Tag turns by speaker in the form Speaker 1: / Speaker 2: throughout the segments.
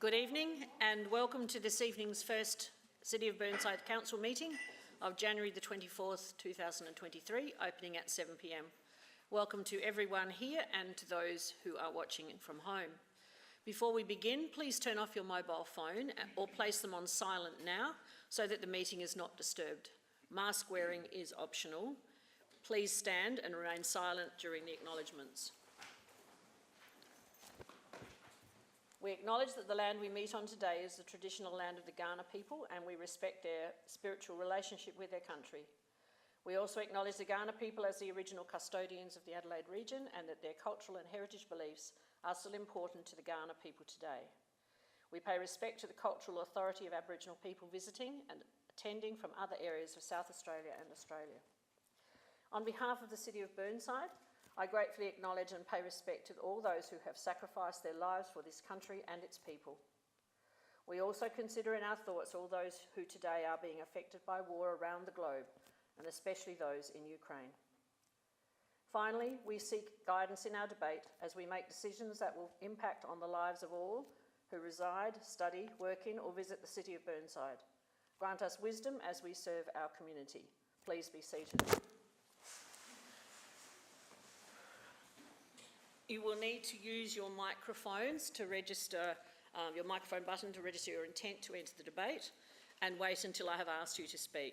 Speaker 1: Good evening and welcome to this evening's first City of Burnside Council meeting of January the 24th, 2023, opening at 7 p.m. Welcome to everyone here and to those who are watching from home. Before we begin, please turn off your mobile phone or place them on silent now so that the meeting is not disturbed. Mask wearing is optional. Please stand and remain silent during the acknowledgements. We acknowledge that the land we meet on today is the traditional land of the Kaurna people, and we respect their spiritual relationship with their country. We also acknowledge the Kaurna people as the original custodians of the Adelaide region and that their cultural and heritage beliefs are still important to the Kaurna people today. We pay respect to the cultural authority of Aboriginal people visiting and attending from other areas of South Australia and Australia. On behalf of the City of Burnside, I gratefully acknowledge and pay respect to all those who have sacrificed their lives for this country and its people. We also consider in our thoughts all those who today are being affected by war around the globe, and especially those in Ukraine. Finally, we seek guidance in our debate as we make decisions that will impact on the lives of all who reside, study, work in or visit the City of Burnside. Grant us wisdom as we serve our community. Please be seated. You will need to use your microphones to register, your microphone button to register your intent to enter the debate, and wait until I have asked you to speak.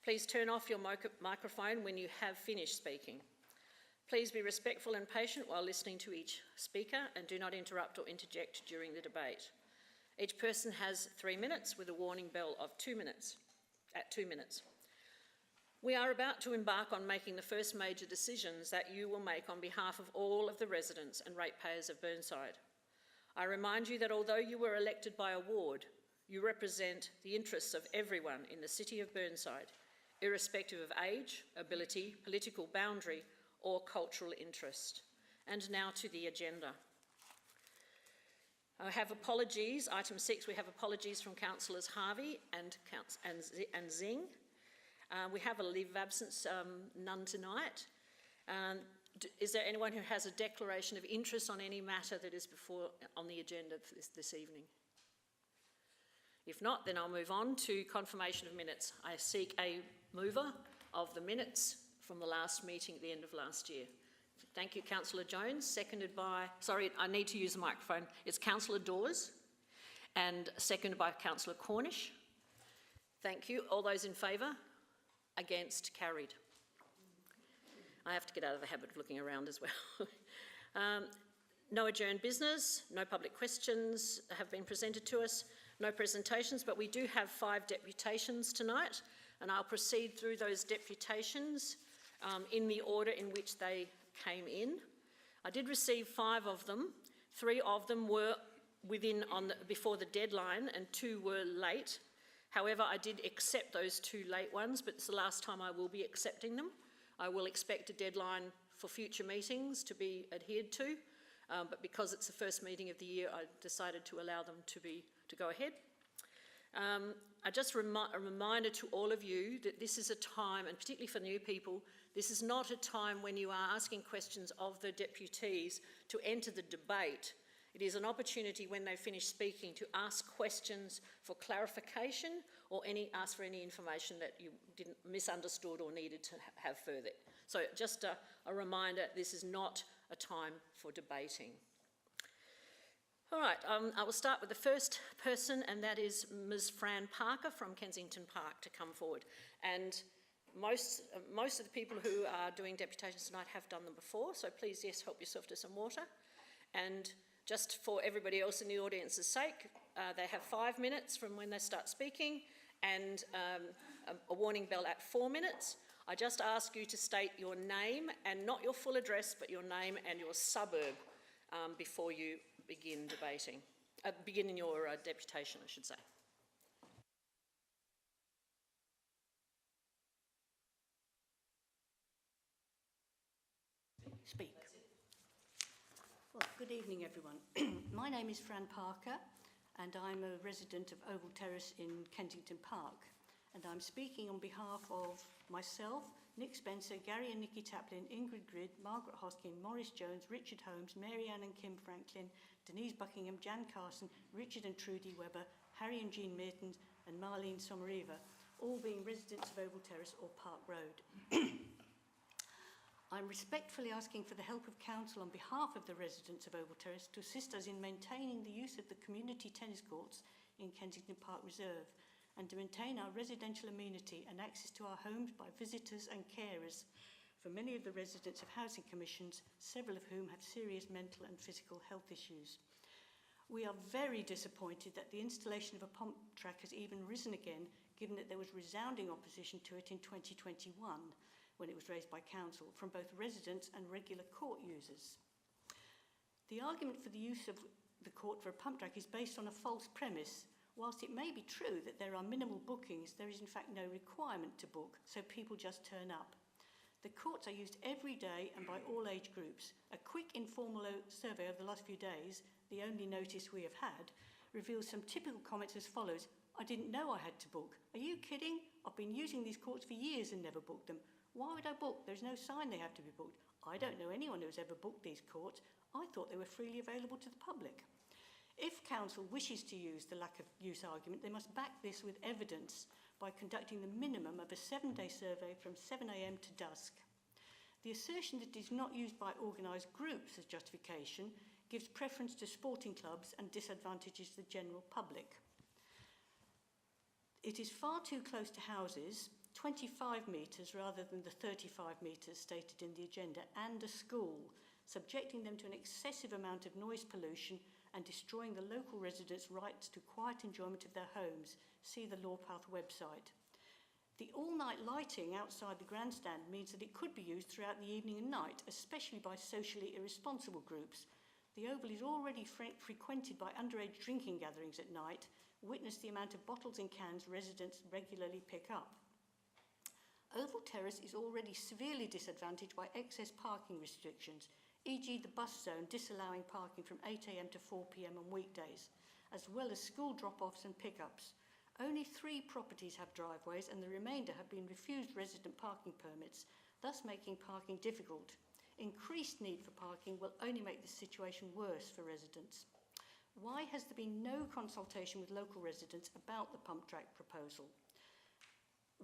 Speaker 1: Please turn off your microphone when you have finished speaking. Please be respectful and patient while listening to each speaker and do not interrupt or interject during the debate. Each person has 3 minutes with a warning bell of 2 minutes, at 2 minutes. We are about to embark on making the first major decisions that you will make on behalf of all of the residents and ratepayers of Burnside. I remind you that although you were elected by a ward, you represent the interests of everyone in the City of Burnside, irrespective of age, ability, political boundary or cultural interest. And now to the agenda. I have apologies. Item 6, we have apologies from Councillors Harvey and Zing. We have a leave of absence, none tonight. Is there anyone who has a declaration of interest on any matter that is on the agenda this evening? If not, then I'll move on to confirmation of minutes. I seek a mover of the minutes from the last meeting at the end of last year. Thank you, Councillor Jones, seconded by, sorry, I need to use the microphone. It's Councillor Dawes and seconded by Councillor Cornish. Thank you. All those in favour? Against? Carried. I have to get out of the habit of looking around as well. No adjourned business, no public questions have been presented to us, no presentations, but we do have 5 deputations tonight, and I'll proceed through those deputations in the order in which they came in. I did receive 5 of them. 3 of them were before the deadline and 2 were late. However, I did accept those 2 late ones, but it's the last time I will be accepting them. I will expect a deadline for future meetings to be adhered to, but because it's the first meeting of the year, I decided to allow them to go ahead. A reminder to all of you that this is a time, and particularly for new people, this is not a time when you are asking questions of the deputies to enter the debate. It is an opportunity when they finish speaking to ask questions for clarification or ask for any information that you didn't misunderstood or needed to have further. So just a reminder, this is not a time for debating. All right, I will start with the first person, and that is Ms. Fran Parker from Kensington Park to come forward. And most of the people who are doing deputations tonight have done them before, so please, yes, help yourself to some water. And just for everybody else in the audience's sake, they have 5 minutes from when they start speaking and a warning bell at 4 minutes. I just ask you to state your name and not your full address, but your name and your suburb before you begin debating, begin your deputation, I should say. Speak.
Speaker 2: Well, good evening, everyone. My name is Fran Parker, and I'm a resident of Oval Terrace in Kensington Park. And I'm speaking on behalf of myself, Nick Spencer, Gary and Nikki Taplin, Ingrid Grid, Margaret Hoskin, Maurice Jones, Richard Holmes, Mary Ann and Kim Franklin, Denise Buckingham, Jan Carson, Richard and Trudy Webber, Harry and Jean Mertens, and Marlene Someriva, all being residents of Oval Terrace or Park Road. I'm respectfully asking for the help of Council on behalf of the residents of Oval Terrace to assist us in maintaining the use of the community tennis courts in Kensington Park Reserve and to maintain our residential amenity and access to our homes by visitors and carers for many of the residents of housing commissions, several of whom have serious mental and physical health issues. We are very disappointed that the installation of a pump track has even risen again, given that there was resounding opposition to it in 2021 when it was raised by Council from both residents and regular court users. The argument for the use of the court for a pump track is based on a false premise. Whilst it may be true that there are minimal bookings, there is in fact no requirement to book, so people just turn up. The courts are used every day and by all age groups. A quick informal survey over the last few days, the only notice we have had, reveals some typical comments as follows. I didn't know I had to book. Are you kidding? I've been using these courts for years and never booked them. Why would I book? There's no sign they have to be booked. I don't know anyone who's ever booked these courts. I thought they were freely available to the public. If Council wishes to use the lack of use argument, they must back this with evidence by conducting the minimum of a 7-day survey from 7 a.m. to dusk. The assertion that it is not used by organised groups as justification gives preference to sporting clubs and disadvantages the general public. It is far too close to houses, 25 metres rather than the 35 metres stated in the agenda, and a school, subjecting them to an excessive amount of noise pollution and destroying the local residents' rights to quiet enjoyment of their homes. See the Lawpath website. The all-night lighting outside the grandstand means that it could be used throughout the evening and night, especially by socially irresponsible groups. The Oval is already frequented by underage drinking gatherings at night. Witness the amount of bottles and cans residents regularly pick up. Oval Terrace is already severely disadvantaged by excess parking restrictions, e.g. the bus zone disallowing parking from 8 a.m. to 4 p.m. on weekdays, as well as school drop-offs and pickups. Only 3 properties have driveways and the remainder have been refused resident parking permits, thus making parking difficult. Increased need for parking will only make the situation worse for residents. Why has there been no consultation with local residents about the pump track proposal?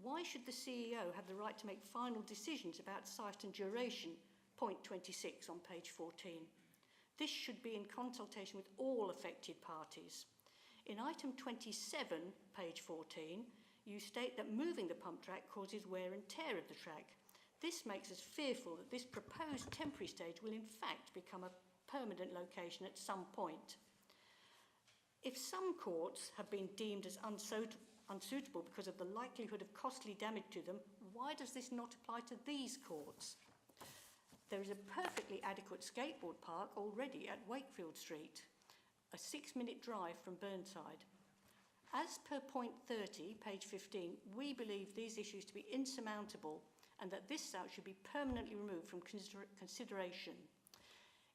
Speaker 2: Why should the CEO have the right to make final decisions about site and duration? Point 26 on page 14. This should be in consultation with all affected parties. In item 27, page 14, you state that moving the pump track causes wear and tear of the track. This makes us fearful that this proposed temporary stage will in fact become a permanent location at some point. If some courts have been deemed as unsuitable because of the likelihood of costly damage to them, why does this not apply to these courts? There is a perfectly adequate skateboard park already at Wakefield Street, a 6-minute drive from Burnside. As per point 30, page 15, we believe these issues to be insurmountable and that this site should be permanently removed from consideration.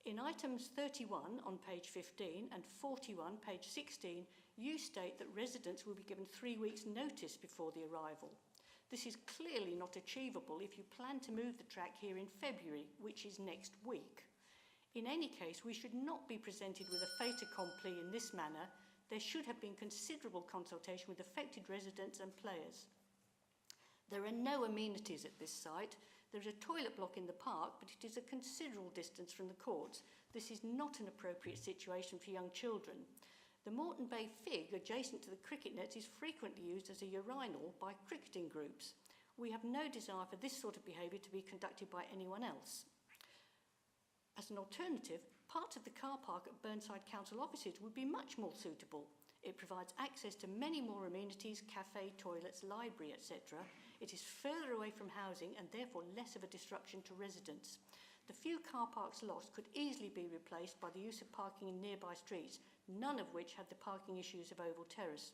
Speaker 2: In items 31 on page 15 and 41, page 16, you state that residents will be given 3 weeks' notice before the arrival. This is clearly not achievable if you plan to move the track here in February, which is next week. In any case, we should not be presented with a fait accompli in this manner. There should have been considerable consultation with affected residents and players. There are no amenities at this site. There is a toilet block in the park, but it is a considerable distance from the courts. This is not an appropriate situation for young children. The Moreton Bay Fig, adjacent to the cricket nets, is frequently used as a urinal by cricketing groups. We have no desire for this sort of behaviour to be conducted by anyone else. As an alternative, part of the car park at Burnside Council offices would be much more suitable. It provides access to many more amenities, cafe, toilets, library, etc. It is further away from housing and therefore less of a disruption to residents. The few car parks lost could easily be replaced by the use of parking in nearby streets, none of which have the parking issues of Oval Terrace.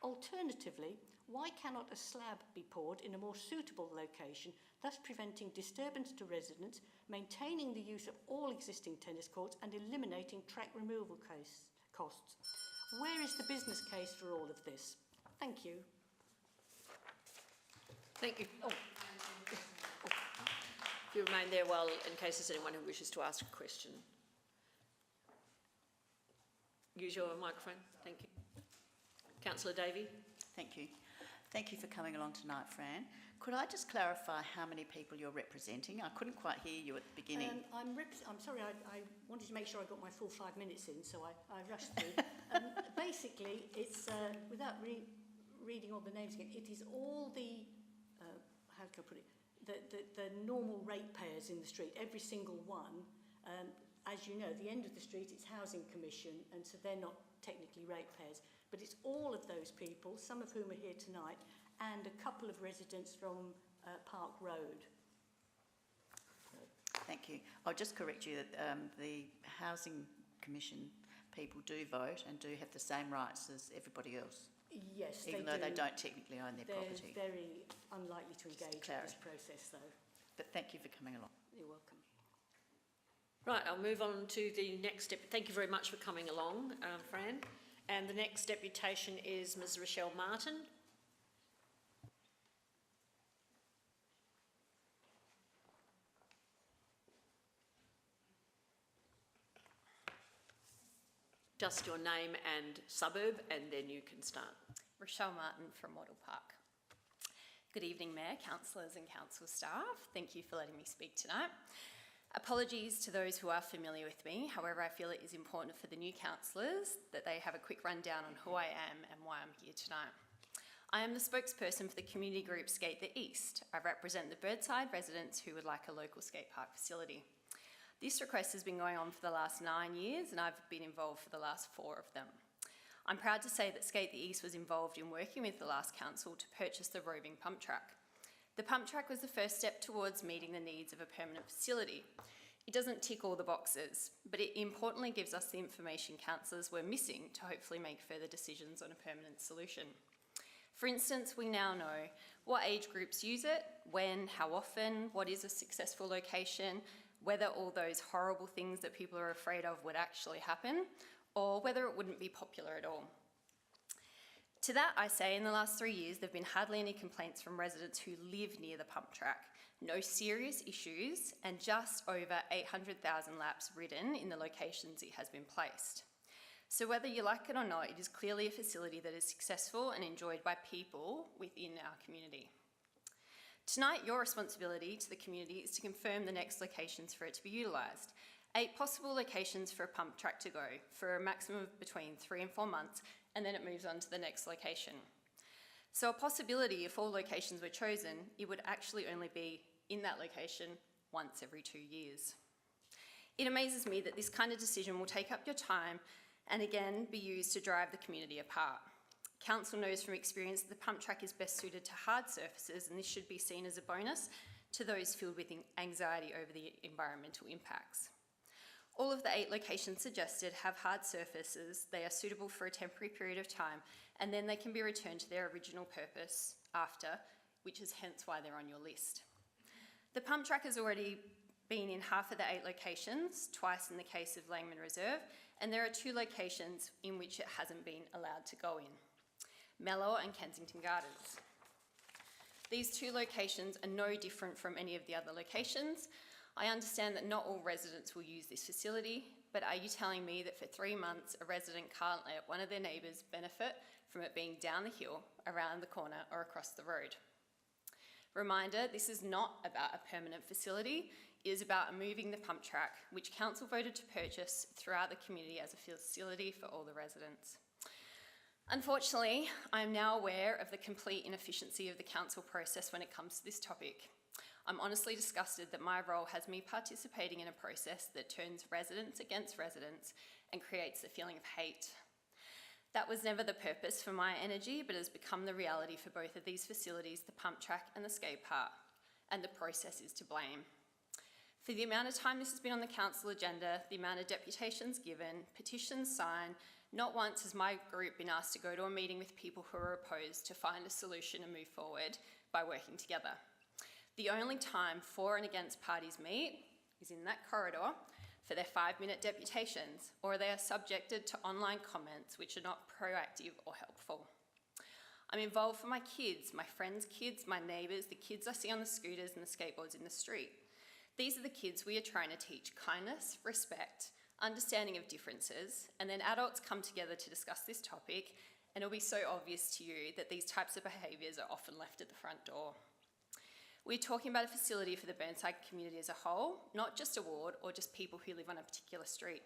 Speaker 2: Alternatively, why cannot a slab be poured in a more suitable location, thus preventing disturbance to residents, maintaining the use of all existing tennis courts and eliminating track removal costs? Where is the business case for all of this? Thank you.
Speaker 1: Thank you. If you remain there while, in case there's anyone who wishes to ask a question. use your microphone? Thank you. Councillor Davey?
Speaker 3: Thank you. Thank you for coming along tonight, Fran. Could I just clarify how many people you're representing? I couldn't quite hear you at the beginning.
Speaker 2: I'm sorry, I wanted to make sure I got my full 5 minutes in, so I rushed through. Basically, it's, without reading all the names again, it is all the, how can I put it, the normal ratepayers in the street, every single one. As you know, the end of the street, it's Housing Commission, and so they're not technically ratepayers. But it's all of those people, some of whom are here tonight, and a couple of residents from Park Road.
Speaker 3: Thank you. I'll just correct you that the Housing Commission people do vote and do have the same rights as everybody else.
Speaker 2: Yes,
Speaker 3: even though they don't technically own their property.
Speaker 2: They're very unlikely to engage in this process, though.
Speaker 3: But thank you for coming along.
Speaker 2: You're welcome.
Speaker 1: Right, I'll move on to the next step. Thank you very much for coming along, Fran. And the next deputation is Ms. Rochelle Martin. Just your name and suburb, and then you can start.
Speaker 4: Rochelle Martin from Wattle Park. Good evening, Mayor, councillors and council staff. Thank you for letting me speak tonight. Apologies to those who are familiar with me. However, I feel it is important for the new councillors that they have a quick rundown on who I am and why I'm here tonight. I am the spokesperson for the community group Skate the East. I represent the Burnside residents who would like a local skate park facility. This request has been going on for the last 9 years, and I've been involved for the last 4 of them. I'm proud to say that Skate the East was involved in working with the last council to purchase the roving pump track. The pump track was the first step towards meeting the needs of a permanent facility. It doesn't tick all the boxes, but it importantly gives us the information councillors were missing to hopefully make further decisions on a permanent solution. For instance, we now know what age groups use it, when, how often, what is a successful location, whether all those horrible things that people are afraid of would actually happen, or whether it wouldn't be popular at all. To that I say, in the last 3 years, there have been hardly any complaints from residents who live near the pump track, no serious issues, and just over 800,000 laps ridden in the locations it has been placed. So whether you like it or not, it is clearly a facility that is successful and enjoyed by people within our community. Tonight, your responsibility to the community is to confirm the next locations for it to be utilised. 8 possible locations for a pump track to go, for a maximum of between 3 and 4 months, and then it moves on to the next location. So a possibility, if all locations were chosen, it would actually only be in that location once every 2 years. It amazes me that this kind of decision will take up your time and again be used to drive the community apart. Council knows from experience that the pump track is best suited to hard surfaces, and this should be seen as a bonus to those filled with anxiety over the environmental impacts. All of the 8 locations suggested have hard surfaces. They are suitable for a temporary period of time, and then they can be returned to their original purpose after, which is hence why they're on your list. The pump track has already been in half of the 8 locations, twice in the case of Langman Reserve, and there are 2 locations in which it hasn't been allowed to go in, Mellower and Kensington Gardens. These 2 locations are no different from any of the other locations. I understand that not all residents will use this facility, but are you telling me that for 3 months a resident can't let one of their neighbours benefit from it being down the hill, around the corner or across the road? Reminder, this is not about a permanent facility. It is about moving the pump track, which council voted to purchase throughout the community as a facility for all the residents. Unfortunately, I am now aware of the complete inefficiency of the council process when it comes to this topic. I'm honestly disgusted that my role has me participating in a process that turns residents against residents and creates a feeling of hate. That was never the purpose for my energy, but has become the reality for both of these facilities, the pump track and the skate park, and the process is to blame. For the amount of time this has been on the council agenda, the amount of deputations given, petitions signed, not once has my group been asked to go to a meeting with people who are opposed to find a solution and move forward by working together. The only time for and against parties meet is in that corridor for their 5-minute deputations, or they are subjected to online comments which are not proactive or helpful. I'm involved for my kids, my friends' kids, my neighbours, the kids I see on the scooters and the skateboards in the street. These are the kids we are trying to teach kindness, respect, understanding of differences, and then adults come together to discuss this topic, and it'll be so obvious to you that these types of behaviours are often left at the front door. We're talking about a facility for the Burnside community as a whole, not just a ward or just people who live on a particular street.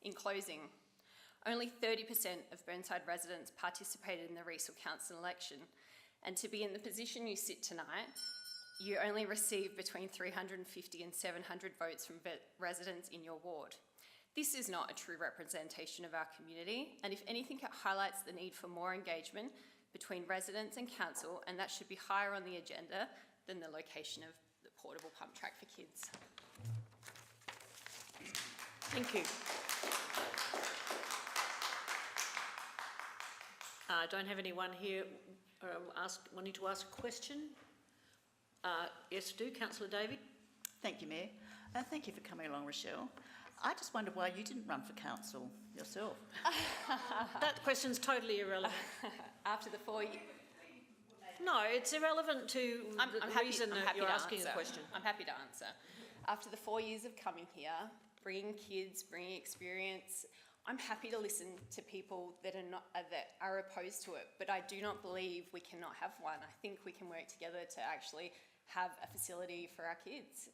Speaker 4: In closing, only 30% of Burnside residents participated in the Riesel Council election, and to be in the position you sit tonight, you only received between 350 and 700 votes from residents in your ward. This is not a true representation of our community, and if anything, it highlights the need for more engagement between residents and council, and that should be higher on the agenda than the location of the portable pump track for kids.
Speaker 1: Thank you. I don't have anyone here wanting to ask a question. Yes, do. Councillor Davey.
Speaker 3: Thank you, Mayor. Thank you for coming along, Rochelle. I just wonder why you didn't run for council yourself.
Speaker 1: That question's totally irrelevant.
Speaker 4: After the 4 years...
Speaker 1: No, it's irrelevant to the reason that you're asking a question.
Speaker 4: I'm happy to answer. After the 4 years of coming here, bringing kids, bringing experience, I'm happy to listen to people that are opposed to it, but I do not believe we cannot have one. I think we can work together to actually have a facility for our kids.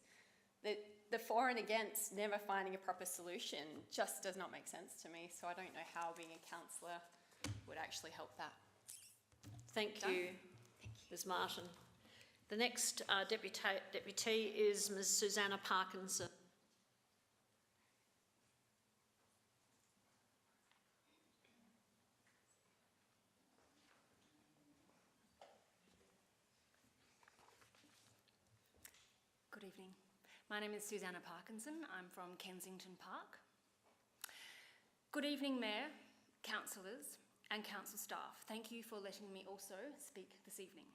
Speaker 4: The for and against never finding a proper solution just does not make sense to me, so I don't know how being a councillor would actually help that.
Speaker 1: Thank you, Ms Martin. The next deputy is Ms Susanna Parkinson.
Speaker 5: Good evening. My name is Susanna Parkinson. I'm from Kensington Park. Good evening, Mayor, councillors and council staff. Thank you for letting me also speak this evening.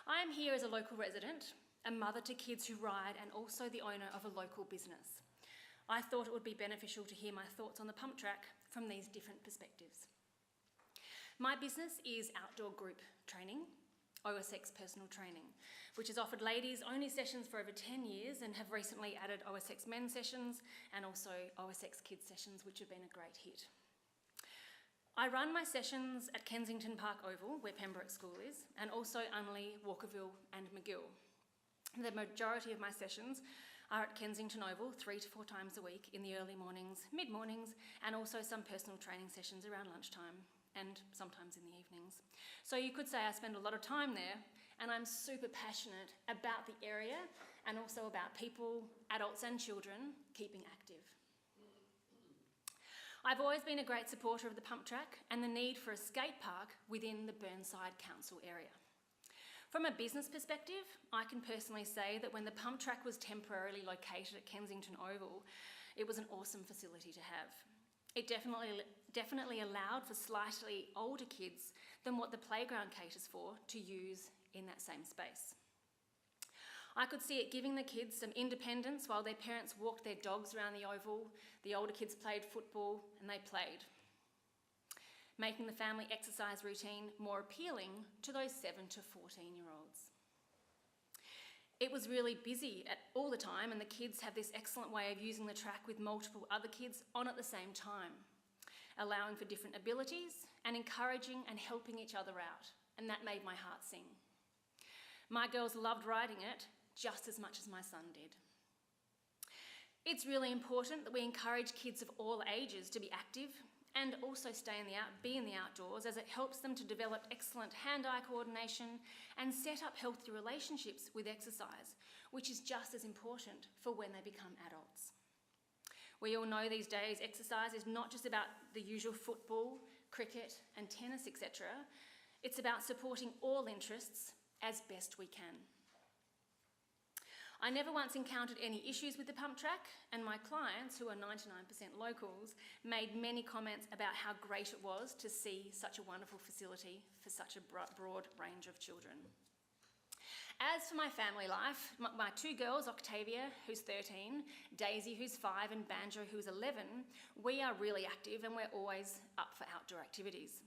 Speaker 5: I am here as a local resident, a mother to kids who ride, and also the owner of a local business. I thought it would be beneficial to hear my thoughts on the pump track from these different perspectives. My business is outdoor group training, OSX personal training, which has offered ladies-only sessions for over 10 years and have recently added OSX men's sessions and also OSX kids sessions, which have been a great hit. I run my sessions at Kensington Park Oval, where Pembroke School is, and also Unley, Walkerville and McGill. The majority of my sessions are at Kensington Oval 3 to 4 times a week in the early mornings, mid-mornings, and also some personal training sessions around lunchtime and sometimes in the evenings. So you could say I spend a lot of time there, and I'm super passionate about the area and also about people, adults and children, keeping active. I've always been a great supporter of the pump track and the need for a skate park within the Burnside Council area. From a business perspective, I can personally say that when the pump track was temporarily located at Kensington Oval, it was an awesome facility to have. It definitely allowed for slightly older kids than what the playground caters for to use in that same space. I could see it giving the kids some independence while their parents walked their dogs around the oval, the older kids played football and they played, making the family exercise routine more appealing to those 7 to 14-year-olds. It was really busy all the time, and the kids have this excellent way of using the track with multiple other kids on at the same time, allowing for different abilities and encouraging and helping each other out, and that made my heart sing. My girls loved riding it just as much as my son did. It's really important that we encourage kids of all ages to be active and also be in the outdoors, as it helps them to develop excellent hand-eye coordination and set up healthy relationships with exercise, which is just as important for when they become adults. We all know these days exercise is not just about the usual football, cricket and tennis, etc. It's about supporting all interests as best we can. I never once encountered any issues with the pump track, and my clients, who are 99% locals, made many comments about how great it was to see such a wonderful facility for such a broad range of children. As for my family life, my 2 girls, Octavia, who's 13, Daisy, who's 5, and Banjo, who's 11, we are really active and we're always up for outdoor activities.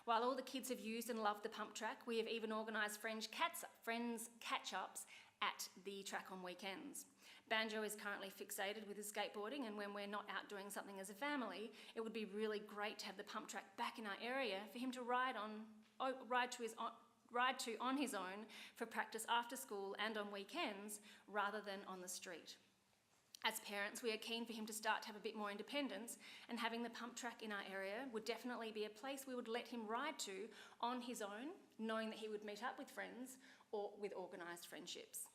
Speaker 5: While all the kids have used and loved the pump track, we have even organised friends catch-ups at the track on weekends. Banjo is currently fixated with his skateboarding, and when we're not out doing something as a family, it would be really great to have the pump track back in our area for him to ride to on his own for practice after school and on weekends, rather than on the street. As parents, we are keen for him to start to have a bit more independence, and having the pump track in our area would definitely be a place we would let him ride to on his own, knowing that he would meet up with friends or with organised friendships.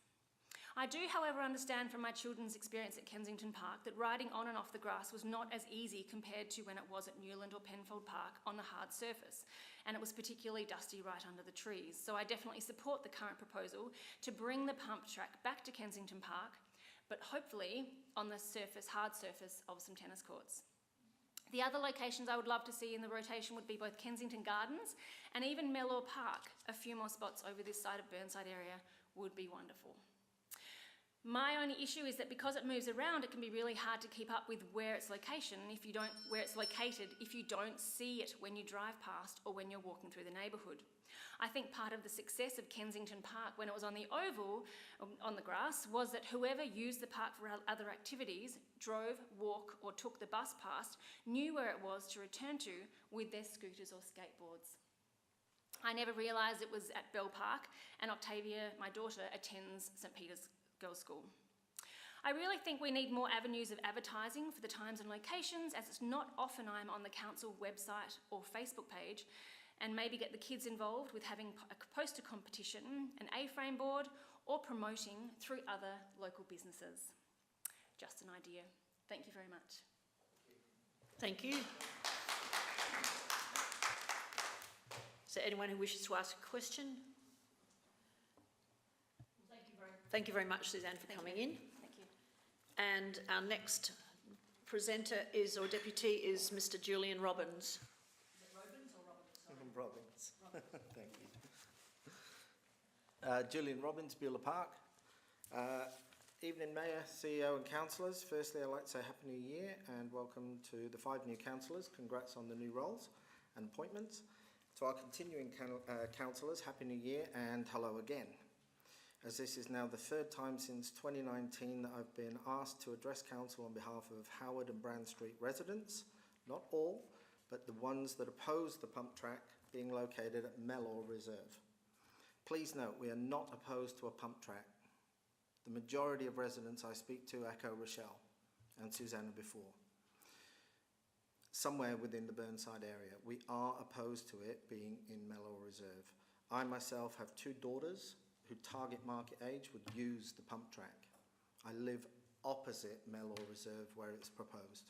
Speaker 5: I do, however, understand from my children's experience at Kensington Park that riding on and off the grass was not as easy compared to when it was at Newland or Penfold Park on the hard surface, and it was particularly dusty right under the trees. So I definitely support the current proposal to bring the pump track back to Kensington Park, but hopefully on the hard surface of some tennis courts. The other locations I would love to see in the rotation would be both Kensington Gardens and even Mellor Park. A few more spots over this side of Burnside area would be wonderful. My only issue is that because it moves around, it can be really hard to keep up with where it's located if you don't see it when you drive past or when you're walking through the neighbourhood. I think part of the success of Kensington Park when it was on the oval, on the grass, was that whoever used the park for other activities, drove, walked or took the bus past, knew where it was to return to with their scooters or skateboards. I never realised it was at Bell Park, and Octavia, my daughter, attends St Peter's Girls' School. I really think we need more avenues of advertising for the times and locations, as it's not often I'm on the council website or Facebook page, and maybe get the kids involved with having a poster competition, an A-frame board, or promoting through other local businesses. Just an idea. Thank you very much.
Speaker 1: Thank you. Is there anyone who wishes to ask a question? Thank you very much, Suzanne, for coming in.
Speaker 5: Thank you.
Speaker 1: And our next presenter or deputy is Mr. Julian Robbins. Is it Robbins or Robbins?
Speaker 6: Robbins. Thank you. Julian Robbins, Beulah Park. Evening Mayor, CEO and councillors. Firstly, I'd like to say Happy New Year and welcome to the 5 new councillors. Congrats on the new roles and appointments. To our continuing councillors, Happy New Year and hello again. As this is now the 3rd time since 2019 that I've been asked to address council on behalf of Howard and Brand Street residents, not all, but the ones that oppose the pump track being located at Mellor Reserve. Please note, we are not opposed to a pump track. The majority of residents I speak to echo Rochelle and Susanna before. Somewhere within the Burnside area, we are opposed to it being in Mellor Reserve. I myself have 2 daughters who target market age would use the pump track. I live opposite Mellor Reserve where it's proposed.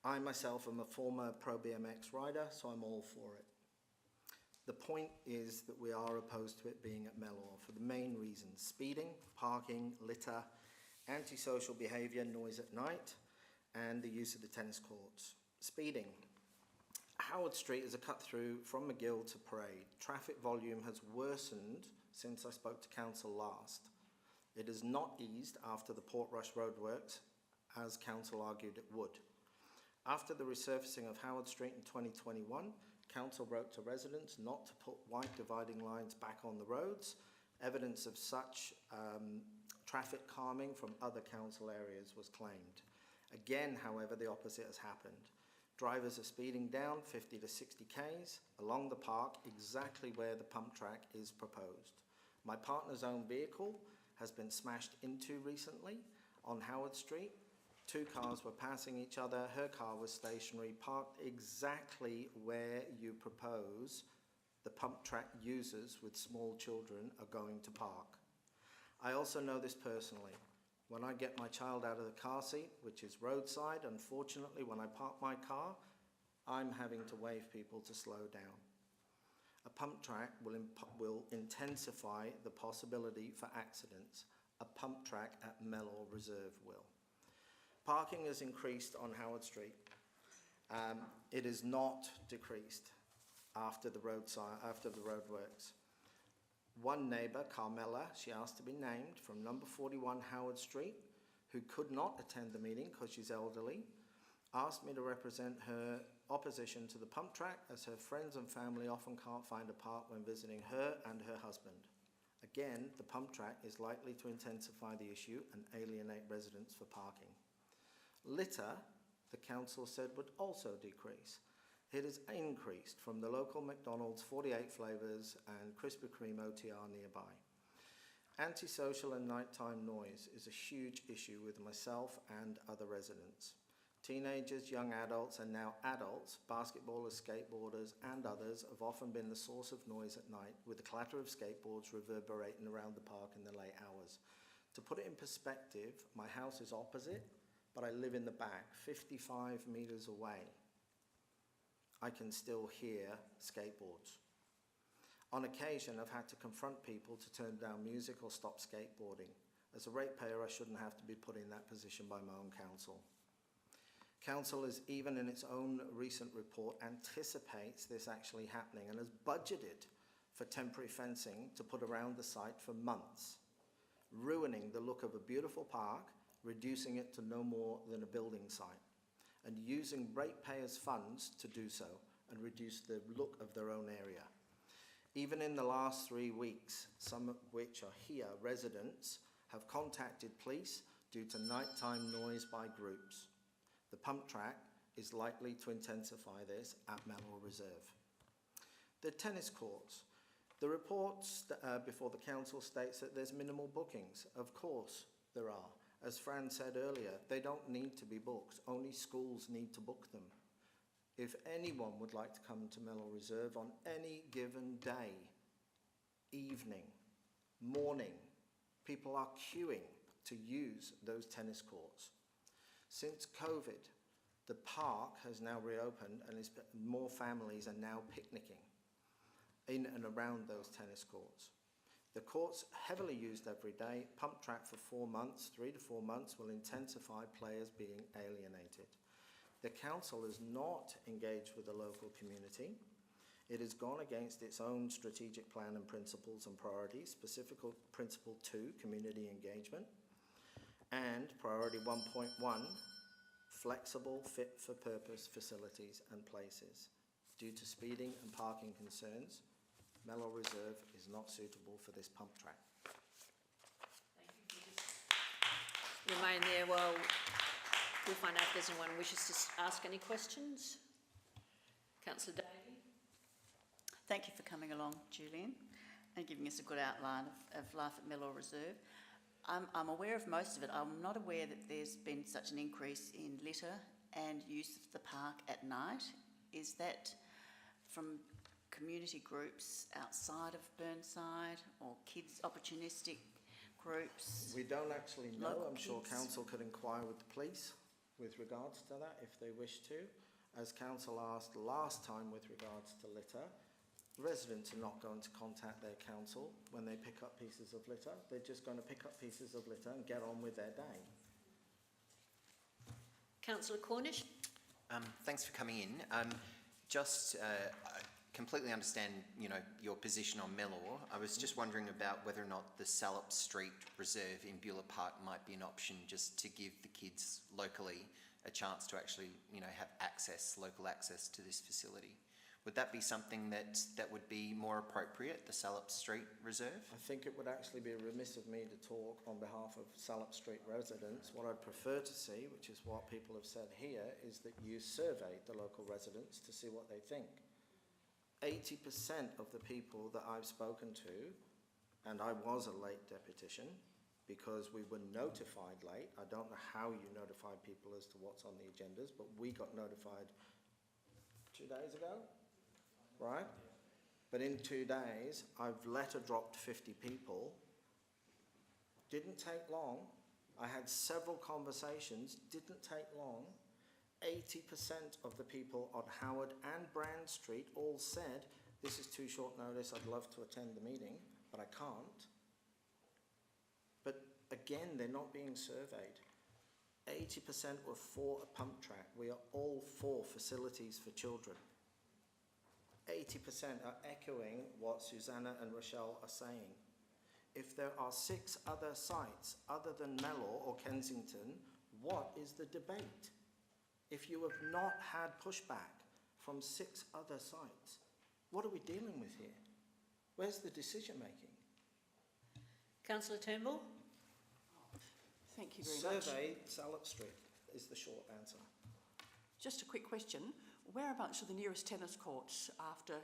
Speaker 6: I myself am a former pro BMX rider, so I'm all for it. The point is that we are opposed to it being at Mellor for the main reasons: speeding, parking, litter, antisocial behaviour, noise at night, and the use of the tennis courts. Speeding. Howard Street is a cut through from McGill to Parade. Traffic volume has worsened since I spoke to council last. It has not eased after the Portrush roadworks, as council argued it would. After the resurfacing of Howard Street in 2021, council wrote to residents not to put white dividing lines back on the roads. Evidence of such traffic calming from other council areas was claimed. Again, however, the opposite has happened. Drivers are speeding down 50 to 60 k's along the park, exactly where the pump track is proposed. My partner's own vehicle has been smashed into recently on Howard Street. 2 cars were passing each other. Her car was stationary, parked exactly where you propose the pump track users with small children are going to park. I also know this personally. When I get my child out of the car seat, which is roadside, unfortunately, when I park my car, I'm having to wave people to slow down. A pump track will intensify the possibility for accidents. A pump track at Mellor Reserve will. Parking has increased on Howard Street. It is not decreased after the roadworks. One neighbour, Carmela, she asked to be named, from number 41 Howard Street, who could not attend the meeting because she's elderly, asked me to represent her opposition to the pump track, as her friends and family often can't find a park when visiting her and her husband. Again, the pump track is likely to intensify the issue and alienate residents for parking. Litter, the council said, would also decrease. It has increased from the local McDonald's 48 flavours and Krispy Kreme OTR nearby. Antisocial and nighttime noise is a huge issue with myself and other residents. Teenagers, young adults and now adults, basketballers, skateboarders and others have often been the source of noise at night, with the clatter of skateboards reverberating around the park in the late hours. To put it in perspective, my house is opposite, but I live in the back, 55 metres away. I can still hear skateboards. On occasion, I've had to confront people to turn down music or stop skateboarding. As a ratepayer, I shouldn't have to be put in that position by my own council. Council is, even in its own recent report, anticipates this actually happening and has budgeted for temporary fencing to put around the site for months, ruining the look of a beautiful park, reducing it to no more than a building site, and using ratepayers' funds to do so and reduce the look of their own area. Even in the last 3 weeks, some of which are here, residents have contacted police due to nighttime noise by groups. The pump track is likely to intensify this at Mellow Reserve. The tennis courts. The reports before the council states that there's minimal bookings. Of course there are. As Fran said earlier, they don't need to be booked. Only schools need to book them. If anyone would like to come to Mellow Reserve on any given day, evening, morning, people are queuing to use those tennis courts. Since COVID, the park has now reopened and more families are now picnicking in and around those tennis courts. The court's heavily used every day. Pump track for 4 months, 3 to 4 months, will intensify players being alienated. The council has not engaged with the local community. It has gone against its own strategic plan and principles and priorities, specifically Principle 2, community engagement, and Priority 1.1, flexible, fit-for-purpose facilities and places. Due to speeding and parking concerns, Mellow Reserve is not suitable for this pump track.
Speaker 1: Remain there while we find out if there's anyone who wishes to ask any questions. Councillor Davey.
Speaker 3: Thank you for coming along, Julian, and giving us a good outline of life at Mellow Reserve. I'm aware of most of it. I'm not aware that there's been such an increase in litter and use of the park at night. Is that from community groups outside of Burnside or kids, opportunistic groups?
Speaker 6: We don't actually know.
Speaker 3: Local
Speaker 6: I'm sure
Speaker 3: kids.
Speaker 6: council could inquire with the police with regards to that if they wish to. As council asked last time with regards to litter, residents are not going to contact their council when they pick up pieces of litter. They're just going to pick up pieces of litter and get on with their day.
Speaker 1: Councillor Cornish.
Speaker 7: Thanks for coming in. I completely understand, your position on Mellow. I was just wondering about whether or not the Salop Street Reserve in Beulah Park might be an option, just to give the kids locally a chance to actually, have local access to this facility. Would that be something that would be more appropriate, the Salop Street Reserve?
Speaker 6: I think it would actually be remiss of me to talk on behalf of Salop Street residents. What I'd prefer to see, which is what people have said here, is that you survey the local residents to see what they think. 80% of the people that I've spoken to, and I was a late deputation because we were notified late. I don't know how you notify people as to what's on the agendas, but we got notified 2 days ago. Right? But in 2 days, I've letter dropped 50 people. Didn't take long. I had several conversations. Didn't take long. 80% of the people on Howard and Brand Street all said, this is too short notice, I'd love to attend the meeting, but I can't. But again, they're not being surveyed. 80% were for a pump track. We are all for facilities for children. 80% are echoing what Susanna and Rochelle are saying. If there are 6 other sites other than Mellow or Kensington, what is the debate? If you have not had pushback from 6 other sites, what are we dealing with here? Where's the decision making?
Speaker 1: Councillor Turnbull?
Speaker 8: Thank you very much.
Speaker 6: Survey Salop Street is the short answer.
Speaker 8: Just a quick question. Whereabouts are the nearest tennis courts after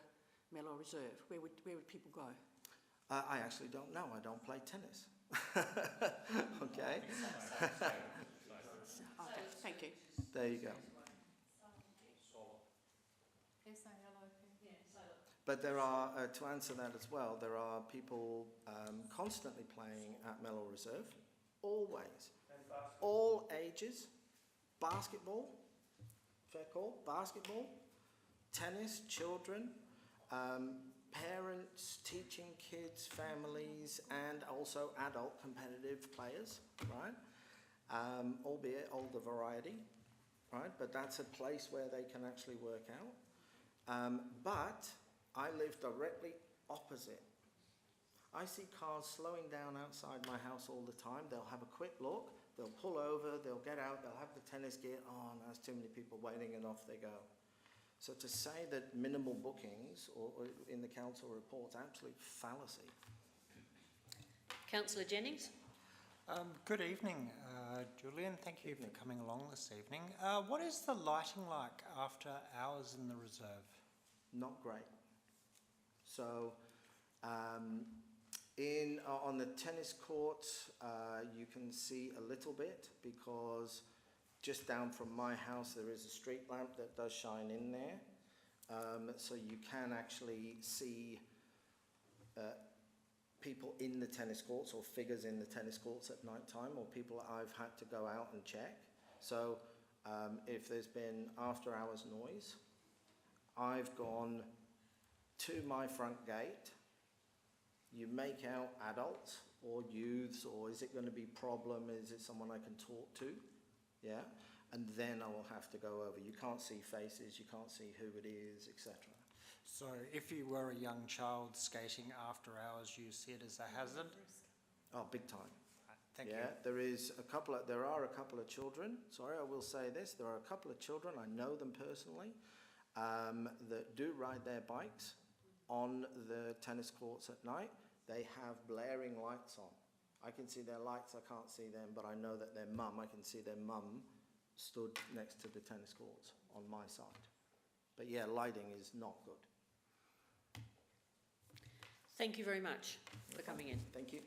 Speaker 8: Mellow Reserve? Where would people go?
Speaker 6: I actually don't know. I don't play tennis. Okay,
Speaker 8: Okay, thank you.
Speaker 6: there you go. But there are, to answer that as well, there are people constantly playing at Mellow Reserve, always. All ages, basketball, fair call, basketball, tennis, children, parents teaching kids, families, and also adult competitive players, right? Albeit older variety, right? But that's a place where they can actually work out. But I live directly opposite. I see cars slowing down outside my house all the time. They'll have a quick look, they'll pull over, they'll get out, they'll have the tennis gear. Oh, no, there's too many people waiting, and off they go. So to say that minimal bookings or in the council report's absolute fallacy.
Speaker 1: Councillor Jennings?
Speaker 9: Good evening, Julian. Thank you for coming along this evening. What is the lighting like after hours in the reserve?
Speaker 6: Not great. So on the tennis courts, you can see a little bit, because just down from my house there is a street lamp that does shine in there. So you can actually see people in the tennis courts, or figures in the tennis courts at night time, or people I've had to go out and check. So if there's been after hours noise, I've gone to my front gate. You make out adults or youths, or is it going to be problem? Is it someone I can talk to? Yeah, and then I will have to go over. You can't see faces, you can't see who it is, etc.
Speaker 9: So if you were a young child skating after hours, you see it as a hazard?
Speaker 6: Oh, big time.
Speaker 9: Thank
Speaker 6: Yeah,
Speaker 9: you.
Speaker 6: there are a couple of children. Sorry, I will say this. There are a couple of children, I know them personally, that do ride their bikes on the tennis courts at night. They have blaring lights on. I can see their lights, I can't see them, but I know that their mum, I can see their mum stood next to the tennis courts on my side. But yeah, lighting is not good.
Speaker 1: Thank you very much for coming in.
Speaker 6: Thank you.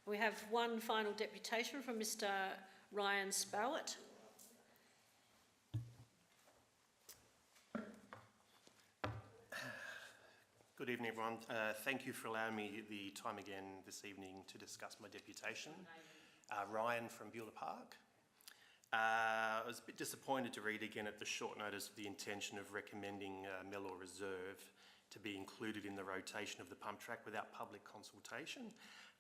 Speaker 1: We have one final deputation from Mr. Ryan Spowett.
Speaker 10: Good evening, everyone. Thank you for allowing me the time again this evening to discuss my deputation. Ryan from Beulah Park. I was a bit disappointed to read again at the short notice of the intention of recommending Mellow Reserve to be included in the rotation of the pump track without public consultation.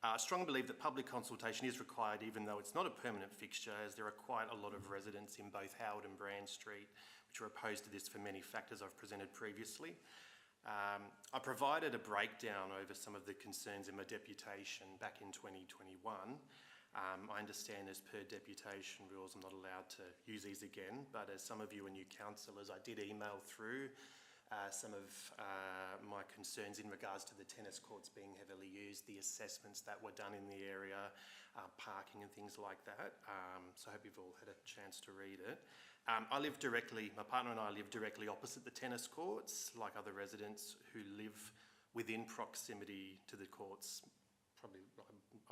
Speaker 10: I strongly believe that public consultation is required, even though it's not a permanent fixture, as there are quite a lot of residents in both Howard and Brand Street which are opposed to this for many factors I've presented previously. I provided a breakdown over some of the concerns in my deputation back in 2021. I understand as per deputation rules I'm not allowed to use these again, but as some of you are new councillors, I did email through some of my concerns in regards to the tennis courts being heavily used, the assessments that were done in the area, parking and things like that. So I hope you've all had a chance to read it. My partner and I live directly opposite the tennis courts, like other residents who live within proximity to the courts. Probably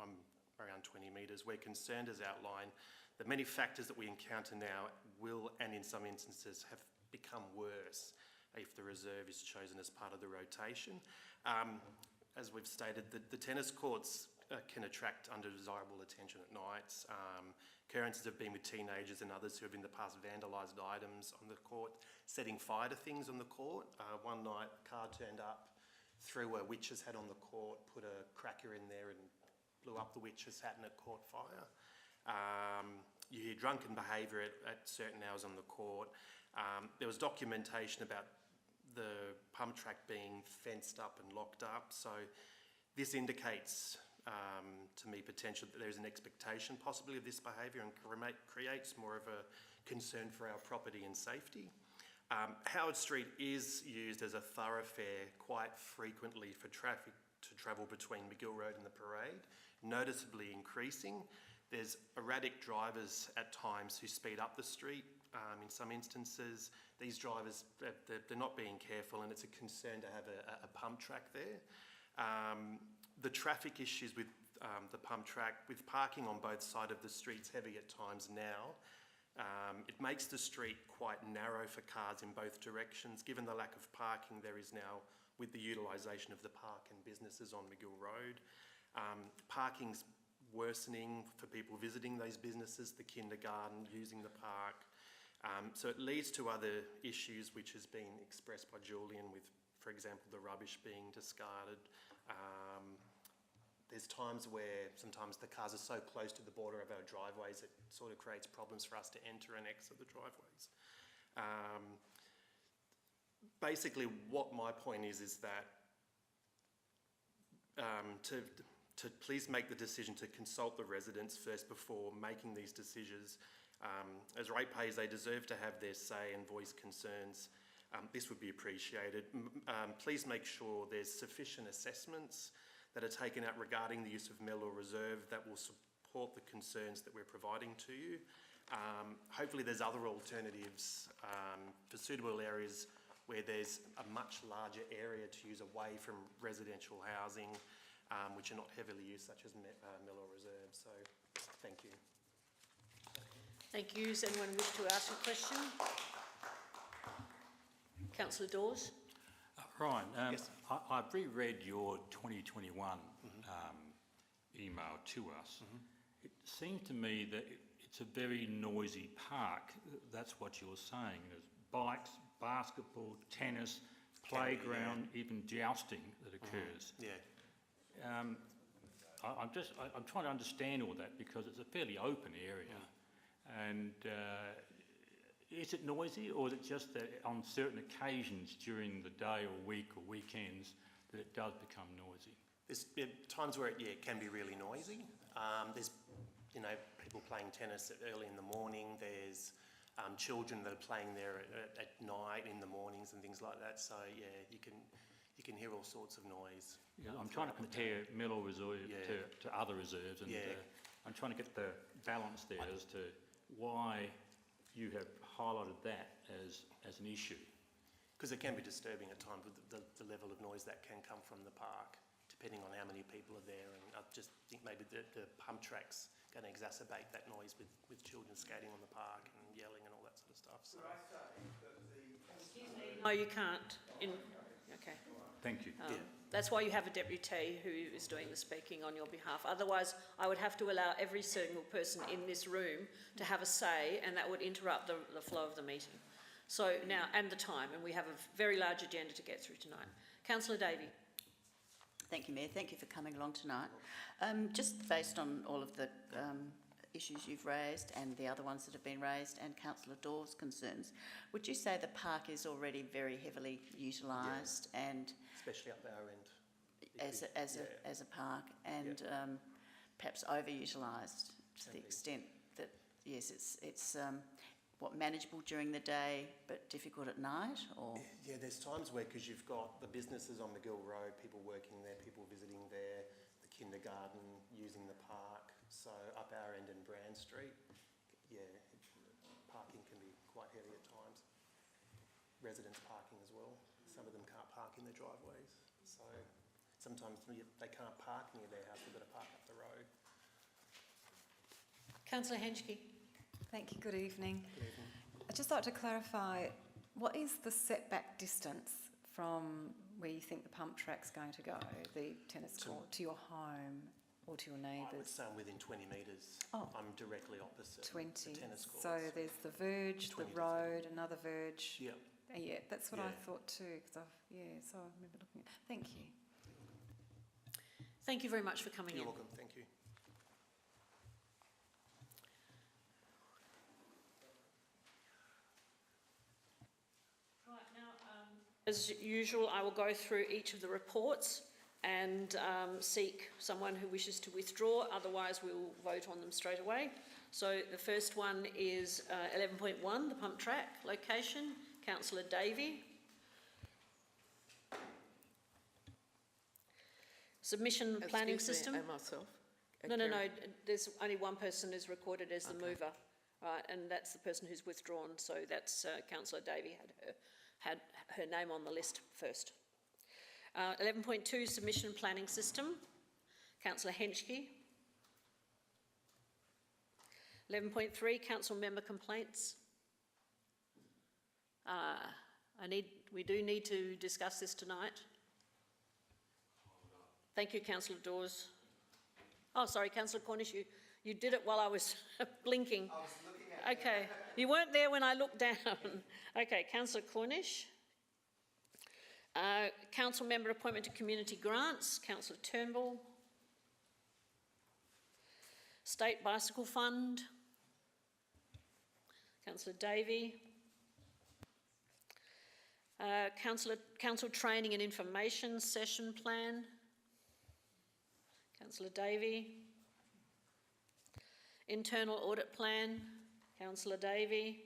Speaker 10: I'm around 20 metres. We're concerned, as outlined, that many factors that we encounter now will, and in some instances, have become worse if the reserve is chosen as part of the rotation. As we've stated, the tennis courts can attract undesirable attention at nights. Occurrences have been with teenagers and others who have in the past vandalised items on the court, setting fire to things on the court. One night, a car turned up, threw a witch's hat on the court, put a cracker in there and blew up the witch's hat, and it caught fire. You hear drunken behaviour at certain hours on the court. There was documentation about the pump track being fenced up and locked up, so this indicates to me potential that there's an expectation possibly of this behaviour and creates more of a concern for our property and safety. Howard Street is used as a thoroughfare quite frequently for traffic to travel between McGill Road and the Parade, noticeably increasing. There's erratic drivers at times who speed up the street. In some instances, these drivers, they're not being careful, and it's a concern to have a pump track there. The traffic issues with the pump track, with parking on both sides of the streets heavy at times now, it makes the street quite narrow for cars in both directions. Given the lack of parking there is now with the utilisation of the park and businesses on McGill Road. Parking's worsening for people visiting those businesses, the kindergarten, using the park. So it leads to other issues which has been expressed by Julian with, for example, the rubbish being discarded. There's times where sometimes the cars are so close to the border of our driveways it sort of creates problems for us to enter and exit the driveways. Basically what my point is that to please make the decision to consult the residents first before making these decisions. As ratepayers, they deserve to have their say and voice concerns. This would be appreciated. Please make sure there's sufficient assessments that are taken out regarding the use of Melor Reserve that will support the concerns that we're providing to you. Hopefully there's other alternatives for suitable areas where there's a much larger area to use away from residential housing, which are not heavily used, such as Melor Reserve. So, thank you.
Speaker 1: Thank you. Does anyone wish to ask a question? Councillor Dawes.
Speaker 11: Ryan,
Speaker 10: Yes.
Speaker 11: I've reread your 2021 email to us. It seems to me that it's a very noisy park. That's what you're saying. There's bikes, basketball, tennis, playground, even jousting that occurs. I'm trying to understand all that because it's a fairly open area. And is it noisy, or is it just that on certain occasions during the day or week or weekends that it does become noisy?
Speaker 10: There's times where it can be really noisy. There's people playing tennis early in the morning. There's children that are playing there at night, in the mornings and things like that. So yeah, you can hear all sorts of noise.
Speaker 11: Yeah, I'm trying to compare Melor Reserve to other reserves, and I'm trying to get the balance there as to why you have highlighted that as an issue.
Speaker 10: Because it can be disturbing at times with the level of noise that can come from the park, depending on how many people are there. And I just think maybe the pump track's going to exacerbate that noise with children skating on the park and yelling and all that sort of stuff. So.
Speaker 1: No, you can't. Okay.
Speaker 11: Thank you.
Speaker 1: That's why you have a deputy who is doing the speaking on your behalf. Otherwise, I would have to allow every single person in this room to have a say, and that would interrupt the flow of the meeting. So now, and the time, and we have a very large agenda to get through tonight. Councillor Davey.
Speaker 3: Thank you, Mayor. Thank you for coming along tonight. Just based on all of the issues you've raised and the other ones that have been raised, and Councillor Dawes' concerns, would you say the park is already very heavily utilised and
Speaker 10: especially up our end
Speaker 3: as a park, and perhaps overutilised to the extent that yes, it's manageable during the day but difficult at night, or?
Speaker 10: Yeah, there's times where, because you've got the businesses on McGill Road, people working there, people visiting there, the kindergarten using the park, so up our end in Brand Street, parking can be quite heavy at times. Residents parking as well. Some of them can't park in their driveways, so sometimes they can't park near their house, they've got to park up the road.
Speaker 1: Councillor Henschke.
Speaker 12: Thank you. Good evening.
Speaker 10: Good evening.
Speaker 12: I'd just like to clarify, what is the setback distance from where you think the pump track's going to go, the tennis court, to your home or to your neighbours?
Speaker 10: I would say I'm within 20 metres.
Speaker 12: Oh.
Speaker 10: I'm directly opposite
Speaker 12: 20.
Speaker 10: the tennis courts.
Speaker 12: So there's the verge, the
Speaker 10: 20 to
Speaker 12: road, another verge.
Speaker 10: Yeah.
Speaker 12: Yeah, that's what I
Speaker 10: Yeah.
Speaker 12: thought too, because so I remember looking at. Thank you.
Speaker 1: Thank you very much for coming in.
Speaker 10: You're welcome, thank you.
Speaker 1: Right, now, as usual, I will go through each of the reports and seek someone who wishes to withdraw, otherwise we will vote on them straight away. So the first one is 11.1, the pump track location. Councillor Davey. Submission planning
Speaker 13: Excuse
Speaker 1: system?
Speaker 13: me, and myself.
Speaker 1: No,
Speaker 13: Karen.
Speaker 1: there's only one person is recorded as the
Speaker 13: Okay.
Speaker 1: mover, right, and that's the person who's withdrawn, so that's councillor Davey had her name on the list first. 11.2, submission planning system, councillor Henschke. 11.3, council member complaints. We do need to discuss this tonight. Thank you, councillor Dawes. Oh, sorry, councillor Cornish, you did it while I was blinking.
Speaker 6: I was looking at
Speaker 1: Okay, you weren't there when I looked down. Okay, councillor Cornish. Council member appointment to community grants, councillor Turnbull. State Bicycle Fund, councillor Davey. Council Training and Information Session Plan, councillor Davey. Internal Audit Plan, councillor Davey.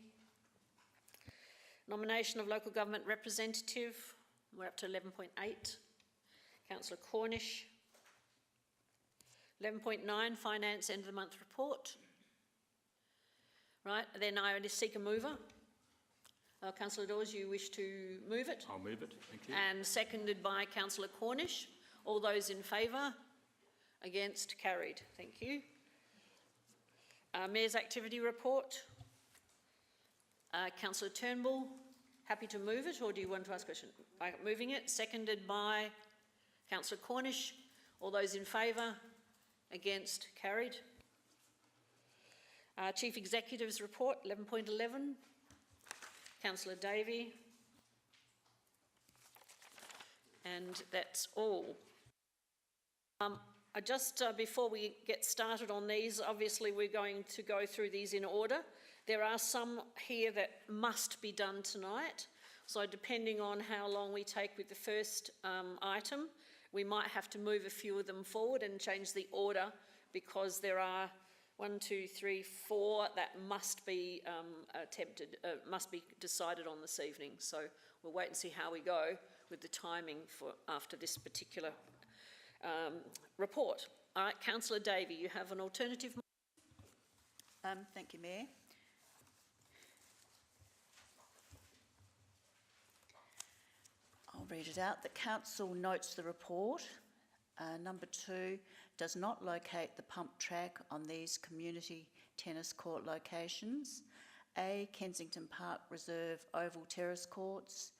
Speaker 1: Nomination of Local Government Representative, we're up to 11.8, councillor Cornish. 11.9, Finance End of the Month Report. Right, then I only seek a mover. Councillor Dawes, you wish to move it?
Speaker 11: I'll move it, thank you.
Speaker 1: And seconded by councillor Cornish. All those in favour? Against? Carried. Thank you. Mayor's Activity Report. Councillor Turnbull, happy to move it, or do you want to ask a question? Moving it, seconded by councillor Cornish. All those in favour? Against? Carried. Chief Executive's Report, 11.11. Councillor Davey. And that's all. Before we get started on these, obviously we're going to go through these in order. There are some here that must be done tonight. So depending on how long we take with the first item, we might have to move a few of them forward and change the order, because there are 1, 2, 3, 4 that must be must be decided on this evening. So we'll wait and see how we go with the timing for after this particular report. All right, councillor Davey, you have an alternative.
Speaker 3: Thank you, Mayor. I'll read it out. The council notes the report. Number 2, does not locate the pump track on these community tennis court locations. A, Kensington Park Reserve Oval Terrace Courts.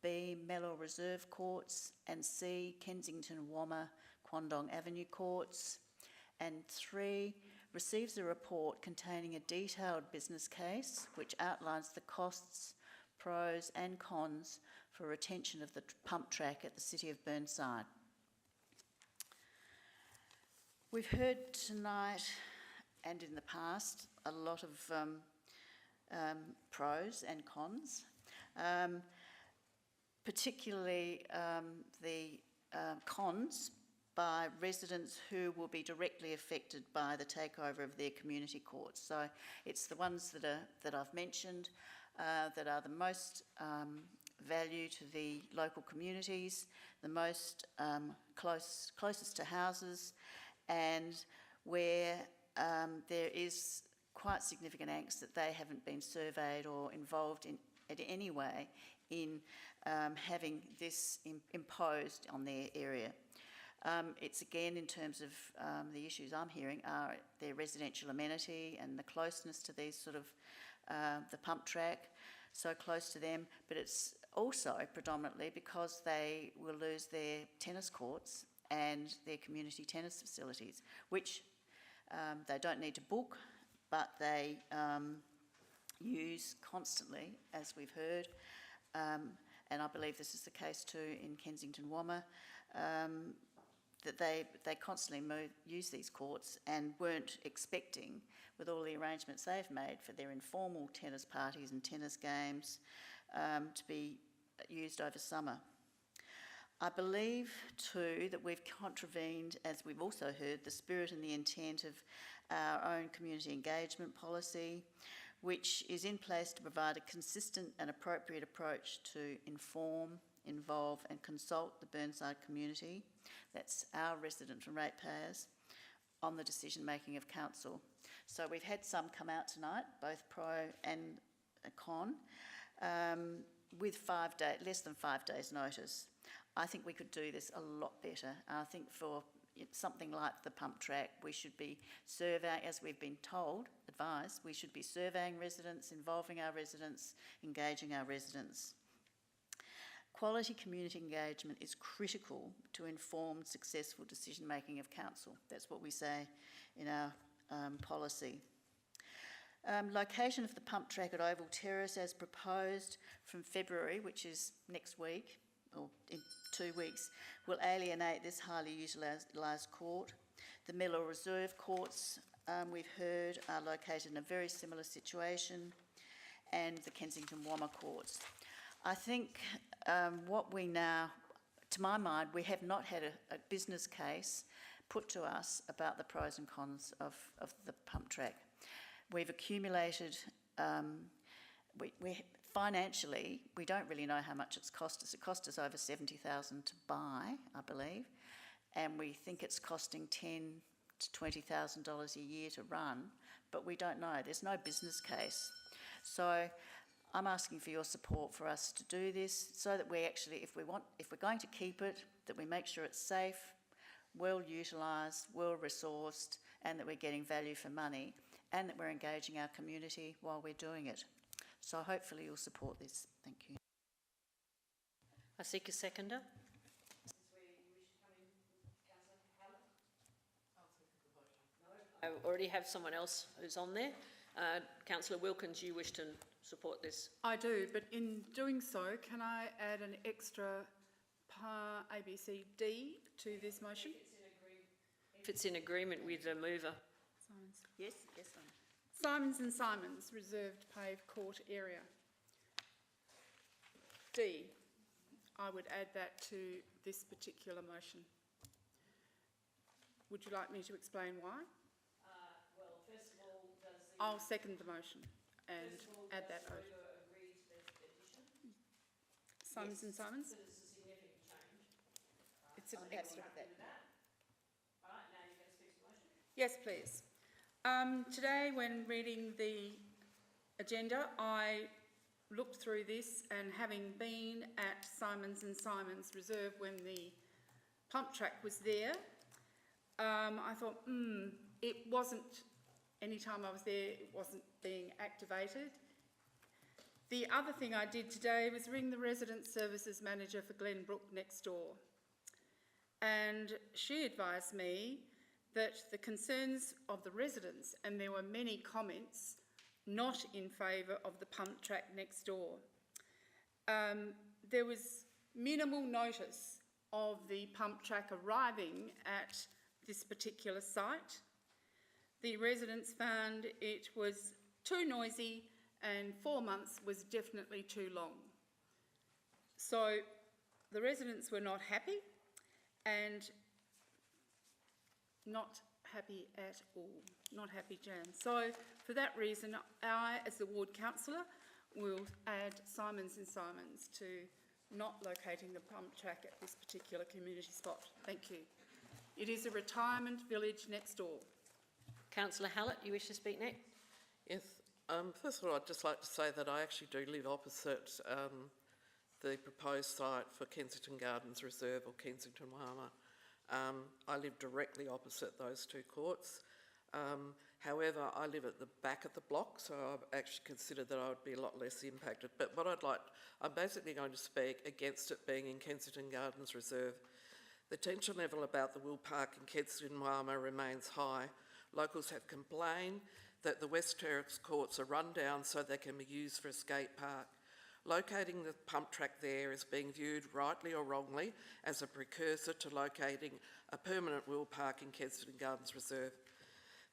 Speaker 3: B, Mellow Reserve Courts. And C, Kensington Wammer Quandong Avenue Courts. And 3, receives a report containing a detailed business case which outlines the costs, pros and cons for retention of the pump track at the City of Burnside. We've heard tonight and in the past a lot of pros and cons, particularly the cons by residents who will be directly affected by the takeover of their community courts. So it's the ones that I've mentioned that are the most value to the local communities, the most closest to houses, and where there is quite significant angst that they haven't been surveyed or involved in any way in having this imposed on their area. It's again, in terms of the issues I'm hearing, are their residential amenity and the closeness to these sort of the pump track, so close to them, but it's also predominantly because they will lose their tennis courts and their community tennis facilities, which they don't need to book, but they use constantly, as we've heard, and I believe this is the case too in Kensington Wammer, that they constantly use these courts and weren't expecting, with all the arrangements they've made for their informal tennis parties and tennis games, to be used over summer. I believe too that we've contravened, as we've also heard, the spirit and the intent of our own community engagement policy, which is in place to provide a consistent and appropriate approach to inform, involve and consult the Burnside community, that's our resident and ratepayers, on the decision-making of council. So we've had some come out tonight, both pro and con, with less than 5 days' notice. I think we could do this a lot better. I think for something like the pump track, we should be surveying, as we've been advised, we should be surveying residents, involving our residents, engaging our residents. Quality community engagement is critical to informed, successful decision-making of council. That's what we say in our policy. Location of the pump track at Oval Terrace as proposed from February, which is next week, or in 2 weeks, will alienate this highly utilised court. The Miller Reserve courts, we've heard, are located in a very similar situation, and the Kensington Wammer courts. I think what we now, to my mind, we have not had a business case put to us about the pros and cons of the pump track. We've accumulated, financially, we don't really know how much it's cost us. It cost us over $70,000 to buy, I believe, and we think it's costing $10,000 to $20,000 a year to run, but we don't know. There's no business case. So I'm asking for your support for us to do this, so that we actually, if we're going to keep it, that we make sure it's safe, well utilised, well resourced, and that we're getting value for money, and that we're engaging our community while we're doing it. So hopefully you'll support this. Thank you.
Speaker 1: I seek a seconder. I already have someone else who's on there. Councillor Wilkins, you wish to support this?
Speaker 13: I do, but in doing so, can I add an extra ABCD to this motion?
Speaker 1: If it's in agreement with the mover.
Speaker 13: Simons.
Speaker 3: Yes.
Speaker 13: Simons and Simons, reserved paved court area. D, I would add that to this particular motion. Would you like me to explain why?
Speaker 1: Well, first of all,
Speaker 13: I'll second the motion and add that vote.
Speaker 1: agree to the addition?
Speaker 13: Simons and Simons?
Speaker 1: But it's a significant change.
Speaker 13: It's an
Speaker 3: I'm
Speaker 13: extra.
Speaker 3: happy with that.
Speaker 1: All right, now you're going to speak to the motion?
Speaker 13: Yes, please. Today, when reading the agenda, I looked through this, and having been at Simons and Simons Reserve when the pump track was there, I thought, it wasn't, any time I was there, it wasn't being activated. The other thing I did today was ring the resident services manager for Glenbrook next door. And she advised me that the concerns of the residents, and there were many comments not in favour of the pump track next door. There was minimal notice of the pump track arriving at this particular site. The residents found it was too noisy, and 4 months was definitely too long. So the residents were not happy, and not happy at all, not happy, Jan. So for that reason, I, as the ward councillor, will add Simons and Simons to not locating the pump track at this particular community spot. Thank you. It is a retirement village next door.
Speaker 1: Councillor Hallett, you wish to speak next?
Speaker 14: Yes. First of all, I'd just like to say that I actually do live opposite the proposed site for Kensington Gardens Reserve, or Kensington Wammer. I live directly opposite those two courts. However, I live at the back of the block, so I've actually considered that I would be a lot less impacted. But what I'm basically going to speak against it being in Kensington Gardens Reserve. The tension level about the Will Park in Kensington Wammer remains high. Locals have complained that the West Terrace courts are run down so they can be used for a skate park. Locating the pump track there is being viewed, rightly or wrongly, as a precursor to locating a permanent Will Park in Kensington Gardens Reserve.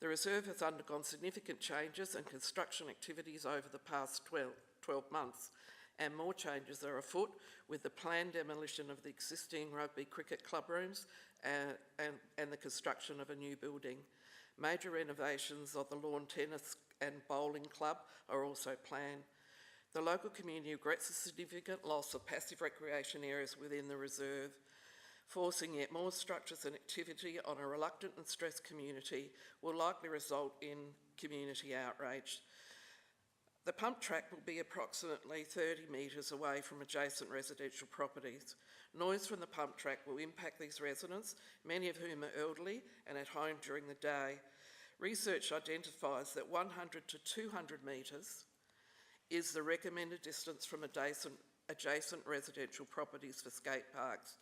Speaker 14: The reserve has undergone significant changes and construction activities over the past 12 months, and more changes are afoot with the planned demolition of the existing rugby cricket club rooms and the construction of a new building. Major renovations of the lawn tennis and bowling club are also planned. The local community regrets the significant loss of passive recreation areas within the reserve. Forcing yet more structures and activity on a reluctant and stressed community will likely result in community outrage. The pump track will be approximately 30 metres away from adjacent residential properties. Noise from the pump track will impact these residents, many of whom are elderly and at home during the day. Research identifies that 100 to 200 metres is the recommended distance from adjacent residential properties for skate parks.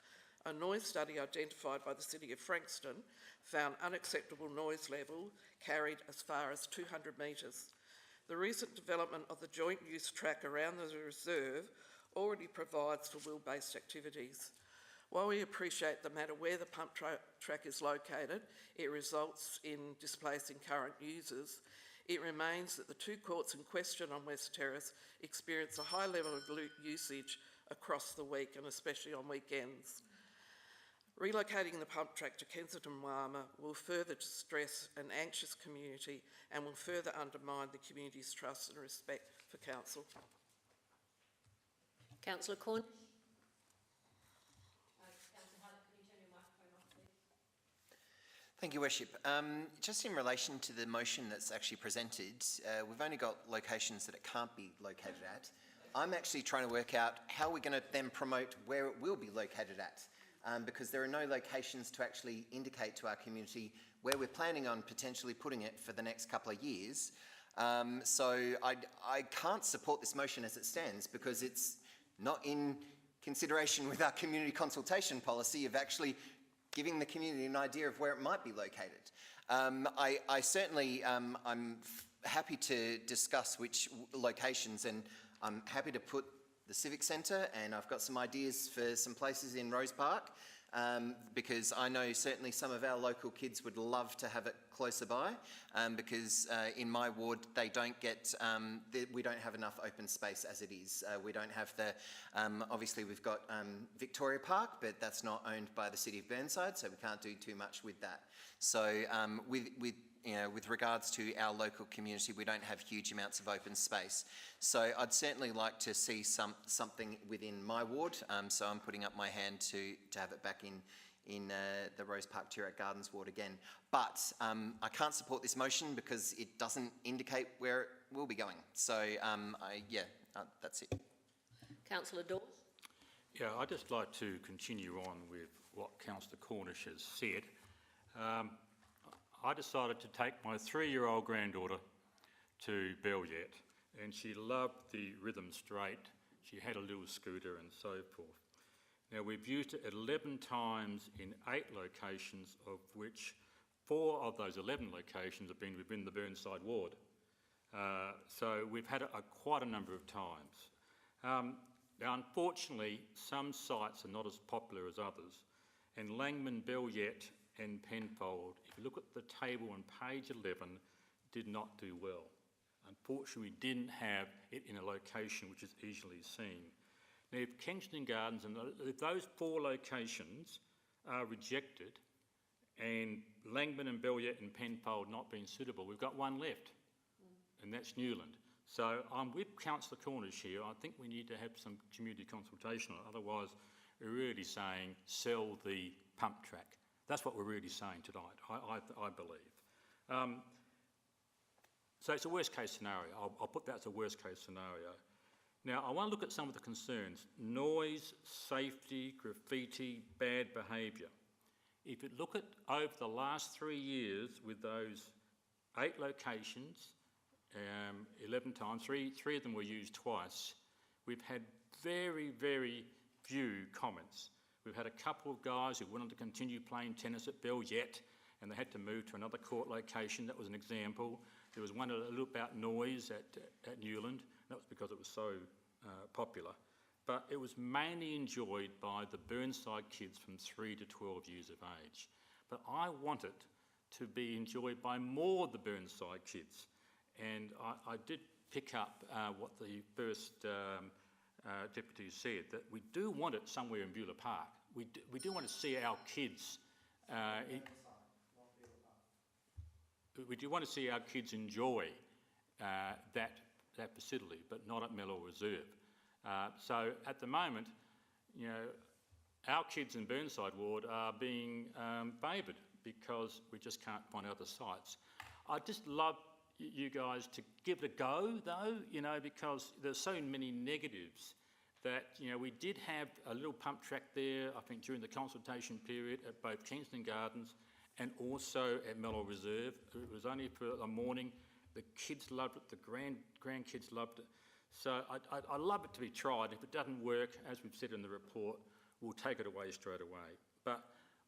Speaker 14: A noise study identified by the City of Frankston found unacceptable noise level carried as far as 200 metres. The recent development of the joint use track around the reserve already provides for wheel-based activities. While we appreciate no matter where the pump track is located, it results in displacing current users, it remains that the two courts in question on West Terrace experience a high level of usage across the week and especially on weekends. Relocating the pump track to Kensington Wama will further distress an anxious community and will further undermine the community's trust and respect for council.
Speaker 1: Councillor Corn.
Speaker 7: Thank you, Worship. Just in relation to the motion that's actually presented, we've only got locations that it can't be located at. I'm actually trying to work out how we're going to then promote where it will be located at. Because there are no locations to actually indicate to our community where we're planning on potentially putting it for the next couple of years. So I can't support this motion as it stands because it's not in consideration with our community consultation policy of actually giving the community an idea of where it might be located. I certainly, I'm happy to discuss which locations, and I'm happy to put the Civic Centre, and I've got some ideas for some places in Rose Park because I know certainly some of our local kids would love to have it closer by because in my ward they don't get, we don't have enough open space as it is. We don't have the, obviously we've got Victoria Park, but that's not owned by the City of Burnside, so we can't do too much with that. So with regards to our local community, we don't have huge amounts of open space. So I'd certainly like to see something within my ward. So I'm putting up my hand to have it back in the Rose Park Toorak Gardens ward again. But I can't support this motion because it doesn't indicate where it will be going. So that's it.
Speaker 1: Councillor Dawes.
Speaker 11: Yeah, I'd just like to continue on with what Councillor Cornish has said. I decided to take my 3-year-old granddaughter to Belliet, and she loved the rhythm straight. She had a little scooter and so forth. Now, we've used it 11 times in 8 locations, of which 4 of those 11 locations have been within the Burnside ward. So we've had it quite a number of times. Now, unfortunately, some sites are not as popular as others, and Langman, Belliet and Penfold, if you look at the table on page 11, did not do well. Unfortunately, we didn't have it in a location which is easily seen. Now, if Kensington Gardens and if those 4 locations are rejected and Langman and Belliet and Penfold not being suitable, we've got one left, and that's Newland. So I'm with Councillor Cornish here. I think we need to have some community consultation, otherwise we're really saying sell the pump track. That's what we're really saying tonight, I believe. So it's a worst case scenario. I'll put that as a worst case scenario. Now, I want to look at some of the concerns. Noise, safety, graffiti, bad behaviour. If you look at over the last 3 years with those 8 locations, 11 times, three of them were used twice, we've had very, very few comments. We've had a couple of guys who wanted to continue playing tennis at Belliet and they had to move to another court location. That was an example. There was one a little about noise at Newland. That was because it was so popular. But it was mainly enjoyed by the Burnside kids from 3 to 12 years of age. But I want it to be enjoyed by more of the Burnside kids. And I did pick up what the first deputy said, that we do want it somewhere in Beulah Park. We do want to see our kids. We do want to see our kids enjoy that that facility, but not at Mellor Reserve. So at the moment, you know, our kids in Burnside ward are being favoured because we just can't find other sites. I'd just love you guys to give it a go, though, you know, because there's so many negatives that, you know, we did have a little pump track there, I think, during the consultation period at both Kensington Gardens and also at Mellor Reserve. It was only for a morning. The kids loved it, the grandkids loved it. So I love it to be tried. If it doesn't work, as we've said in the report, we'll take it away straight away. But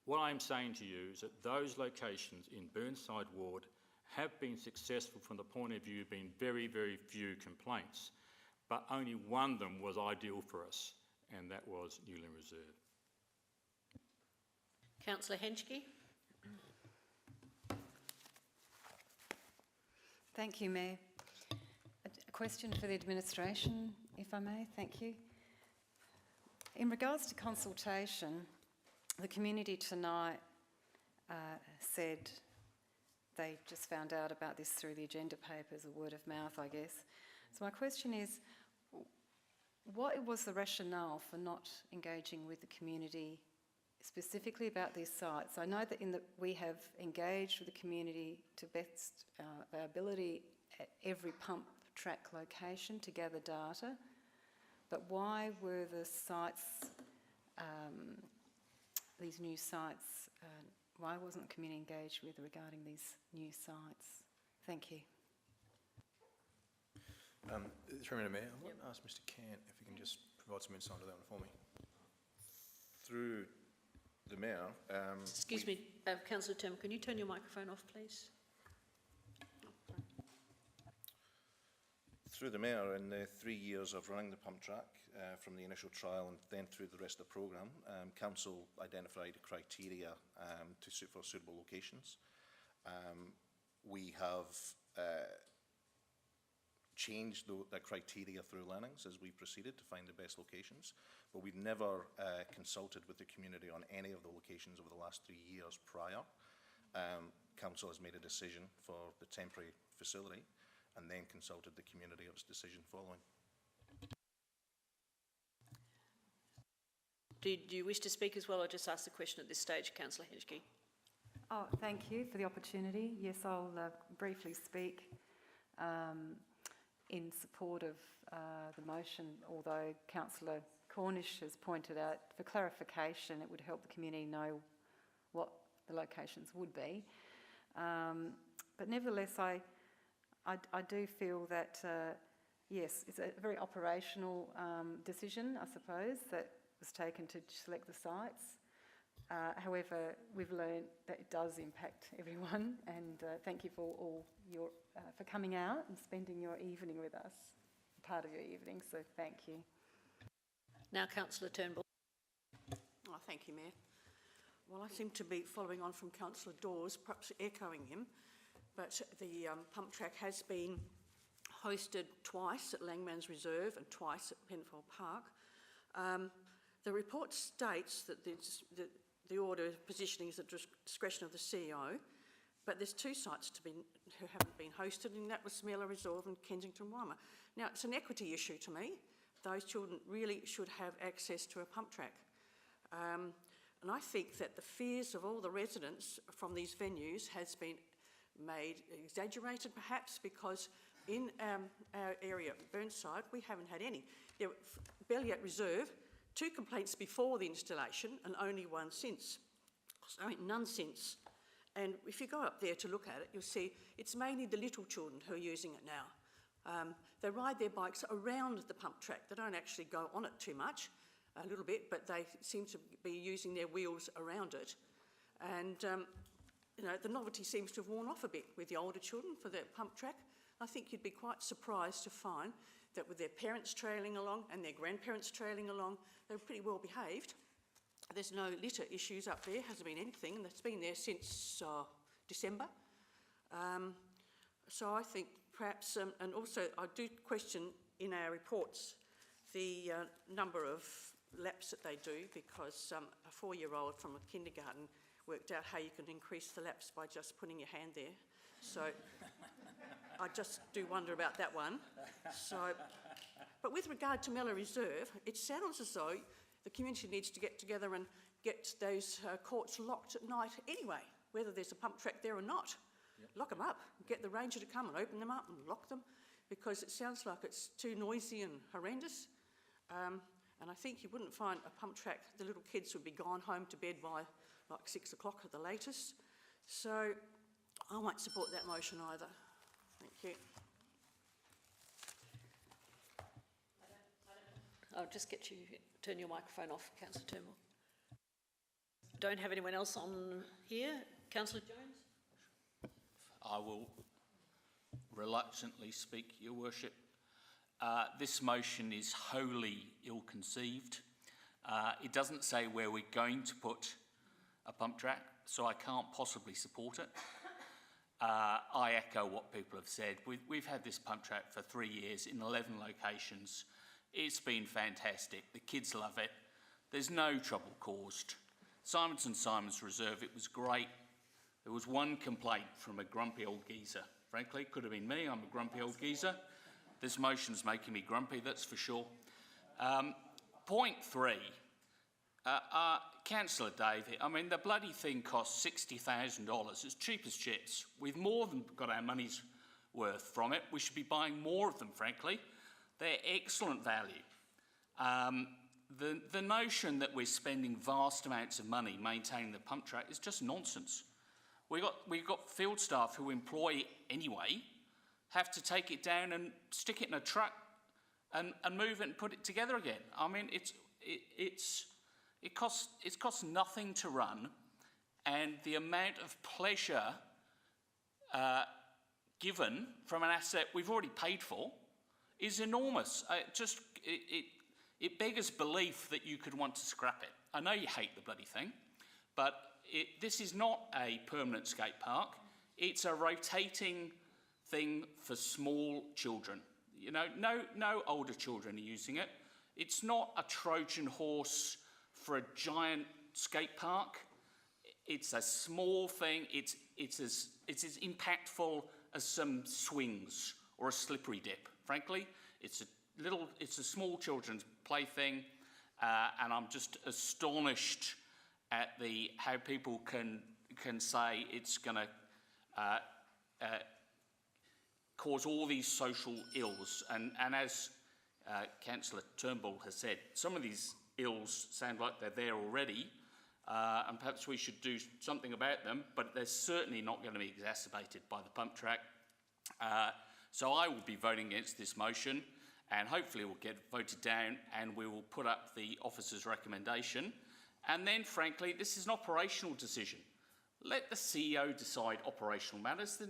Speaker 11: what I'm saying to you is that those locations in Burnside ward have been successful from the point of view of being very, very few complaints, but only one of them was ideal for us, and that was Newland Reserve.
Speaker 1: Councillor Henschke.
Speaker 12: Thank you, Mayor. A question for the administration, if I may. Thank you. In regards to consultation, the community tonight said they just found out about this through the agenda papers, or word of mouth, I guess. So my question is, what was the rationale for not engaging with the community specifically about these sites? I know that we have engaged with the community to best our ability at every pump track location to gather data, but why were the sites, these new sites, why wasn't the community engaged with regarding these new sites? Thank you.
Speaker 15: Through me, Mayor, I want to ask Mr. Cant if he can just provide some insight into that one for me. Through the Mayor...
Speaker 1: Excuse me, Councillor Tim, can you turn your microphone off, please?
Speaker 15: Through the Mayor, in the 3 years of running the pump track, from the initial trial and then through the rest of the programme, Council identified criteria for suitable locations. We have changed the criteria through learnings as we proceeded to find the best locations, but we've never consulted with the community on any of the locations over the last 3 years prior. Council has made a decision for the temporary facility and then consulted the community of its decision following.
Speaker 1: Do you wish to speak as well, or just ask the question at this stage, Councillor Henschke?
Speaker 12: Oh, thank you for the opportunity. Yes, I'll briefly speak in support of the motion, although Councillor Cornish has pointed out, for clarification, it would help the community know what the locations would be. But nevertheless, I do feel that, yes, it's a very operational decision, I suppose, that was taken to select the sites. However, we've learned that it does impact everyone, and thank you for all your for coming out and spending your evening with us, part of your evening. So thank you.
Speaker 1: Now, Councillor Turnbull.
Speaker 2: Oh, thank you, Mayor. Well, I seem to be following on from Councillor Dawes, perhaps echoing him, but the pump track has been hosted twice at Langmans Reserve and twice at Penfold Park. The report states that the order of positioning is at the discretion of the CEO, but there's two sites who haven't been hosted, and that was Mellor Reserve and Kensington Wyma. Now, it's an equity issue to me. Those children really should have access to a pump track. And I think that the fears of all the residents from these venues has been exaggerated perhaps, because in our area, Burnside, we haven't had any. There were Belliot Reserve, 2 complaints before the installation and only one since. Sorry, none since. And if you go up there to look at it, you'll see it's mainly the little children who are using it now. They ride their bikes around the pump track. They don't actually go on it too much, a little bit, but they seem to be using their wheels around it. And you know, the novelty seems to have worn off a bit with the older children for the pump track. I think you'd be quite surprised to find that with their parents trailing along and their grandparents trailing along, they're pretty well behaved. There's no litter issues up there, hasn't been anything, and it's been there since December. So I think perhaps, and also I do question in our reports the number of laps that they do, because a 4-year-old from a kindergarten worked out how you can increase the laps by just putting your hand there.
Speaker 8: So I just do wonder about that one. So, but with regard to Mellow Reserve, it sounds as though the community needs to get together and get those courts locked at night anyway, whether there's a pump track there or not. Yep. Lock them up, get the ranger to come and open them up and lock them, because it sounds like it's too noisy and horrendous. And I think you wouldn't find a pump track, the little kids would be gone home to bed by like 6 o'clock at the latest. So I won't support that motion either. Thank you.
Speaker 1: I'll just get you, turn your microphone off, Councillor Turnbull. Don't have anyone else on here. Councillor Jones?
Speaker 16: I will reluctantly speak, Your Worship. This motion is wholly ill-conceived. It doesn't say where we're going to put a pump track, so I can't possibly support it. I echo what people have said. We've had this pump track for 3 years in 11 locations. It's been fantastic. The kids love it. There's no trouble caused. Simons and Simons Reserve, it was great. There was one complaint from a grumpy old geezer. Frankly, could have been me. I'm a grumpy old geezer. This motion's making me grumpy, that's for sure. Point 3, Councillor Davey, I mean, the bloody thing costs $60,000. It's cheap as chips. We've more than got our money's worth from it. We should be buying more of them, frankly. They're excellent value. The notion that we're spending vast amounts of money maintaining the pump track is just nonsense. We've got field staff who employ anyway, have to take it down and stick it in a truck and move it and put it together again. I mean, it costs nothing to run, and the amount of pleasure given from an asset we've already paid for is enormous. It beggars belief that you could want to scrap it. I know you hate the bloody thing, but this is not a permanent skate park. It's a rotating thing for small children. You know, no older children are using it. It's not a Trojan horse for a giant skate park. It's a small thing. It's as impactful as some swings or a slippery dip. Frankly, it's a small children's plaything, and I'm just astonished at how people can say it's going to cause all these social ills. And as Councillor Turnbull has said, some of these ills sound like they're there already, and perhaps we should do something about them, but they're certainly not going to be exacerbated by the pump track. So I will be voting against this motion, and hopefully it will get voted down, and we will put up the officer's recommendation. And then, frankly, this is an operational decision. Let the CEO decide operational matters.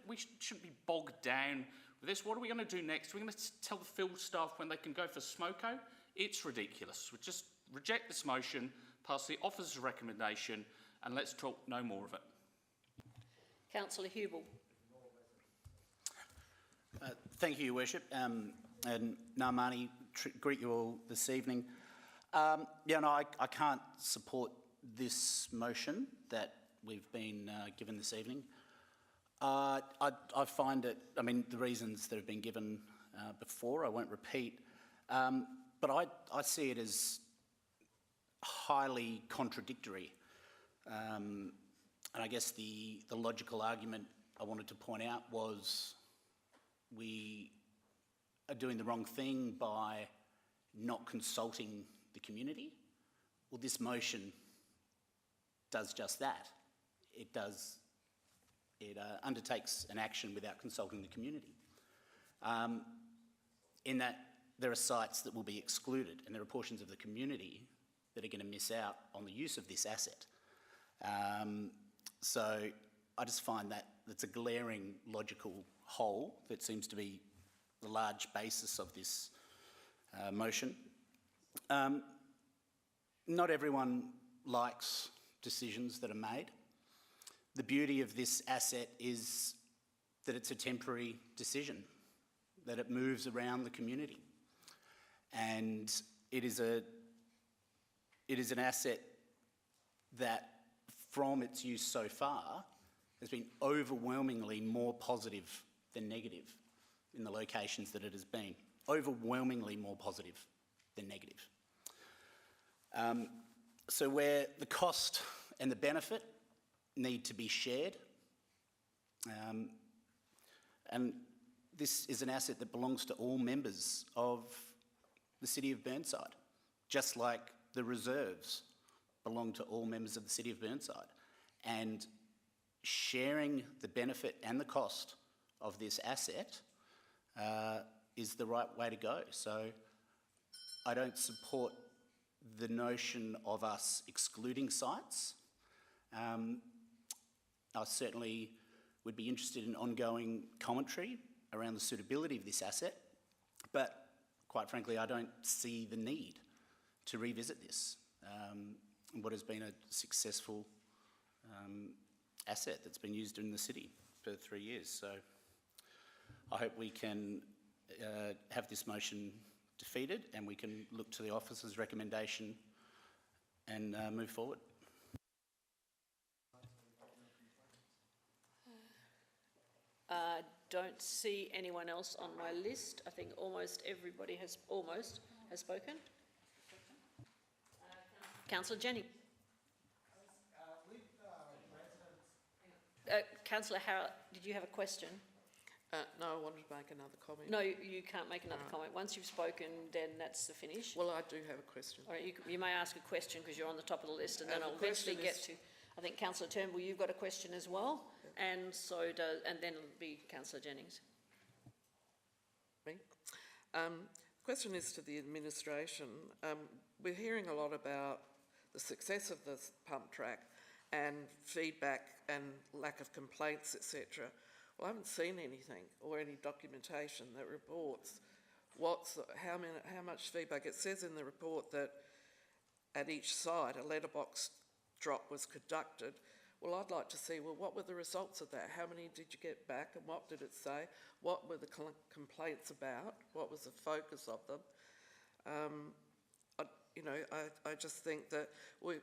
Speaker 16: We shouldn't be bogged down with this. What are we going to do next? Are we going to tell the field staff when they can go for smoko? It's ridiculous. We just reject this motion, pass the officer's recommendation, and let's talk no more of it.
Speaker 1: Councillor Hubel.
Speaker 17: Thank you, Your Worship. And Narmani, greet you all this evening. I can't support this motion that we've been given this evening. I find it, I mean, the reasons that have been given before, I won't repeat, but I see it as highly contradictory. And I guess the logical argument I wanted to point out was we are doing the wrong thing by not consulting the community. Well, this motion does just that. It undertakes an action without consulting the community. In that there are sites that will be excluded, and there are portions of the community that are going to miss out on the use of this asset. So I just find that it's a glaring logical hole that seems to be the large basis of this motion. Not everyone likes decisions that are made. The beauty of this asset is that it's a temporary decision, that it moves around the community. And it is an asset that, from its use so far, has been overwhelmingly more positive than negative in the locations that it has been. Overwhelmingly more positive than negative. So where the cost and the benefit need to be shared, and this is an asset that belongs to all members of the City of Burnside, just like the reserves belong to all members of the City of Burnside. And sharing the benefit and the cost of this asset is the right way to go. So I don't support the notion of us excluding sites. I certainly would be interested in ongoing commentary around the suitability of this asset, but quite frankly, I don't see the need to revisit this, what has been a successful asset that's been used in the city for 3 years. So I hope we can have this motion defeated and we can look to the officer's recommendation and move forward.
Speaker 1: Don't see anyone else on my list. I think almost everybody has spoken. Councillor Jennings. Councillor Howard, did you have a question?
Speaker 14: No, I wanted to make another comment.
Speaker 1: No, you can't make another comment. Once you've spoken, then that's the finish.
Speaker 14: Well, I do have a question.
Speaker 1: All right, you may ask a question because you're on the top of the list, and then I'll eventually get to. I think Councillor Turnbull, you've got a question as well, and then it'll be Councillor Jennings.
Speaker 14: Me? Question is to the administration. We're hearing a lot about the success of this pump track and feedback and lack of complaints, etc. Well, I haven't seen anything or any documentation that reports how much feedback. It says in the report that at each site a letterbox drop was conducted. Well, I'd like to see, what were the results of that? How many did you get back and what did it say? What were the complaints about? What was the focus of them? I just think that we're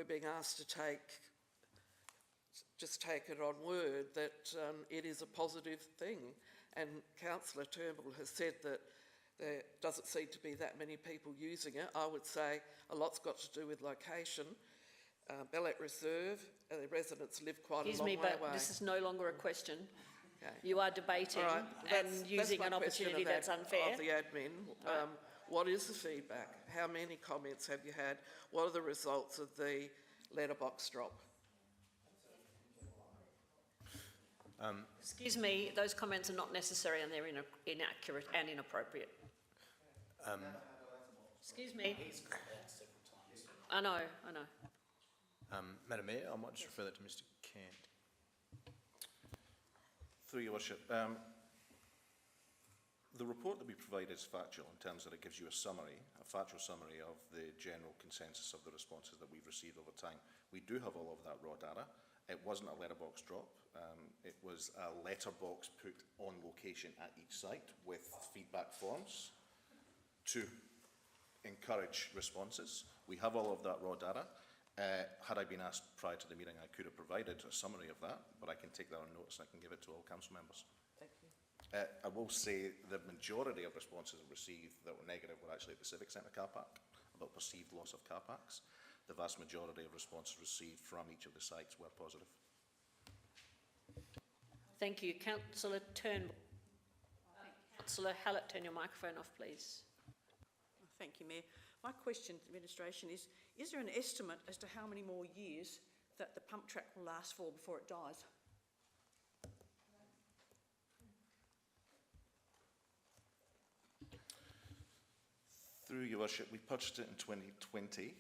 Speaker 14: being asked to take it on word that it is a positive thing. And Councillor Turnbull has said that there doesn't seem to be that many people using it. I would say a lot's got to do with location. Bellet Reserve, the residents live quite a long way away.
Speaker 1: Excuse me, but this is no longer a question.
Speaker 14: Okay.
Speaker 1: You are debating and using an opportunity that's unfair.
Speaker 14: Of the admin. What is the feedback? How many comments have you had? What are the results of the letterbox drop?
Speaker 1: Excuse me, those comments are not necessary and they're inaccurate and inappropriate. Excuse me. I know.
Speaker 15: Madam Mayor, I might just refer that to Mr. Cant. Through your worship, the report that we provide is factual in terms that it gives you a factual summary of the general consensus of the responses that we've received over time. We do have all of that raw data. It wasn't a letterbox drop. It was a letterbox put on location at each site with feedback forms to encourage responses. We have all of that raw data. Had I been asked prior to the meeting, I could have provided a summary of that, but I can take that on notice and I can give it to all council members.
Speaker 14: Thank you.
Speaker 15: I will say the majority of responses received that were negative were actually at the Civic Centre car park, about perceived loss of car parks. The vast majority of responses received from each of the sites were positive.
Speaker 1: Thank you. Councillor Turnbull. Councillor Hallett, turn your microphone off, please.
Speaker 8: Thank you, Mayor. My question to the administration is there an estimate as to how many more years that the pump track will last for before it dies?
Speaker 15: Through your worship, we purchased it in 2020.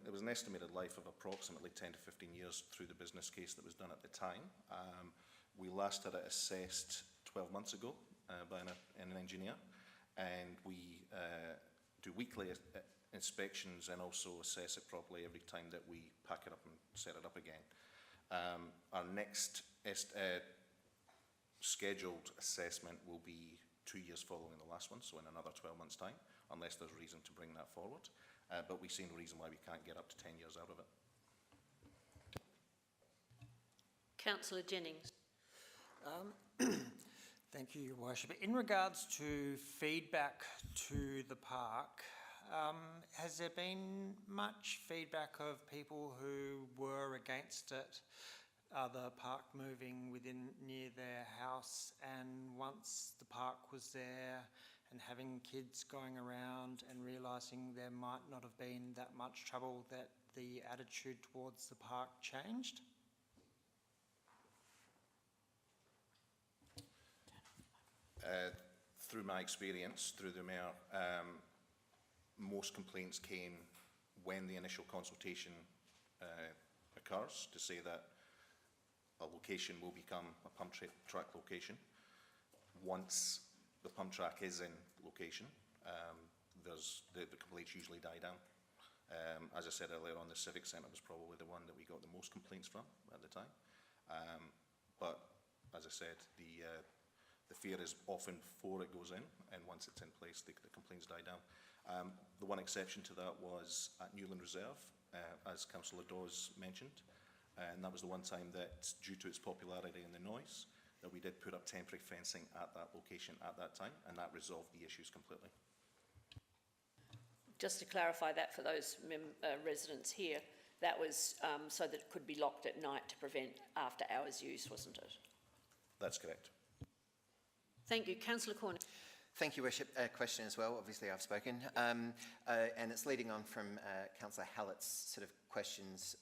Speaker 15: It was an estimated life of approximately 10 to 15 years through the business case that was done at the time. We last had it assessed 12 months ago by an engineer, and we do weekly inspections and also assess it properly every time that we pack it up and set it up again. Our next scheduled assessment will be 2 years following the last one, so in another 12 months' time, unless there's reason to bring that forward. But we see no reason why we can't get up to 10 years out of it.
Speaker 1: Councillor Jennings.
Speaker 9: Thank you, Your Worship. In regards to feedback to the park, has there been much feedback of people who were against it, the park moving near their house, and once the park was there and having kids going around and realising there might not have been that much trouble, that the attitude towards the park changed?
Speaker 15: Through my experience, through the Mayor, most complaints came when the initial consultation occurs to say that a location will become a pump track location. Once the pump track is in location, the complaints usually die down. As I said earlier on, the Civic Centre was probably the one that we got the most complaints from at the time. But as I said, the fear is often before it goes in, and once it's in place, the complaints die down. The one exception to that was at Newland Reserve, as Councillor Dawes mentioned, and that was the one time that, due to its popularity and the noise, that we did put up temporary fencing at that location at that time, and that resolved the issues completely.
Speaker 1: Just to clarify that for those residents here, that was so that it could be locked at night to prevent after hours use, wasn't it?
Speaker 15: That's correct.
Speaker 1: Thank you. Councillor Corner.
Speaker 7: Thank you, Worship. Question as well. Obviously, I've spoken. And it's leading on from Councillor Hallett's sort of questions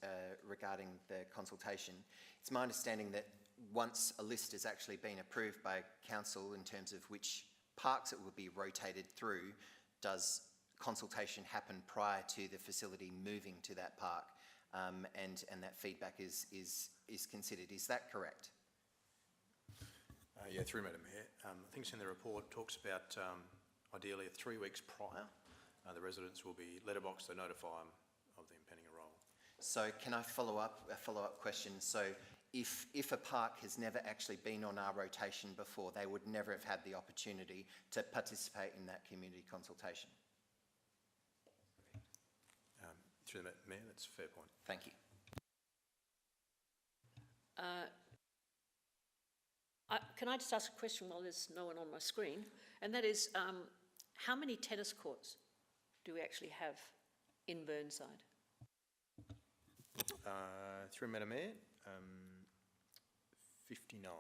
Speaker 7: regarding the consultation. It's my understanding that once a list has actually been approved by Council in terms of which parks it will be rotated through, does consultation happen prior to the facility moving to that park, and that feedback is considered. Is that correct?
Speaker 18: Yeah, through Madam Mayor. I think it's in the report, talks about ideally 3 weeks prior, the residents will be letterboxed to notify them of the impending arrival.
Speaker 7: So can I follow up, a follow-up question? So if a park has never actually been on our rotation before, they would never have had the opportunity to participate in that community consultation?
Speaker 18: Through the Mayor, that's a fair point.
Speaker 7: Thank you.
Speaker 1: Can I just ask a question while there's no one on my screen? And that is, how many tennis courts do we actually have in Burnside?
Speaker 18: Through Madam Mayor, 59.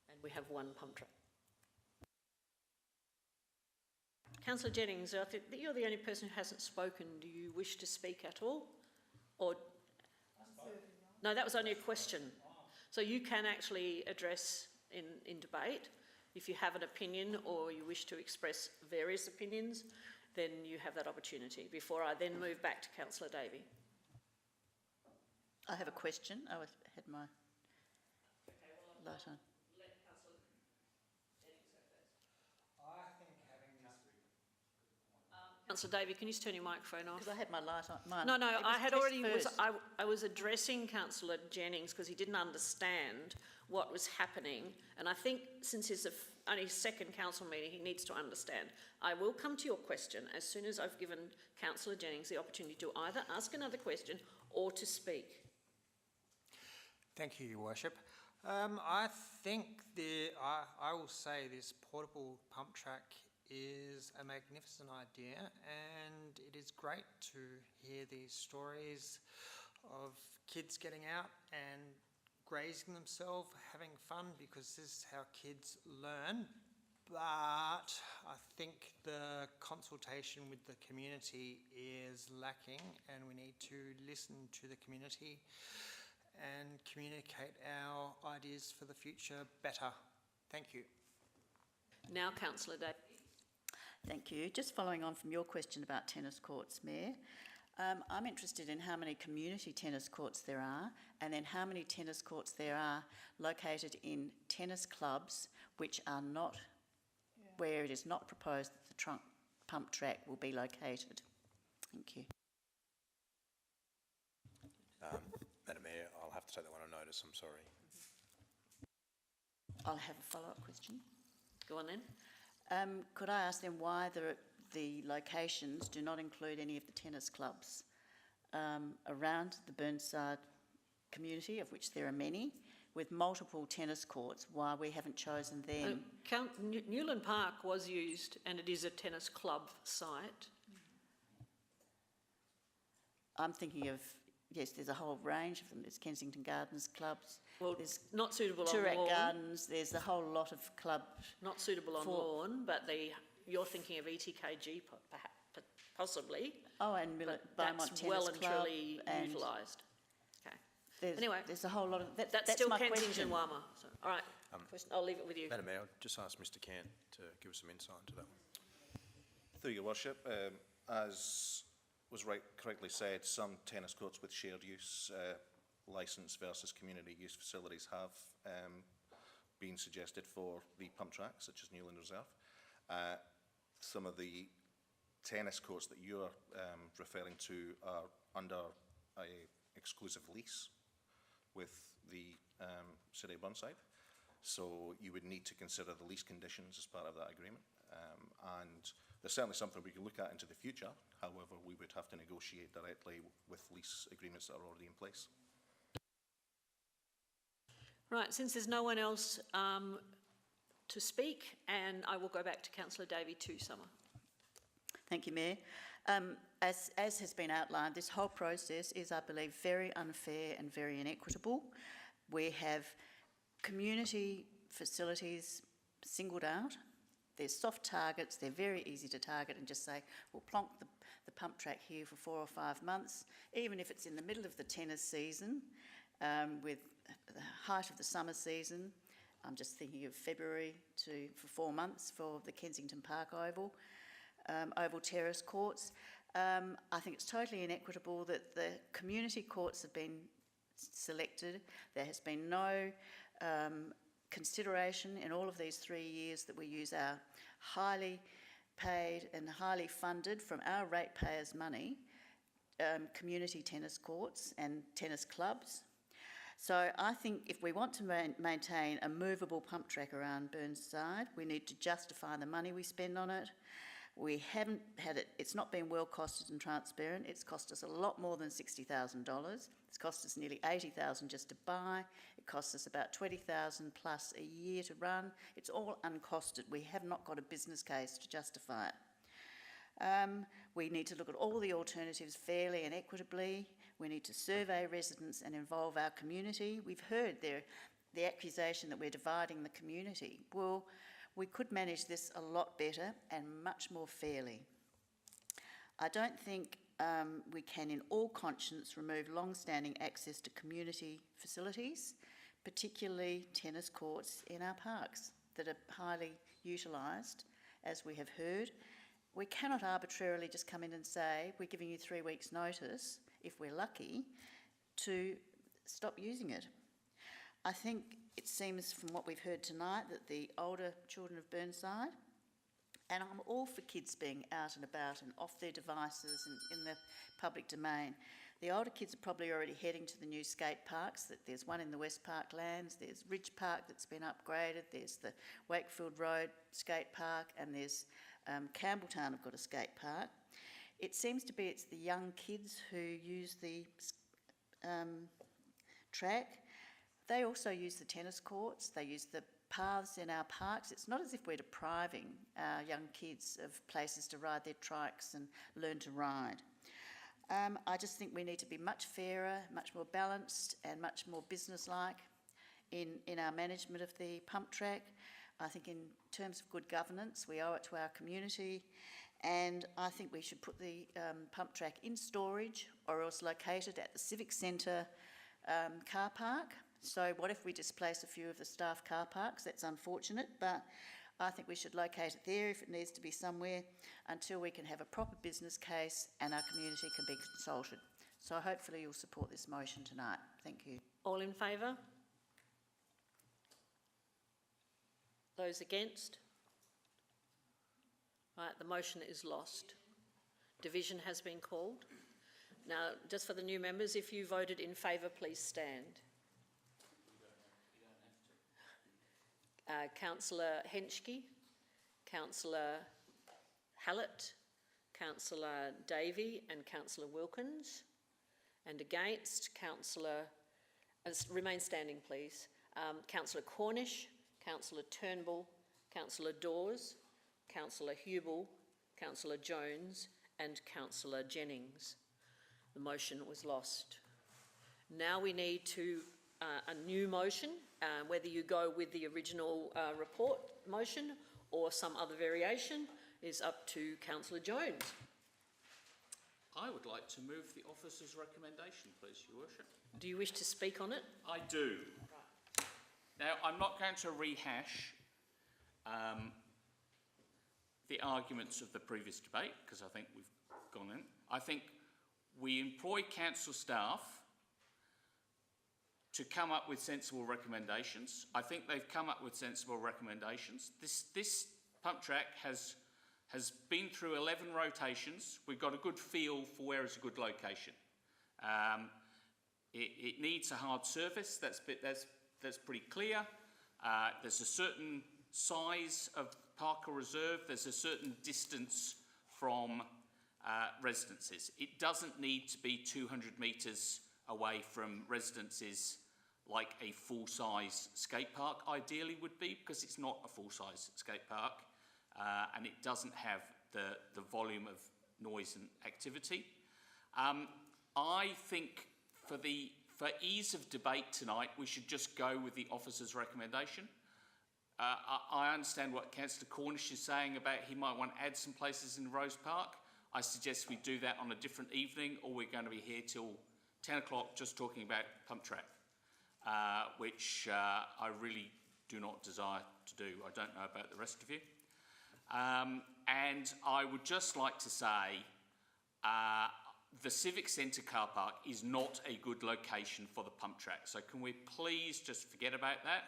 Speaker 1: And we have one pump track. Councillor Jennings, I think that you're the only person who hasn't spoken. Do you wish to speak at all? Or no, that was only a question. So you can actually address in debate. If you have an opinion or you wish to express various opinions, then you have that opportunity. Before I then move back to Councillor Davey.
Speaker 3: I have a question. I had my light on.
Speaker 1: Councillor Davey, can you just turn your microphone off?
Speaker 3: Because I had my light on.
Speaker 1: No, I had already I was addressing Councillor Jennings because he didn't understand what was happening, and I think since it's only second council meeting, he needs to understand. I will come to your question as soon as I've given Councillor Jennings the opportunity to either ask another question or to speak.
Speaker 9: Thank you, Your Worship. I think I will say this portable pump track is a magnificent idea, and it is great to hear these stories of kids getting out and grazing themselves, having fun, because this is how kids learn. But I think the consultation with the community is lacking, and we need to listen to the community and communicate our ideas for the future better. Thank you.
Speaker 1: Now, Councillor Davey.
Speaker 3: Thank you. Just following on from your question about tennis courts, Mayor, I'm interested in how many community tennis courts there are, and then how many tennis courts there are located in tennis clubs which are not, where it is not proposed that the pump track will be located. Thank you.
Speaker 18: Madam Mayor, I'll have to take that one on notice, I'm sorry.
Speaker 3: I'll have a follow-up question.
Speaker 1: Go on then.
Speaker 3: Could I ask them why the locations do not include any of the tennis clubs around the Burnside community, of which there are many, with multiple tennis courts, why we haven't chosen them.
Speaker 1: Newland Park was used, and it is a tennis club site.
Speaker 3: I'm thinking of, yes, there's a whole range of them. There's Kensington Gardens clubs.
Speaker 1: Well,
Speaker 3: there's
Speaker 1: not suitable on
Speaker 3: Toorak
Speaker 1: lawn.
Speaker 3: Gardens. There's a whole lot of clubs.
Speaker 1: Not suitable on lawn, but you're thinking of ETKG perhaps, possibly.
Speaker 3: Oh, and
Speaker 1: but
Speaker 3: Beaumont
Speaker 1: that's
Speaker 3: Tennis
Speaker 1: well and
Speaker 3: Club
Speaker 1: truly
Speaker 3: and
Speaker 1: utilised. Okay.
Speaker 3: Anyway, there's a whole lot of
Speaker 1: that's still
Speaker 3: my
Speaker 1: Kensington
Speaker 3: question.
Speaker 1: Wama. So, all right, I'll leave it with you.
Speaker 18: Madam Mayor, I'll just ask Mr Cant to give us some insight into that one.
Speaker 15: Through your worship, as was correctly said, some tennis courts with shared use licence versus community use facilities have been suggested for the pump track, such as Newland Reserve. Some of the tennis courts that you're referring to are under a exclusive lease with the City of Burnside. So you would need to consider the lease conditions as part of that agreement. And there's certainly something we can look at into the future. However, we would have to negotiate directly with lease agreements that are already in place.
Speaker 1: Right, since there's no one else to speak, and I will go back to Councillor Davey to summer.
Speaker 3: Thank you, Mayor. As has been outlined, this whole process is, I believe, very unfair and very inequitable. We have community facilities singled out. There's soft targets, they're very easy to target and just say, we'll plonk the pump track here for 4 or 5 months, even if it's in the middle of the tennis season, with the height of the summer season. I'm just thinking of February for 4 months for the Kensington Park Oval Terrace courts. I think it's totally inequitable that the community courts have been selected. There has been no consideration in all of these 3 years that we use our highly paid and highly funded from our ratepayers' money community tennis courts and tennis clubs. So I think if we want to maintain a movable pump track around Burnside, we need to justify the money we spend on it. We haven't had it, it's not been well costed and transparent. It's cost us a lot more than $60,000. It's cost us nearly $80,000 just to buy. It costs us about $20,000 plus a year to run. It's all uncosted. We have not got a business case to justify it. We need to look at all the alternatives fairly and equitably. We need to survey residents and involve our community. We've heard the accusation that we're dividing the community. Well, we could manage this a lot better and much more fairly. I don't think we can in all conscience remove long-standing access to community facilities, particularly tennis courts in our parks that are highly utilised, as we have heard. We cannot arbitrarily just come in and say, we're giving you 3 weeks' notice, if we're lucky, to stop using it. I think it seems from what we've heard tonight that the older children of Burnside, and I'm all for kids being out and about and off their devices and in the public domain. The older kids are probably already heading to the new skate parks. There's one in the West Park lands, there's Ridge Park that's been upgraded, there's the Wakefield Road skate park, and there's Campbelltown have got a skate park. It seems to be it's the young kids who use the track. They also use the tennis courts, they use the paths in our parks. It's not as if we're depriving our young kids of places to ride their trikes and learn to ride. I just think we need to be much fairer, much more balanced and much more businesslike in our management of the pump track. I think in terms of good governance, we owe it to our community, and I think we should put the pump track in storage or else located at the Civic Centre car park. So what if we displace a few of the staff car parks? That's unfortunate, but I think we should locate it there if it needs to be somewhere until we can have a proper business case and our community can be consulted. So hopefully you'll support this motion tonight. Thank you.
Speaker 1: All in favour? Those against? Right, the motion is lost. Division has been called. Now, just for the new members, if you voted in favour, please stand. Councillor Henschke, Councillor Hallett, Councillor Davey and Councillor Wilkins, and against Councillor, remain standing please, Councillor Cornish, Councillor Turnbull, Councillor Dawes, Councillor Hubel, Councillor Jones and Councillor Jennings. The motion was lost. Now we need to a new motion, whether you go with the original report motion or some other variation is up to Councillor Jones.
Speaker 16: I would like to move the officer's recommendation, please, Your Worship.
Speaker 1: Do you wish to speak on it?
Speaker 16: I do. Now, I'm not going to rehash the arguments of the previous debate, because I think we've gone in. I think we employ council staff to come up with sensible recommendations. I think they've come up with sensible recommendations. This pump track has been through 11 rotations. We've got a good feel for where is a good location. It needs a hard surface. That's pretty clear. There's a certain size of park or reserve. There's a certain distance from residences. It doesn't need to be 200 metres away from residences like a full-size skate park ideally would be, because it's not a full-size skate park and it doesn't have the volume of noise and activity. I think for ease of debate tonight, we should just go with the officer's recommendation. I understand what Councillor Cornish is saying about he might want to add some places in Rose Park. I suggest we do that on a different evening, or we're going to be here till 10 o'clock just talking about pump track, which I really do not desire to do. I don't know about the rest of you. And I would just like to say the Civic Centre car park is not a good location for the pump track. So can we please just forget about that?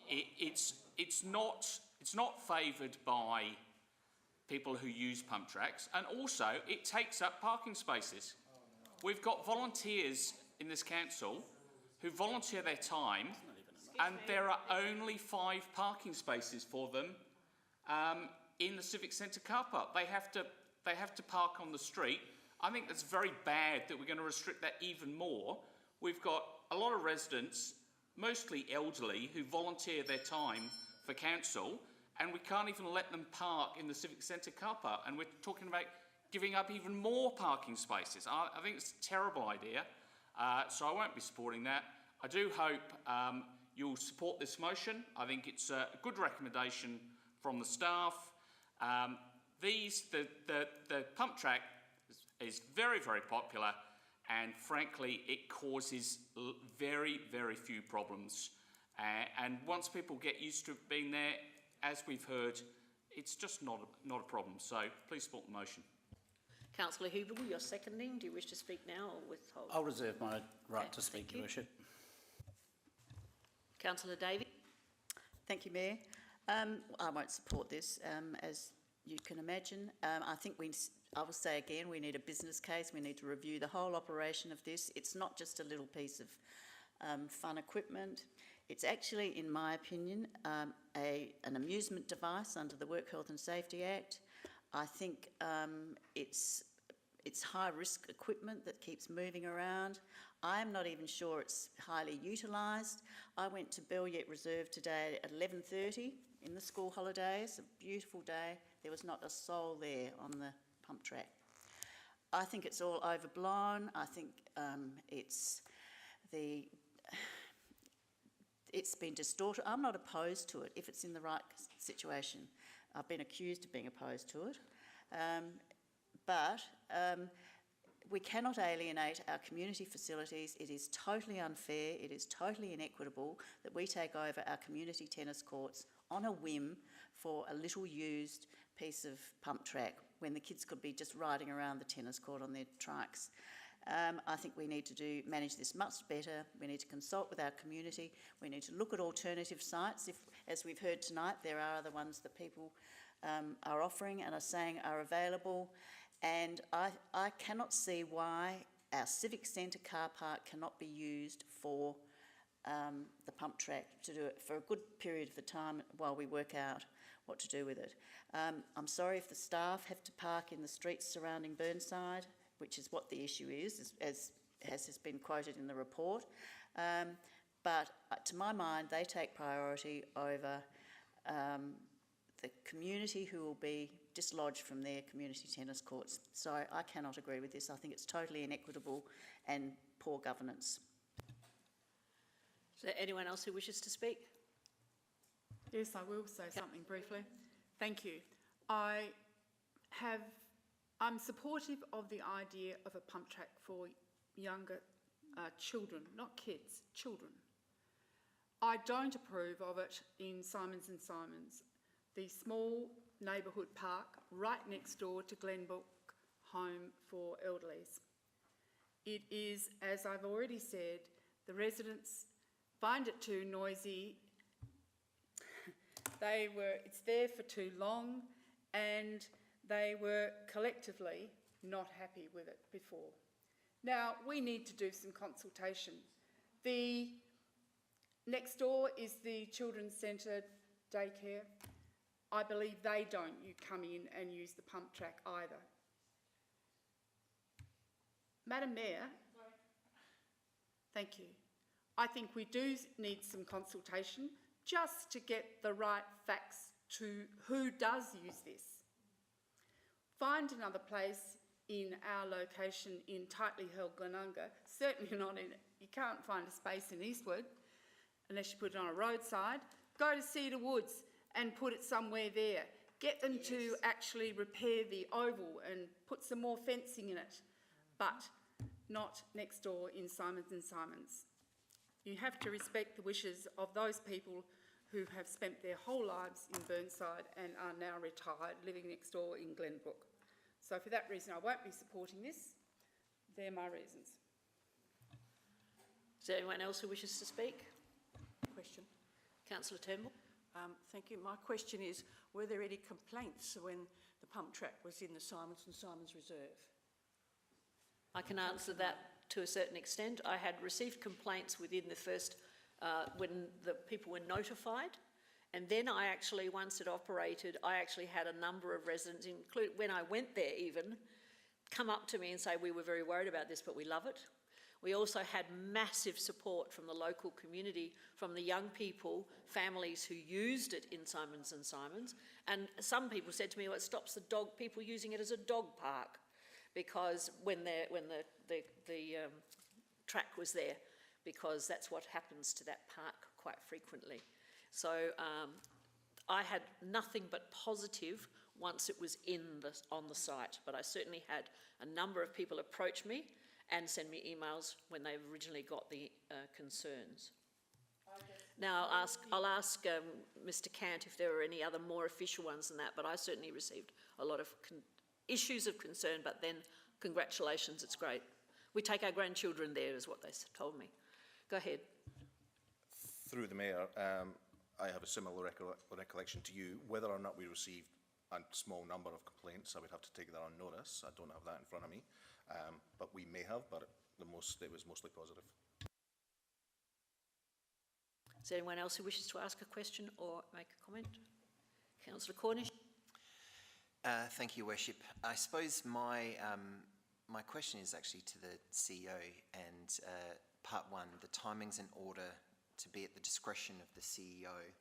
Speaker 16: It's not favoured by people who use pump tracks, and also it takes up parking spaces. We've got volunteers in this council who volunteer their time, and there are only 5 parking spaces for them in the Civic Centre car park. They have to park on the street. I think that's very bad that we're going to restrict that even more. We've got a lot of residents, mostly elderly, who volunteer their time for council, and we can't even let them park in the Civic Centre car park, and we're talking about giving up even more parking spaces. I think it's a terrible idea, so I won't be supporting that. I do hope you'll support this motion. I think it's a good recommendation from the staff. The pump track is very, very popular, and frankly it causes very, very few problems. And once people get used to being there, as we've heard, it's just not a problem. So please support the motion.
Speaker 1: Councillor Hubel, you're seconding. Do you wish to speak now or withhold?
Speaker 17: I'll reserve my right to speak, Your Worship.
Speaker 1: Councillor Davey.
Speaker 3: Thank you, Mayor. I won't support this, as you can imagine. I think I will say again, we need a business case. We need to review the whole operation of this. It's not just a little piece of fun equipment. It's actually, in my opinion, an amusement device under the Work Health and Safety Act. I think it's high-risk equipment that keeps moving around. I'm not even sure it's highly utilised. I went to Belliet Reserve today at 11:30 in the school holidays, a beautiful day. There was not a soul there on the pump track. I think it's all overblown. I think it's been distorted. I'm not opposed to it if it's in the right situation. I've been accused of being opposed to it. But we cannot alienate our community facilities. It is totally unfair, it is totally inequitable that we take over our community tennis courts on a whim for a little used piece of pump track when the kids could be just riding around the tennis court on their trikes. I think we need to manage this much better. We need to consult with our community. We need to look at alternative sites. If, as we've heard tonight, there are other ones that people are offering and are saying are available. And I cannot see why our Civic Centre car park cannot be used for the pump track, to do it for a good period of the time while we work out what to do with it. I'm sorry if the staff have to park in the streets surrounding Burnside, which is what the issue is, as has been quoted in the report. but to my mind, they take priority over the community who will be dislodged from their community tennis courts. So I cannot agree with this. I think it's totally inequitable and poor governance.
Speaker 1: Is there anyone else who wishes to speak?
Speaker 13: Yes, I will say something briefly. Thank you. I'm supportive of the idea of a pump track for younger children, not kids, children. I don't approve of it in Simons and Simons, the small neighbourhood park right next door to Glenbrook Home for Elderlies. It is, as I've already said, the residents find it too noisy. It's there for too long, and they were collectively not happy with it before. Now, we need to do some consultation. The next door is the Children's Centre daycare. I believe they don't come in and use the pump track either. Madam Mayor, thank you. I think we do need some consultation just to get the right facts to who does use this. Find another place in our location in tightly held Glenunga, certainly not in, you can't find a space in Eastwood unless you put it on a roadside. Go to Cedar Woods and put it somewhere there. Get them to actually repair the oval and put some more fencing in it, but not next door in Simons and Simons. You have to respect the wishes of those people who have spent their whole lives in Burnside and are now retired, living next door in Glenbrook. So for that reason, I won't be supporting this. They're my reasons.
Speaker 1: Is there anyone else who wishes to speak?
Speaker 8: Question.
Speaker 1: Councillor Turnbull.
Speaker 8: Thank you. My question is, were there any complaints when the pump track was in the Simons and Simons Reserve?
Speaker 1: I can answer that to a certain extent. I had received complaints within the first, when the people were notified, and then I actually, once it operated, I actually had a number of residents, including when I went there even, come up to me and say, we were very worried about this, but we love it. We also had massive support from the local community, from the young people, families who used it in Simons and Simons, and some people said to me, well, it stops the dog, people using it as a dog park, because when the track was there, because that's what happens to that park quite frequently. So I had nothing but positive once it was on the site, but I certainly had a number of people approach me and send me emails when they originally got the concerns. Now I'll ask Mr. Cant if there are any other more official ones than that, but I certainly received a lot of issues of concern, but then congratulations, it's great. We take our grandchildren there, is what they told me. Go ahead.
Speaker 15: Through the Mayor, I have a similar recollection to you. Whether or not we received a small number of complaints, I would have to take that on notice. I don't have that in front of me, but we may have, but it was mostly positive.
Speaker 1: Is there anyone else who wishes to ask a question or make a comment? Councillor Cornish.
Speaker 7: Thank you, Worship. I suppose my question is actually to the CEO, and part one, the timings and order to be at the discretion of the CEO.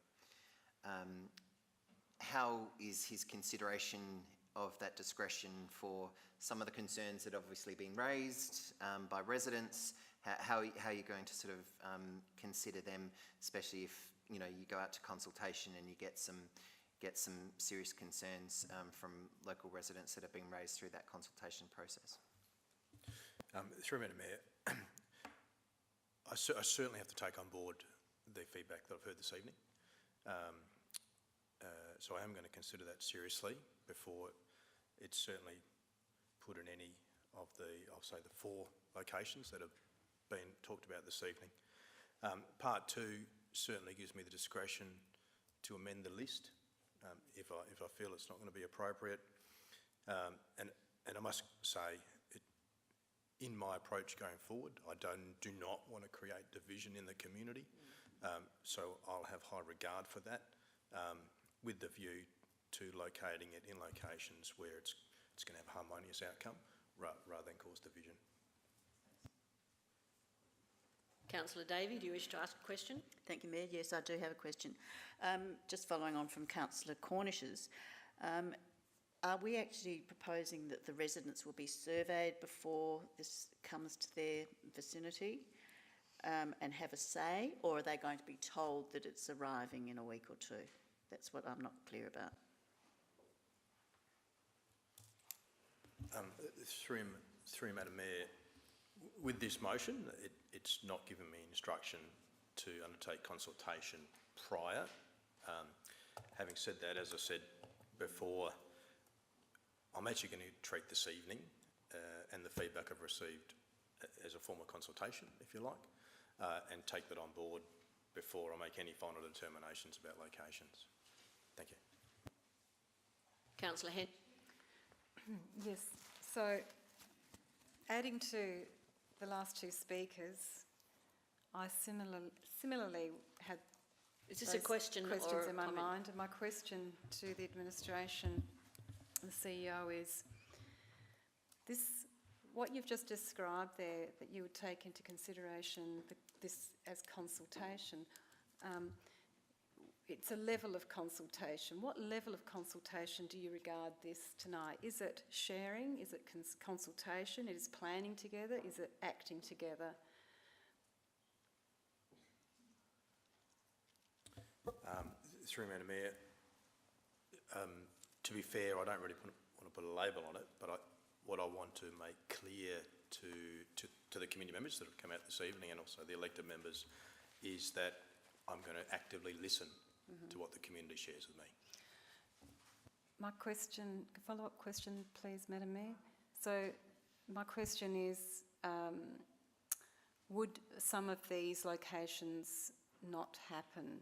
Speaker 7: How is his consideration of that discretion for some of the concerns that have obviously been raised by residents? How are you going to sort of consider them, especially if you go out to consultation and you get some serious concerns from local residents that have been raised through that consultation process?
Speaker 18: Through Madam Mayor, I certainly have to take on board the feedback that I've heard this evening. So I am going to consider that seriously before it's certainly put in any of the, I'll say, the 4 locations that have been talked about this evening. Part 2 certainly gives me the discretion to amend the list if I feel it's not going to be appropriate. And I must say, in my approach going forward, I do not want to create division in the community. So I'll have high regard for that, with the view to locating it in locations where it's going to have a harmonious outcome rather than cause division.
Speaker 1: Councillor Davey, do you wish to ask a question?
Speaker 3: Thank you, Mayor. Yes, I do have a question. Just following on from Councillor Cornish's, are we actually proposing that the residents will be surveyed before this comes to their vicinity and have a say, or are they going to be told that it's arriving in a week or two? That's what I'm not clear about.
Speaker 18: Through Madam Mayor, with this motion, it's not given me instruction to undertake consultation prior. Having said that, as I said before, I'm actually going to treat this evening and the feedback I've received as a form of consultation, if you like, and take that on board before I make any final determinations about locations. Thank you.
Speaker 1: Councillor Hen.
Speaker 12: Yes, so adding to the last two speakers, I similarly had
Speaker 1: Is this a question
Speaker 12: questions
Speaker 1: or a
Speaker 12: in my
Speaker 1: comment?
Speaker 12: mind, and my question to the administration, the CEO, is this, what you've just described there, that you would take into consideration this as consultation. It's a level of consultation. What level of consultation do you regard this tonight? Is it sharing? Is it consultation? Is it planning together? Is it acting together?
Speaker 18: Through Madam Mayor, to be fair, I don't really want to put a label on it, but what I want to make clear to the community members that have come out this evening and also the elected members is that I'm going to actively listen to what the community shares with me.
Speaker 12: My question, follow-up question, please, Madam Mayor. So my question is, would some of these locations not happen?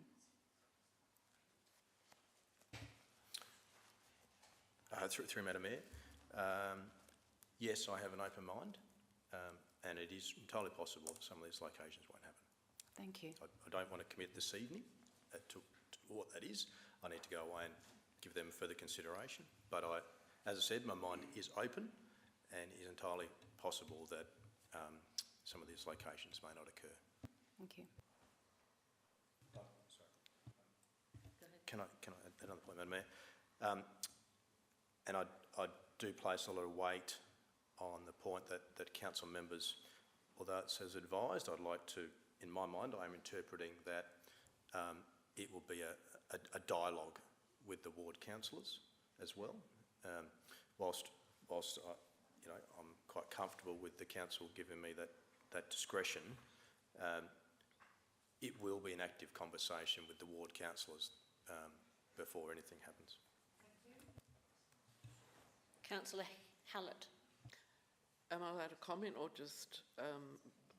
Speaker 18: Through Madam Mayor, yes, I have an open mind, and it is entirely possible that some of these locations won't happen.
Speaker 12: Thank you.
Speaker 18: I don't want to commit this evening to what that is. I need to go away and give them further consideration. But as I said, my mind is open, and it is entirely possible that some of these locations may not occur.
Speaker 12: Thank you.
Speaker 18: Can I add another point, Madam Mayor? And I do place a lot of weight on the point that council members, although it says advised, I'd like to, in my mind, I am interpreting that it will be a dialogue with the ward councillors as well. Whilst I'm quite comfortable with the council giving me that discretion, it will be an active conversation with the ward councillors before anything happens.
Speaker 1: Councillor Hallett.
Speaker 14: Am I allowed to comment or just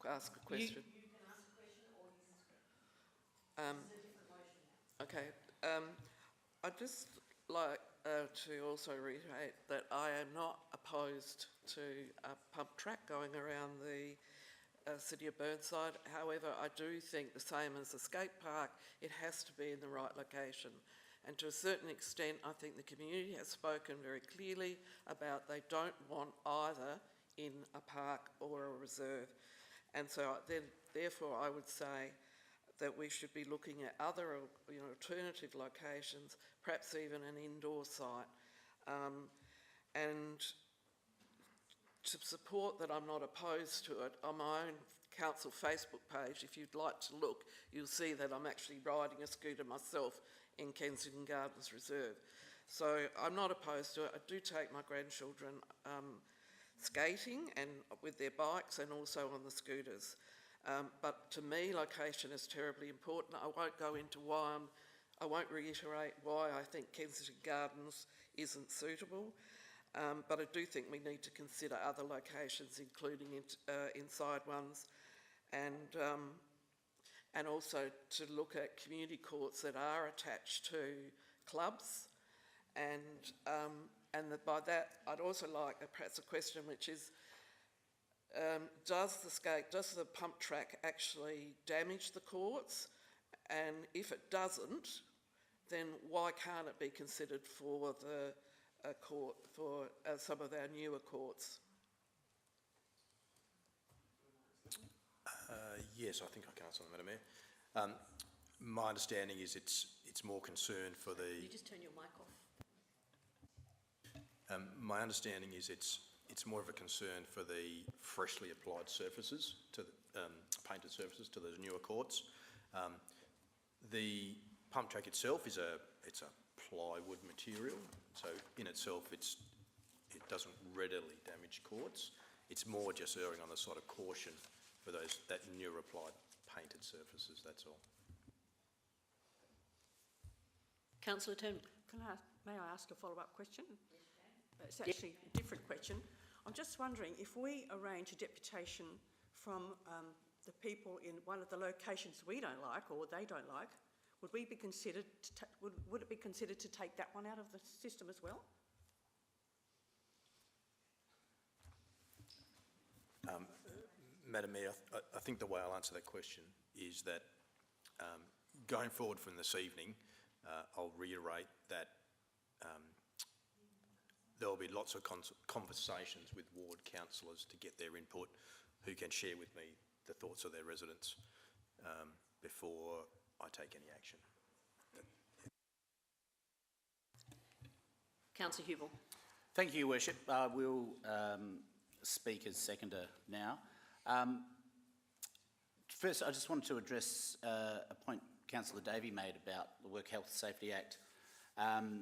Speaker 14: ask a question?
Speaker 1: You can ask a question or use the script. This is a different motion.
Speaker 14: Okay. I'd just like to also reiterate that I am not opposed to a pump track going around the city of Burnside. However, I do think the same as the skate park, it has to be in the right location. And to a certain extent, I think the community has spoken very clearly about they don't want either in a park or a reserve. And so then, therefore, I would say that we should be looking at other alternative locations, perhaps even an indoor site. And to support that I'm not opposed to it, on my own council Facebook page, if you'd like to look, you'll see that I'm actually riding a scooter myself in Kensington Gardens Reserve. So I'm not opposed to it. I do take my grandchildren skating and with their bikes and also on the scooters. But to me, location is terribly important. I won't go into why I won't reiterate why I think Kensington Gardens isn't suitable. But I do think we need to consider other locations, including inside ones, and also to look at community courts that are attached to clubs. And by that, I'd also like perhaps a question, which is, does the pump track actually damage the courts? And if it doesn't, then why can't it be considered for the court, for some of our newer courts?
Speaker 18: Yes, I think I can answer that, Madam Mayor. My understanding is it's more concern for the...
Speaker 1: You just turn your mic off.
Speaker 18: My understanding is it's more of a concern for the freshly applied surfaces, to the, painted surfaces to those newer courts. The pump track itself is it's a plywood material, so in itself it doesn't readily damage courts. It's more just erring on the side of caution for that newer applied painted surfaces, that's all.
Speaker 1: Councillor Turnbull.
Speaker 8: May I ask a follow-up question? It's actually a different question. I'm just wondering, if we arrange a deputation from the people in one of the locations we don't like or they don't like, would we be considered to would it be considered to take that one out of the system as well?
Speaker 18: Madam Mayor, I think the way I'll answer that question is that going forward from this evening, I'll reiterate that there will be lots of conversations with ward councillors to get their input, who can share with me the thoughts of their residents before I take any action.
Speaker 1: Councillor Hubel.
Speaker 17: Thank you, Your Worship. I will speak as seconder now. First, I just wanted to address a point Councillor Davey made about the Work Health Safety Act.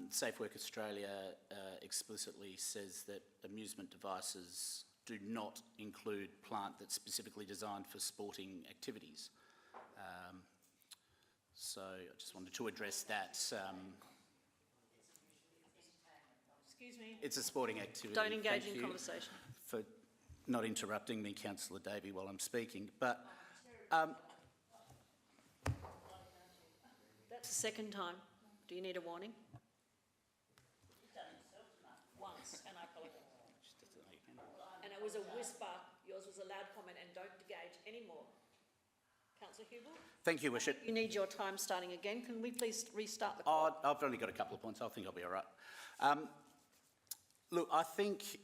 Speaker 17: Safe Work Australia explicitly says that amusement devices do not include plant that's specifically designed for sporting activities. So I just wanted to address that.
Speaker 1: Excuse me.
Speaker 17: It's a sporting activity.
Speaker 1: Don't engage
Speaker 17: Thank
Speaker 1: in
Speaker 17: you
Speaker 1: conversation.
Speaker 17: for not interrupting me, Councillor Davey, while I'm speaking. But
Speaker 1: that's the second time. Do you need a warning? Once, and I apologise. And it was a whisper. Yours was a loud comment, and don't engage anymore. Councillor Hubel?
Speaker 17: thank you, Worship.
Speaker 1: You need your time starting again. Can we please restart the clock?
Speaker 17: I've only got a couple of points. I think I'll be all right. Look, I think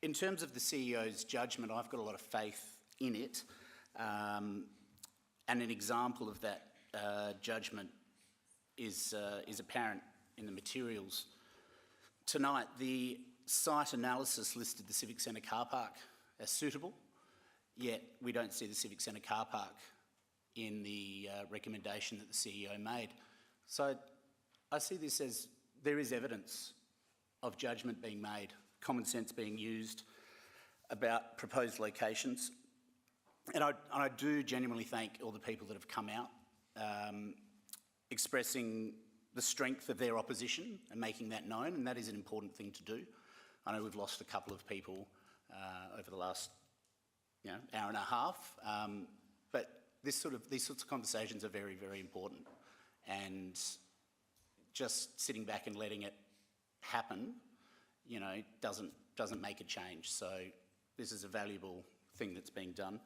Speaker 17: in terms of the CEO's judgment, I've got a lot of faith in it. And an example of that judgment is apparent in the materials. Tonight, the site analysis listed the Civic Centre car park as suitable, yet we don't see the Civic Centre car park in the recommendation that the CEO made. So I see this as there is evidence of judgment being made, common sense being used about proposed locations. And I do genuinely thank all the people that have come out, expressing the strength of their opposition and making that known, and that is an important thing to do. I know we've lost a couple of people over the last hour and a half, but these sorts of conversations are very, very important. And just sitting back and letting it happen, doesn't make a change. So this is a valuable thing that's being done.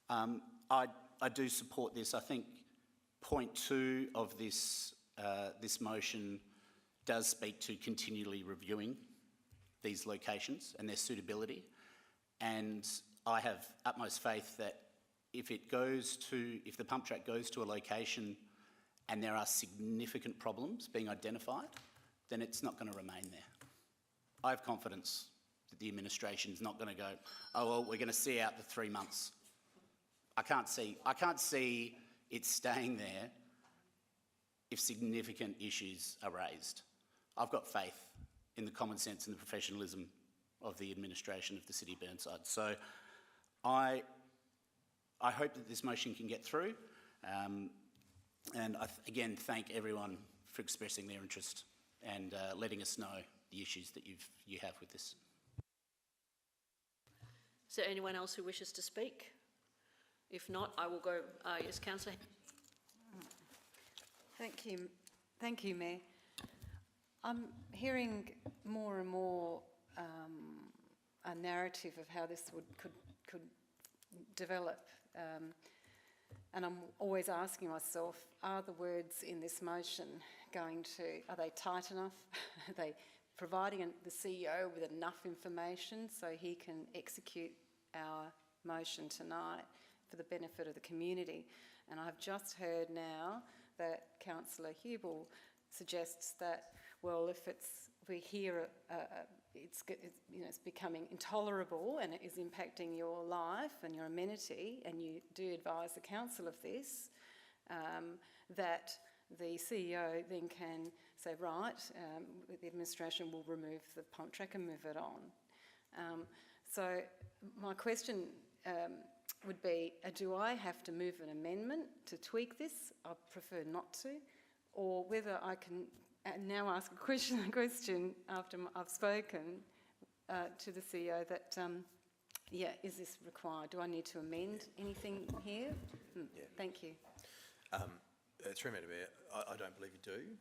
Speaker 17: I do support this. I think point 2 of this motion does speak to continually reviewing these locations and their suitability. And I have utmost faith that if the pump track goes to a location and there are significant problems being identified, then it's not going to remain there. I have confidence that the administration is not going to go, oh, well, we're going to see out the 3 months. I can't see it staying there if significant issues are raised. I've got faith in the common sense and the professionalism of the administration of the City of Burnside. So I hope that this motion can get through. And I again thank everyone for expressing their interest and letting us know the issues that you have with this.
Speaker 1: Is there anyone else who wishes to speak? If not, I will go. Yes, Councillor.
Speaker 12: Thank you, Mayor. I'm hearing more and more a narrative of how this could develop, and I'm always asking myself: are the words in this motion are they tight enough? Are they providing the CEO with enough information so he can execute our motion tonight? for the benefit of the community. And I've just heard now that Councillor Hubel suggests that, well, if we hear it's becoming intolerable and it is impacting your life and your amenity, and you do advise the council of this, that the CEO then can say, right, the administration will remove the pump track and move it on. So my question would be, do I have to move an amendment to tweak this? I prefer not to. Or whether I can now ask a question after I've spoken to the CEO that, is this required? Do I need to amend anything here?
Speaker 18: Yeah.
Speaker 12: Thank you.
Speaker 18: Through Madam Mayor, I don't believe you do.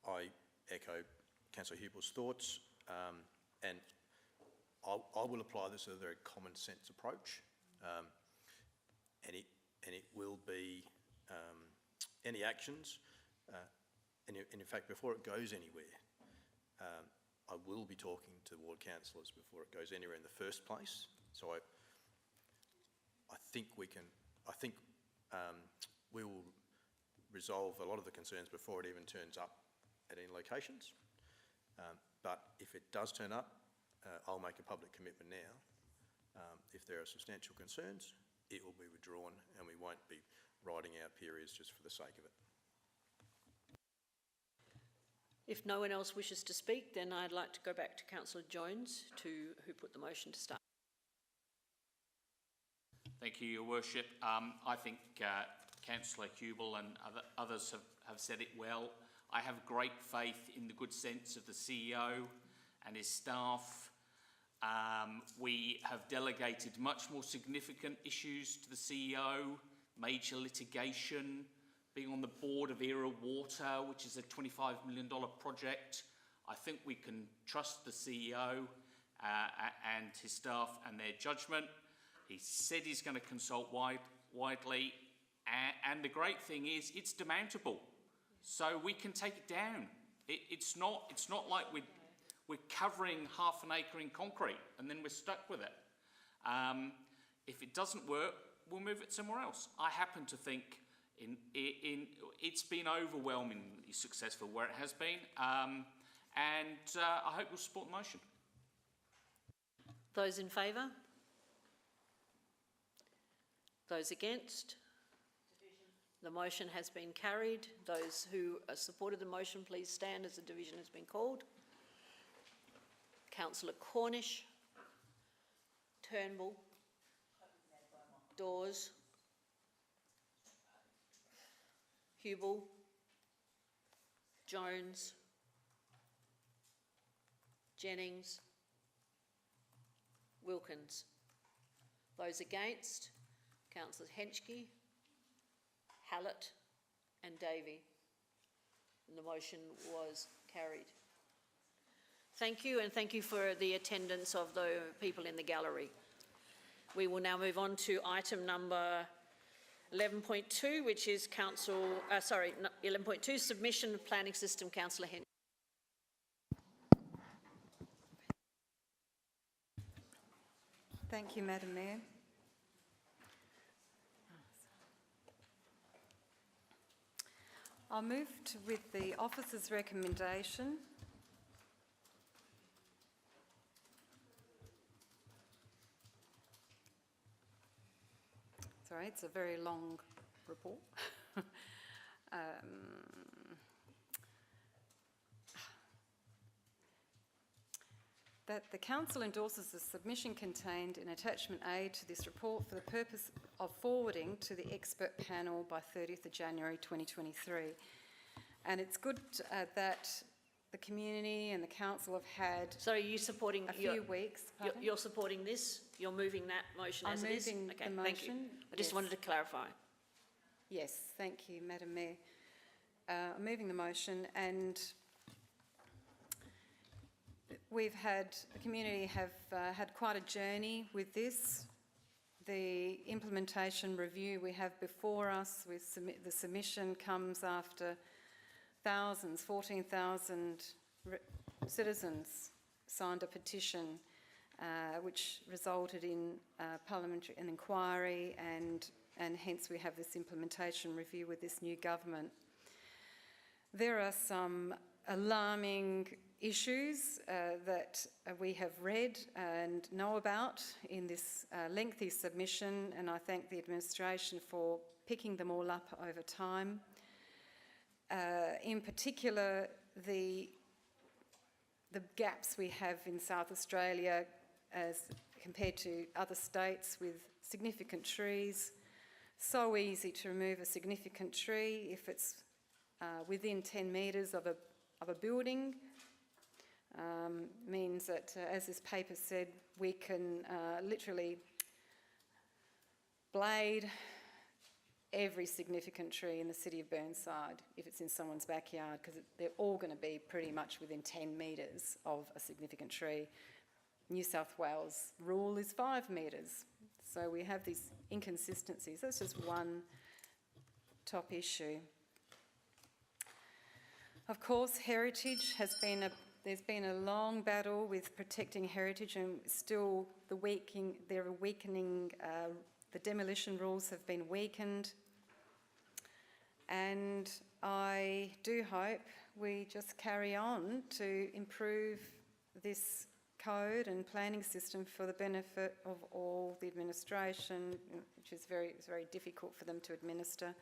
Speaker 18: I echo Councillor Hubel's thoughts, and I will apply this as a very common sense approach, and it will be any actions, and in fact, before it goes anywhere, I will be talking to ward councillors before it goes anywhere in the first place. So I think we will resolve a lot of the concerns before it even turns up at any locations. But if it does turn up, I'll make a public commitment now. If there are substantial concerns, it will be withdrawn, and we won't be writing out periods just for the sake of it.
Speaker 1: If no one else wishes to speak, then I'd like to go back to Councillor Jones, who put the motion to start.
Speaker 16: Thank you, Your Worship. I think Councillor Hubel and others have said it well. I have great faith in the good sense of the CEO and his staff. We have delegated much more significant issues to the CEO, major litigation, being on the board of Era Water, which is a $25 million project. I think we can trust the CEO and his staff and their judgment. He said he's going to consult widely, and the great thing is it's demountable, so we can take it down. It's not like we're covering half an acre in concrete and then we're stuck with it. If it doesn't work, we'll move it somewhere else. I happen to think it's been overwhelmingly successful where it has been, and I hope you'll support the motion.
Speaker 1: Those in favour? Those against? The motion has been carried. Those who supported the motion, please stand as the division has been called. Councillor Cornish, Turnbull, Dawes, Hubel, Jones, Jennings, Wilkins. Those against, Councillors Henschke, Hallett and Davey. And the motion was carried. Thank you, and thank you for the attendance of the people in the gallery. We will now move on to item number 11.2, which is 11.2, submission of planning system. Councillor Henschke.
Speaker 12: Thank you, Madam Mayor. I'll move with the officer's recommendation. Sorry, it's a very long report. That the Council endorses the submission contained in Attachment A to this report for the purpose of forwarding to the expert panel by 30th of January 2023. And it's good that the community and the Council have had
Speaker 1: So are you supporting
Speaker 12: a few weeks.
Speaker 1: You're supporting this? You're moving that motion as it is?
Speaker 12: I'm moving the motion.
Speaker 1: Thank you. I just wanted to clarify.
Speaker 12: Yes, thank you, Madam Mayor. I'm moving the motion, and the community have had quite a journey with this. The implementation review we have before us, the submission comes after 14,000 citizens signed a petition, which resulted in an inquiry, and hence we have this implementation review with this new government. There are some alarming issues that we have read and know about in this lengthy submission, and I thank the administration for picking them all up over time. In particular, the gaps we have in South Australia as compared to other states with significant trees. So easy to remove a significant tree if it's within 10 metres of a building. Means that, as this paper said, we can literally blade every significant tree in the city of Burnside if it's in someone's backyard, because they're all going to be pretty much within 10 metres of a significant tree. New South Wales rule is 5 metres. So we have these inconsistencies. That's just one top issue. Of course, heritage has been there's been a long battle with protecting heritage, and still the demolition rules have been weakened. And I do hope we just carry on to improve this code and planning system for the benefit of all the administration, which is it's very difficult for them to administer,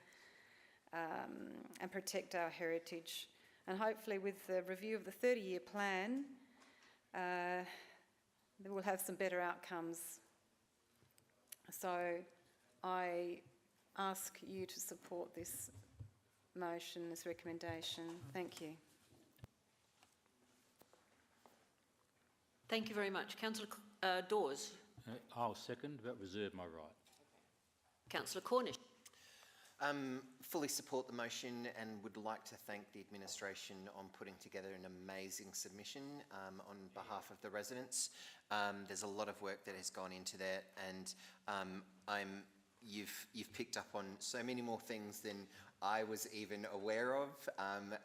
Speaker 12: and protect our heritage. And hopefully with the review of the 30-year plan, we'll have some better outcomes. So I ask you to support this motion, this recommendation. Thank you.
Speaker 1: Thank you very much. Councillor Dawes.
Speaker 11: I'll second, but reserve my right.
Speaker 1: Councillor Cornish.
Speaker 7: Fully support the motion and would like to thank the administration on putting together an amazing submission on behalf of the residents. There's a lot of work that has gone into that, and you've picked up on so many more things than I was even aware of,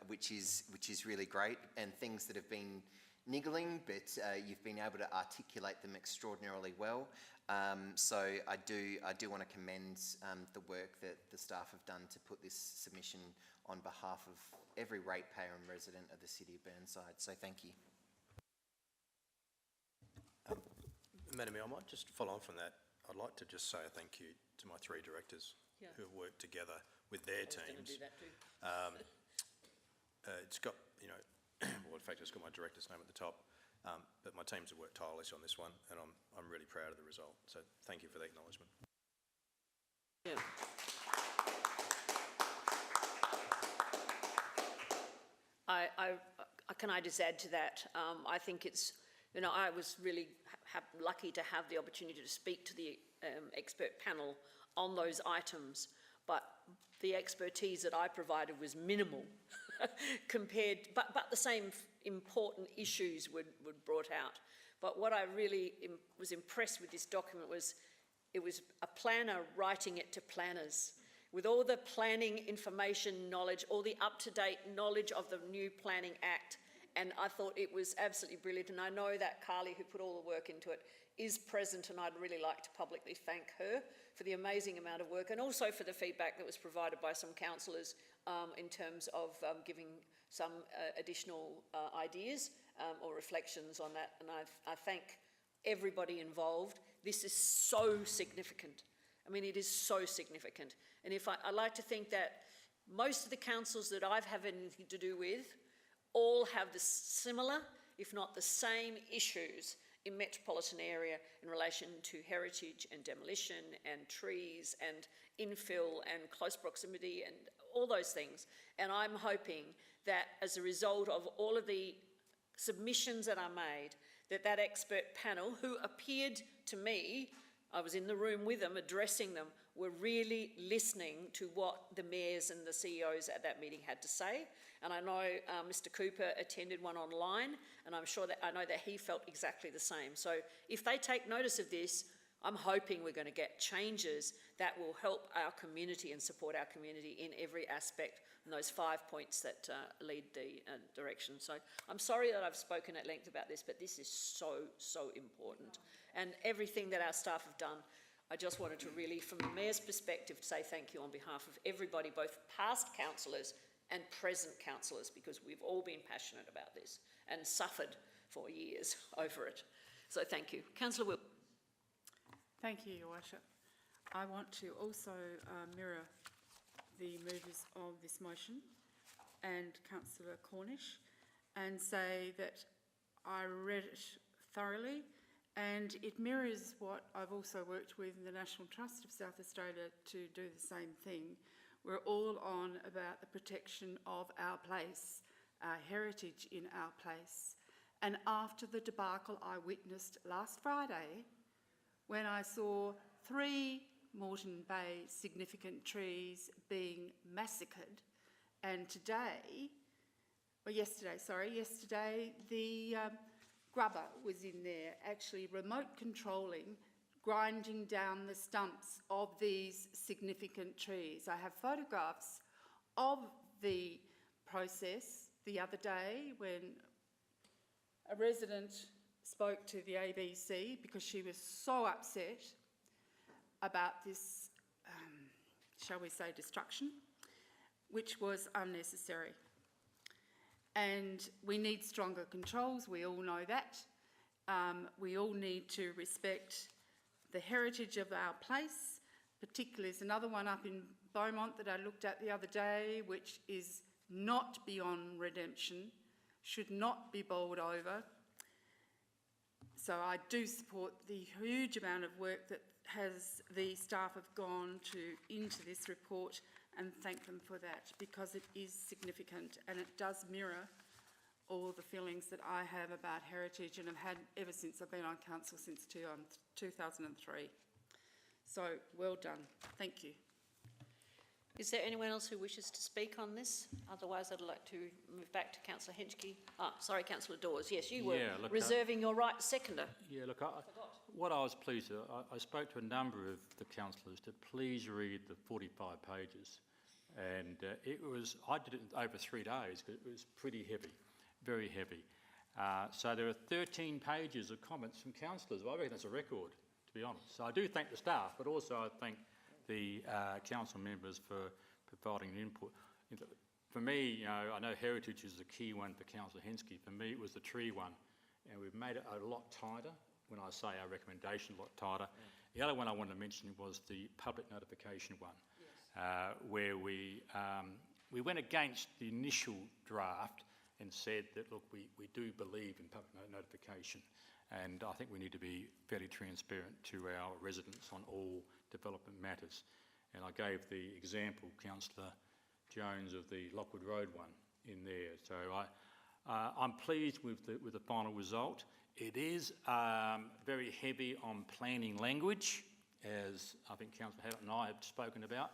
Speaker 7: which is really great, and things that have been niggling, but you've been able to articulate them extraordinarily well. So I do want to commend the work that the staff have done to put this submission on behalf of every ratepayer and resident of the City of Burnside. So thank you.
Speaker 18: Madam Mayor, I might just follow on from that. I'd like to just say a thank you to my 3 directors who have worked together with their teams.
Speaker 1: I was going to do that too.
Speaker 18: It's got, well, in fact, it's got my director's name at the top, but my teams have worked tirelessly on this one, and I'm really proud of the result. So thank you for the acknowledgement.
Speaker 1: Yeah. Can I just add to that? I think it's, I was really lucky to have the opportunity to speak to the expert panel on those items, but the expertise that I provided was minimal compared, but the same important issues were brought out. But what I really was impressed with this document was it was a planner writing it to planners with all the planning information knowledge, all the up-to-date knowledge of the new Planning Act. And I thought it was absolutely brilliant. And I know that Carly, who put all the work into it, is present, and I'd really like to publicly thank her for the amazing amount of work, and also for the feedback that was provided by some councillors in terms of giving some additional ideas or reflections on that. And I thank everybody involved. This is so significant. I mean, it is so significant. And I like to think that most of the councils that I've had anything to do with all have the similar, if not the same, issues in metropolitan area in relation to heritage and demolition and trees and infill and close proximity and all those things. And I'm hoping that as a result of all of the submissions that are made, that expert panel, who appeared to me, I was in the room with them addressing them, were really listening to what the mayors and the CEOs at that meeting had to say. And I know Mr. Cooper attended one online, and I know that he felt exactly the same. So if they take notice of this, I'm hoping we're going to get changes that will help our community and support our community in every aspect, and those 5 points that lead the direction. So I'm sorry that I've spoken at length about this, but this is so, so important. And everything that our staff have done, I just wanted to really, from the Mayor's perspective, say thank you on behalf of everybody, both past councillors and present councillors, because we've all been passionate about this and suffered for years over it. So thank you. Councillor Will.
Speaker 13: Thank you, Your Worship. I want to also mirror the movers of this motion and Councillor Cornish and say that I read it thoroughly, and it mirrors what I've also worked with the National Trust of South Australia to do the same thing. We're all on about the protection of our place, our heritage in our place. And after the debacle I witnessed last Friday, when I saw 3 Moreton Bay significant trees being massacred, and yesterday the grubber was in there actually remote controlling, grinding down the stumps of these significant trees. I have photographs of the process the other day when a resident spoke to the ABC because she was so upset about this, shall we say, destruction, which was unnecessary. And we need stronger controls, we all know that. We all need to respect the heritage of our place. Particularly, there's another one up in Beaumont that I looked at the other day, which is not beyond redemption, should not be bowled over. So I do support the huge amount of work that the staff have gone into this report, and thank them for that, because it is significant and it does mirror all the feelings that I have about heritage and have had ever since I've been on council since 2003. So well done. Thank you.
Speaker 1: Is there anyone else who wishes to speak on this? Otherwise, I'd like to move back to Councillor Henschke. Sorry, Councillor Dawes. Yes, you were reserving your right to seconder.
Speaker 11: Yeah, look, what I was pleased with, I spoke to a number of the councillors to please read the 45 pages. And I did it over 3 days because it was pretty heavy, very heavy. So there are 13 pages of comments from councillors. I reckon that's a record, to be honest. So I do thank the staff, but also I thank the council members for providing input. For me, I know heritage is the key one for Councillor Henschke. For me, it was the tree one, and we've made it a lot tighter. When I say our recommendation, a lot tighter. Yeah. The other one I wanted to mention was the public notification one, yes. Where we went against the initial draft and said that, look, we do believe in public notification, and I think we need to be fairly transparent to our residents on all development matters. And I gave the example, Councillor Jones, of the Lockwood Road one in there. So I'm pleased with the final result. It is very heavy on planning language, as I think Councillor Hallett and I have spoken about,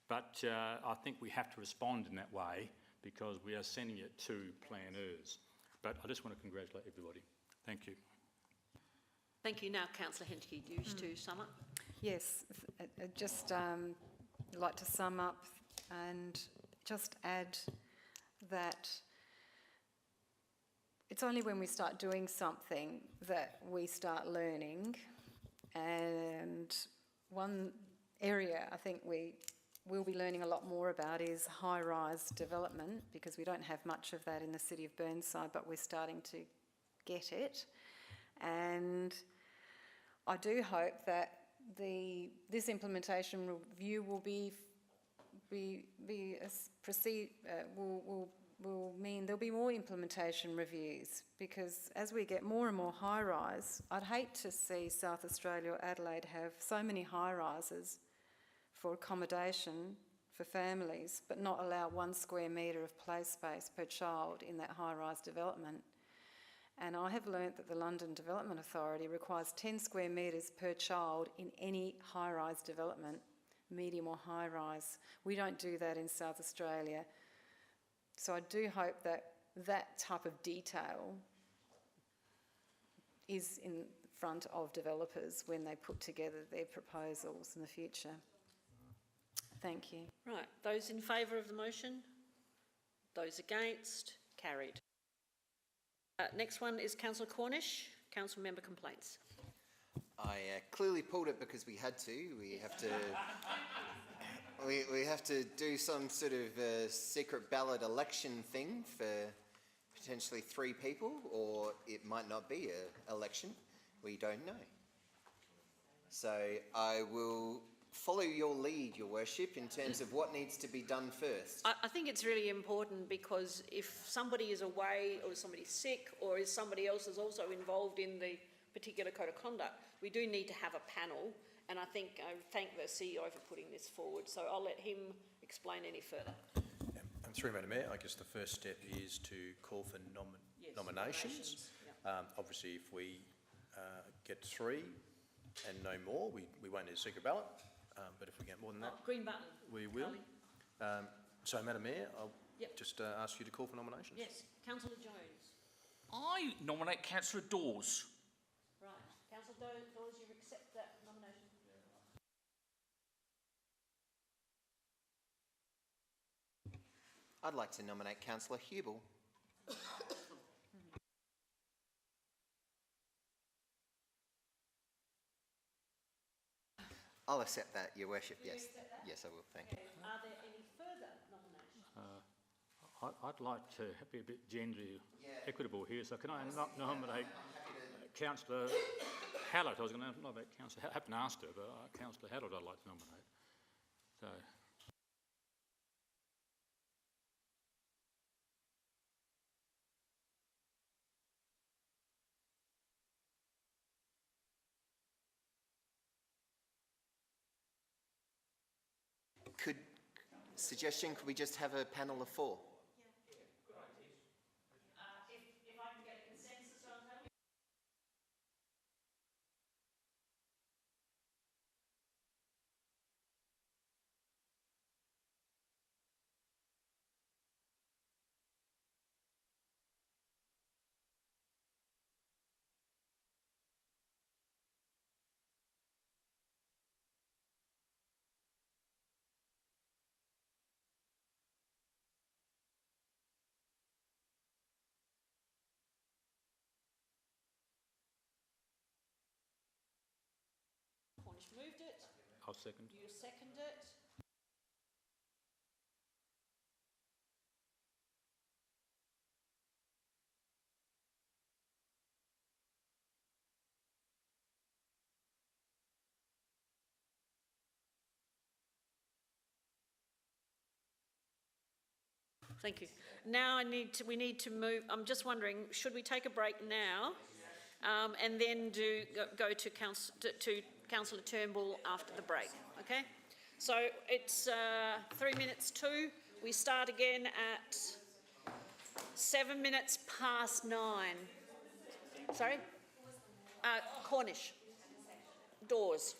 Speaker 11: but I think we have to respond in that way because we are sending it to planners. But I just want to congratulate everybody. Thank you.
Speaker 1: Thank you. Now, Councillor Henschke, do you wish to sum up?
Speaker 12: Yes, I'd just like to sum up and just add that it's only when we start doing something that we start learning, and one area I think we will be learning a lot more about is high-rise development, because we don't have much of that in the city of Burnside, but we're starting to get it. And I do hope that this implementation review will will mean there'll be more implementation reviews, because as we get more and more high-rise, I'd hate to see South Australia or Adelaide have so many high-rises for accommodation for families, but not allow 1 square metre of play space per child in that high-rise development. And I have learnt that the London Development Authority requires 10 square metres per child in any high-rise development, medium or high-rise. We don't do that in South Australia. So I do hope that that type of detail is front of developers when they put together their proposals in the future. Thank you.
Speaker 1: Right, those in favour of the motion? Those against? Carried. Next one is Councillor Cornish, council member complaints.
Speaker 7: I clearly pulled it because we had to. We have to do some sort of secret ballot election thing for potentially 3 people, or it might not be an election. We don't know. So I will follow your lead, Your Worship, in terms of what needs to be done first.
Speaker 1: I think it's really important because if somebody is away or somebody's sick or if somebody else is also involved in the particular code of conduct, we do need to have a panel, and I think I thank the CEO for putting this forward, so I'll let him explain any further.
Speaker 18: Through Madam Mayor, I guess the first step is to call for nominations.
Speaker 1: Yeah.
Speaker 18: Obviously, if we get 3 and no more, we won't need a secret ballot, but if we get more than that,
Speaker 1: Green button.
Speaker 18: we will. So, Madam Mayor, I'll
Speaker 1: Yep.
Speaker 18: just ask you to call for nominations.
Speaker 1: Yes, Councillor Jones.
Speaker 16: I nominate Councillor Dawes.
Speaker 1: Right, Councillor Dawes, you accept that nomination?
Speaker 7: I'd like to nominate Councillor Hubel. I'll accept that, Your Worship,
Speaker 1: Will you
Speaker 7: yes.
Speaker 1: accept that?
Speaker 7: Yes, I will, thank you.
Speaker 1: Okay. Are there any further nominations?
Speaker 11: I'd like to be a bit gender equitable here, so can I nominate Councillor Hallett? I was going to nominate Councillor, I haven't asked her, but Councillor Hallett I'd like to nominate. So.
Speaker 7: Could we just have a panel of 4?
Speaker 1: If I can get a consensus on that. Cornish moved it.
Speaker 11: I'll second.
Speaker 1: You second it. Thank you. Now we need to move, I'm just wondering, should we take a break now and then go to Councillor Turnbull after the break, okay? So it's 3 minutes to. We start again at 7 minutes past 9. Sorry? Cornish. Dawes.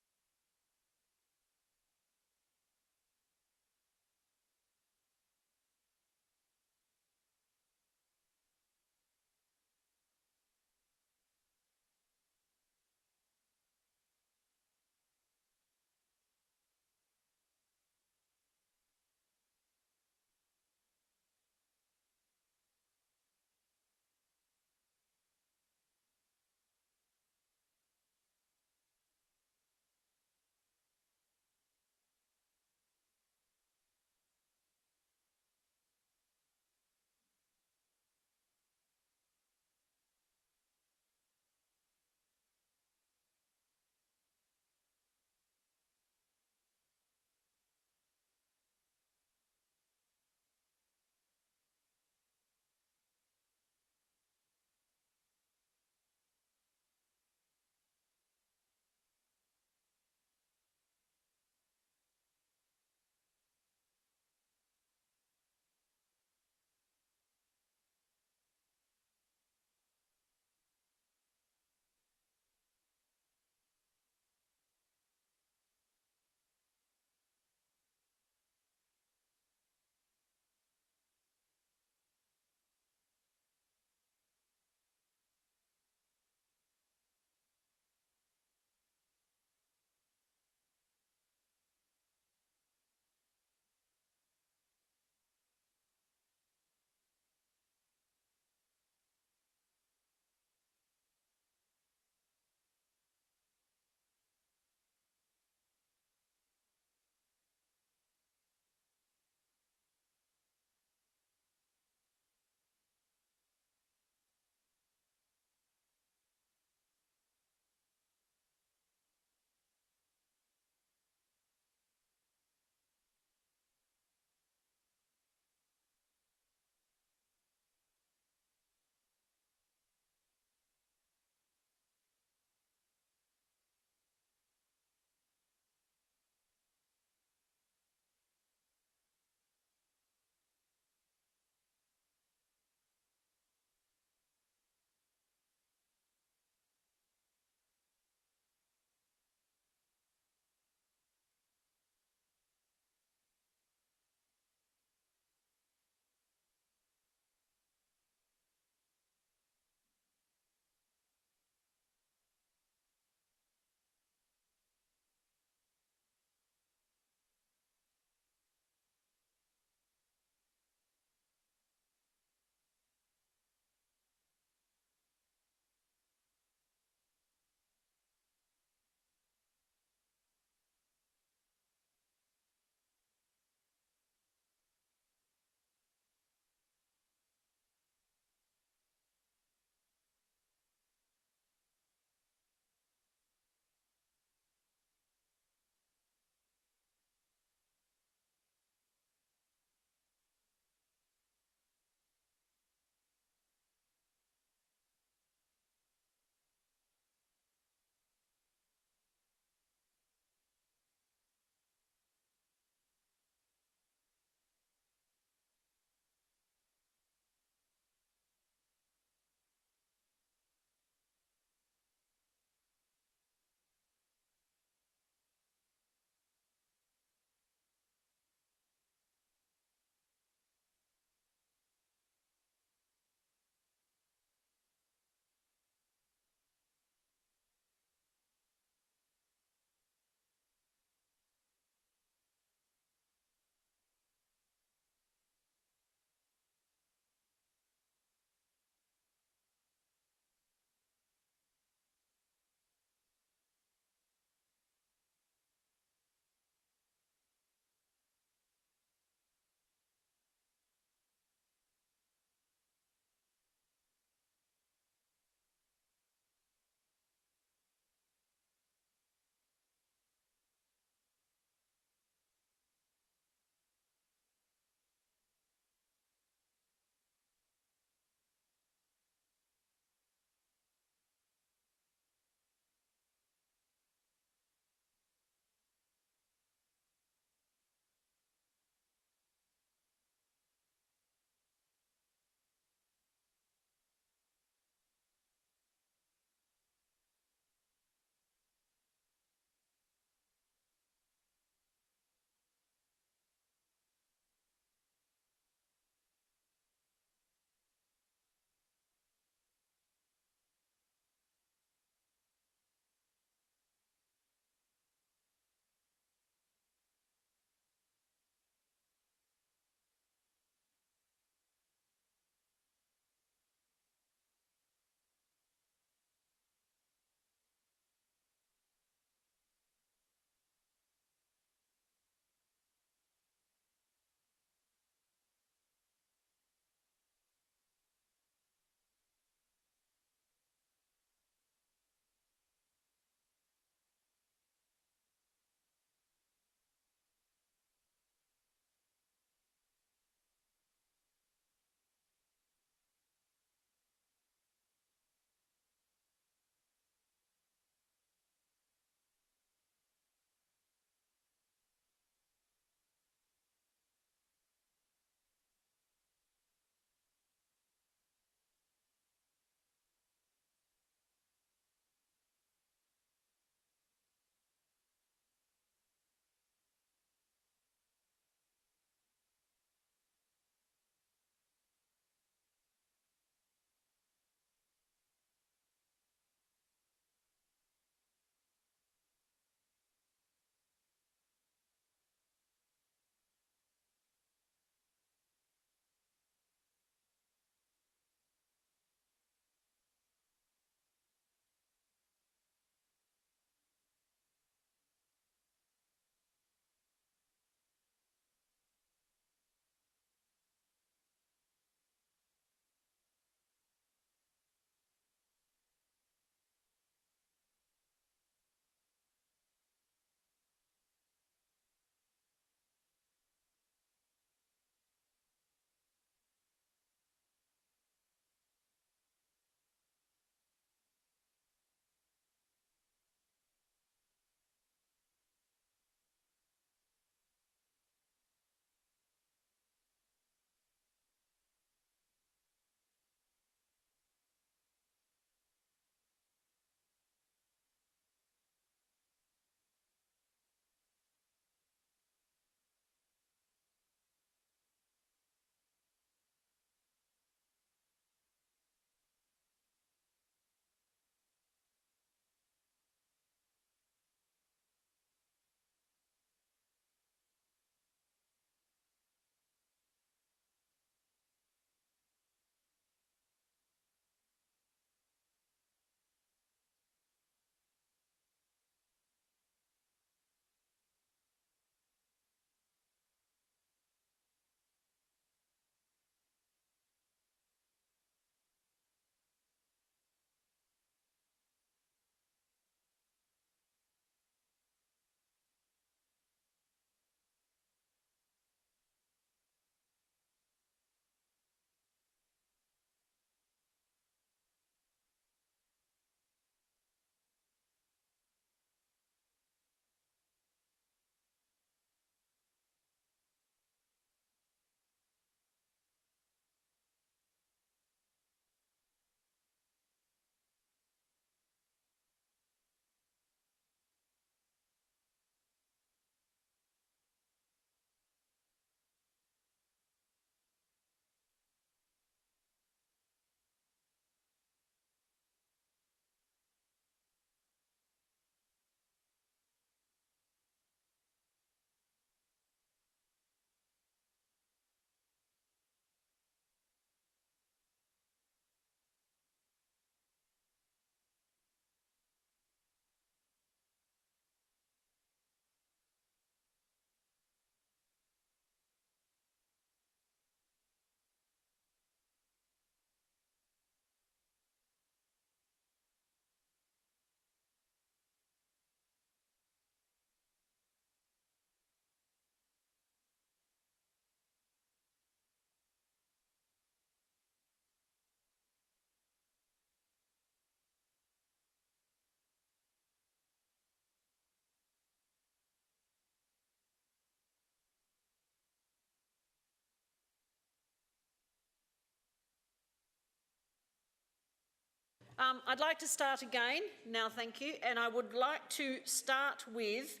Speaker 1: I'd like to start again now, thank you, and I would like to start with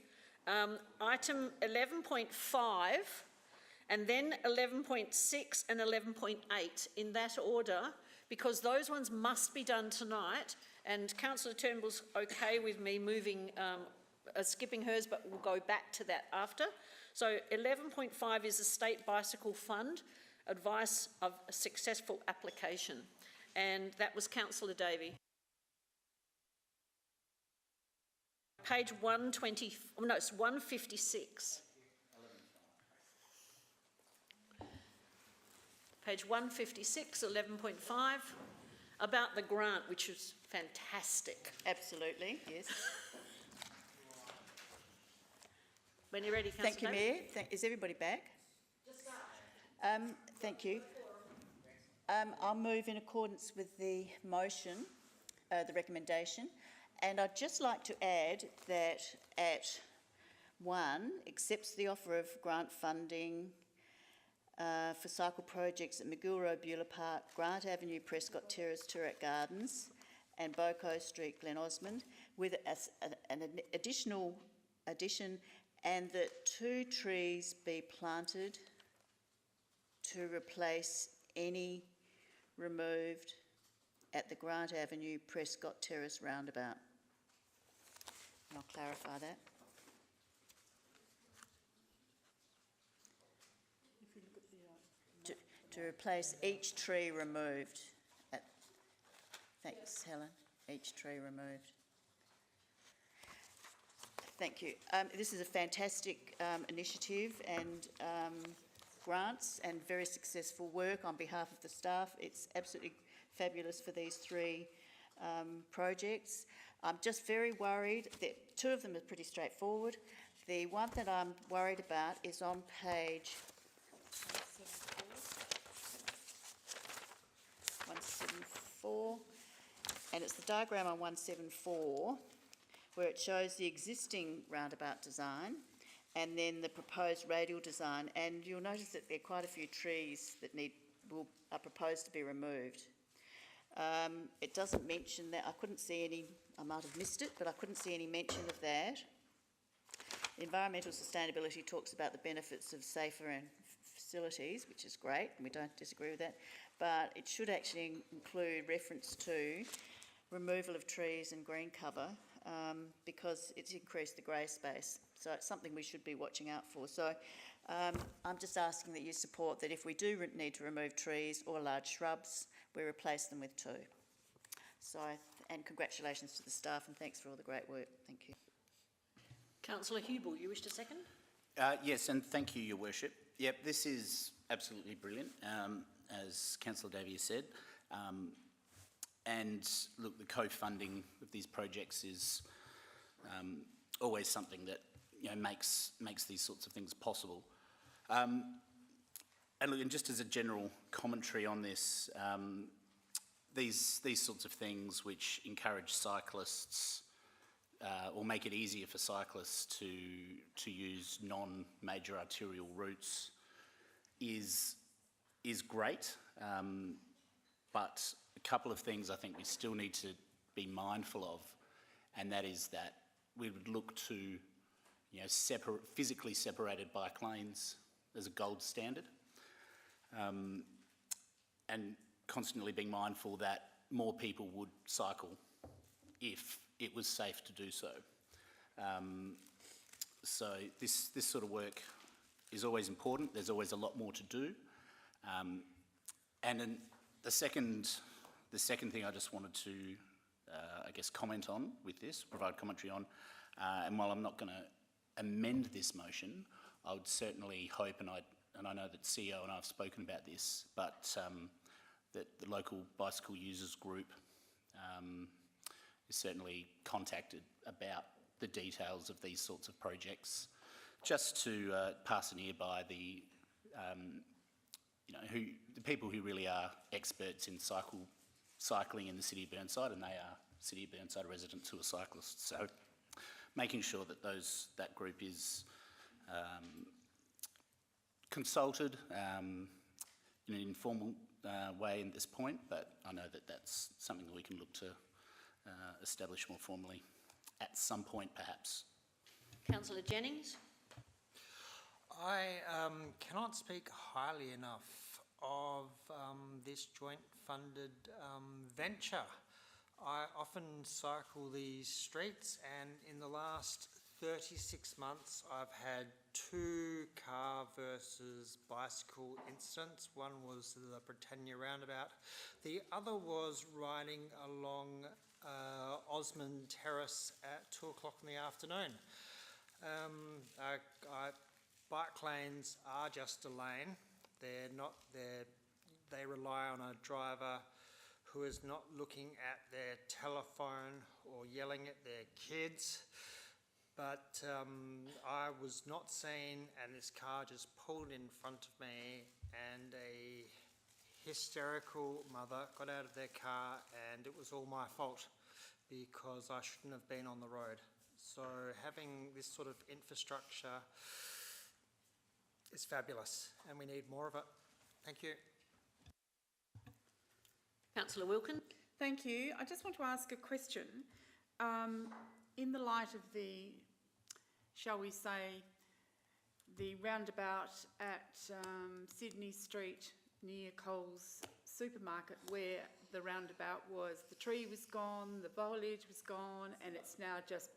Speaker 1: item 11.5 and then 11.6 and 11.8 in that order, because those ones must be done tonight, and Councillor Turnbull's okay with me moving, skipping hers, but we'll go back to that after. So 11.5 is the State Bicycle Fund, advice of a successful application. And that was Councillor Davey. Page 120, no, it's 156. Page 156, 11.5, about the grant, which is fantastic.
Speaker 3: Absolutely, yes.
Speaker 1: When you're ready, Councillor
Speaker 3: Thank you,
Speaker 1: Davey.
Speaker 3: Mayor. Is everybody back? Thank you. I'll move in accordance with the motion, the recommendation, and I'd just like to add that at 1, accepts the offer of grant funding for cycle projects at McGill Road, Beulah Park, Grant Avenue, Prescott Terrace, Toorak Gardens and Boko Street, Glen Osmond, with an additional addition, and that 2 trees be planted to replace any removed at the Grant Avenue, Prescott Terrace roundabout. And I'll clarify that. To replace each tree removed. Thanks, Helen. Each tree removed. Thank you. This is a fantastic initiative and grants and very successful work on behalf of the staff. It's absolutely fabulous for these 3 projects. I'm just very worried that 2 of them are pretty straightforward. The one that I'm worried about is on page 174, and it's the diagram on 174 where it shows the existing roundabout design and then the proposed radial design, and you'll notice that there are quite a few trees that are proposed to be removed. It doesn't mention that. I couldn't see any, I might have missed it, but I couldn't see any mention of that. Environmental sustainability talks about the benefits of safer and facilities, which is great, and we don't disagree with that, but it should actually include reference to removal of trees and green cover, because it's increased the grey space. So it's something we should be watching out for. So I'm just asking that you support that if we do need to remove trees or large shrubs, we replace them with 2. So, and congratulations to the staff and thanks for all the great work. Thank you.
Speaker 1: Councillor Hubel, you wish to second?
Speaker 17: Yes, and thank you, Your Worship. Yep, this is absolutely brilliant, as Councillor Davey said. And look, the co-funding of these projects is always something that makes these sorts of things possible. And look, and just as a general commentary on this, these sorts of things which encourage cyclists or make it easier for cyclists to use non-major arterial routes is great, but a couple of things I think we still need to be mindful of, and that is that we would look to physically separated bike lanes as a gold standard, and constantly being mindful that more people would cycle if it was safe to do so. So this sort of work is always important. There's always a lot more to do. And then the second thing I just wanted to, I guess, comment on with this, provide commentary on, and while I'm not going to amend this motion, I would certainly hope, and I know that CEO and I have spoken about this, but that the local bicycle users group is certainly contacted about the details of these sorts of projects, just to pass an ear by the people who really are experts in cycling in the City of Burnside, and they are City of Burnside residents who are cyclists. So making sure that that group is consulted in an informal way in this point, but I know that that's something that we can look to establish more formally at some point, perhaps.
Speaker 1: Councillor Jennings?
Speaker 9: I cannot speak highly enough of this joint funded venture. I often cycle these streets, and in the last 36 months I've had 2 car versus bicycle incidents. One was the Britannia roundabout. The other was riding along Osmond Terrace at 2 o'clock in the afternoon. Bike lanes are just a lane. They're not there. They rely on a driver who is not looking at their telephone or yelling at their kids. But I was not seen, and this car just pulled in front of me, and a hysterical mother got out of their car, and it was all my fault because I shouldn't have been on the road. So having this sort of infrastructure is fabulous, and we need more of it. Thank you.
Speaker 1: Councillor Wilkin?
Speaker 13: Thank you. I just want to ask a question. In the light of the, shall we say, the roundabout at Sydney Street near Coles Supermarket, where the roundabout was, the tree was gone, the foliage was gone, and it's now just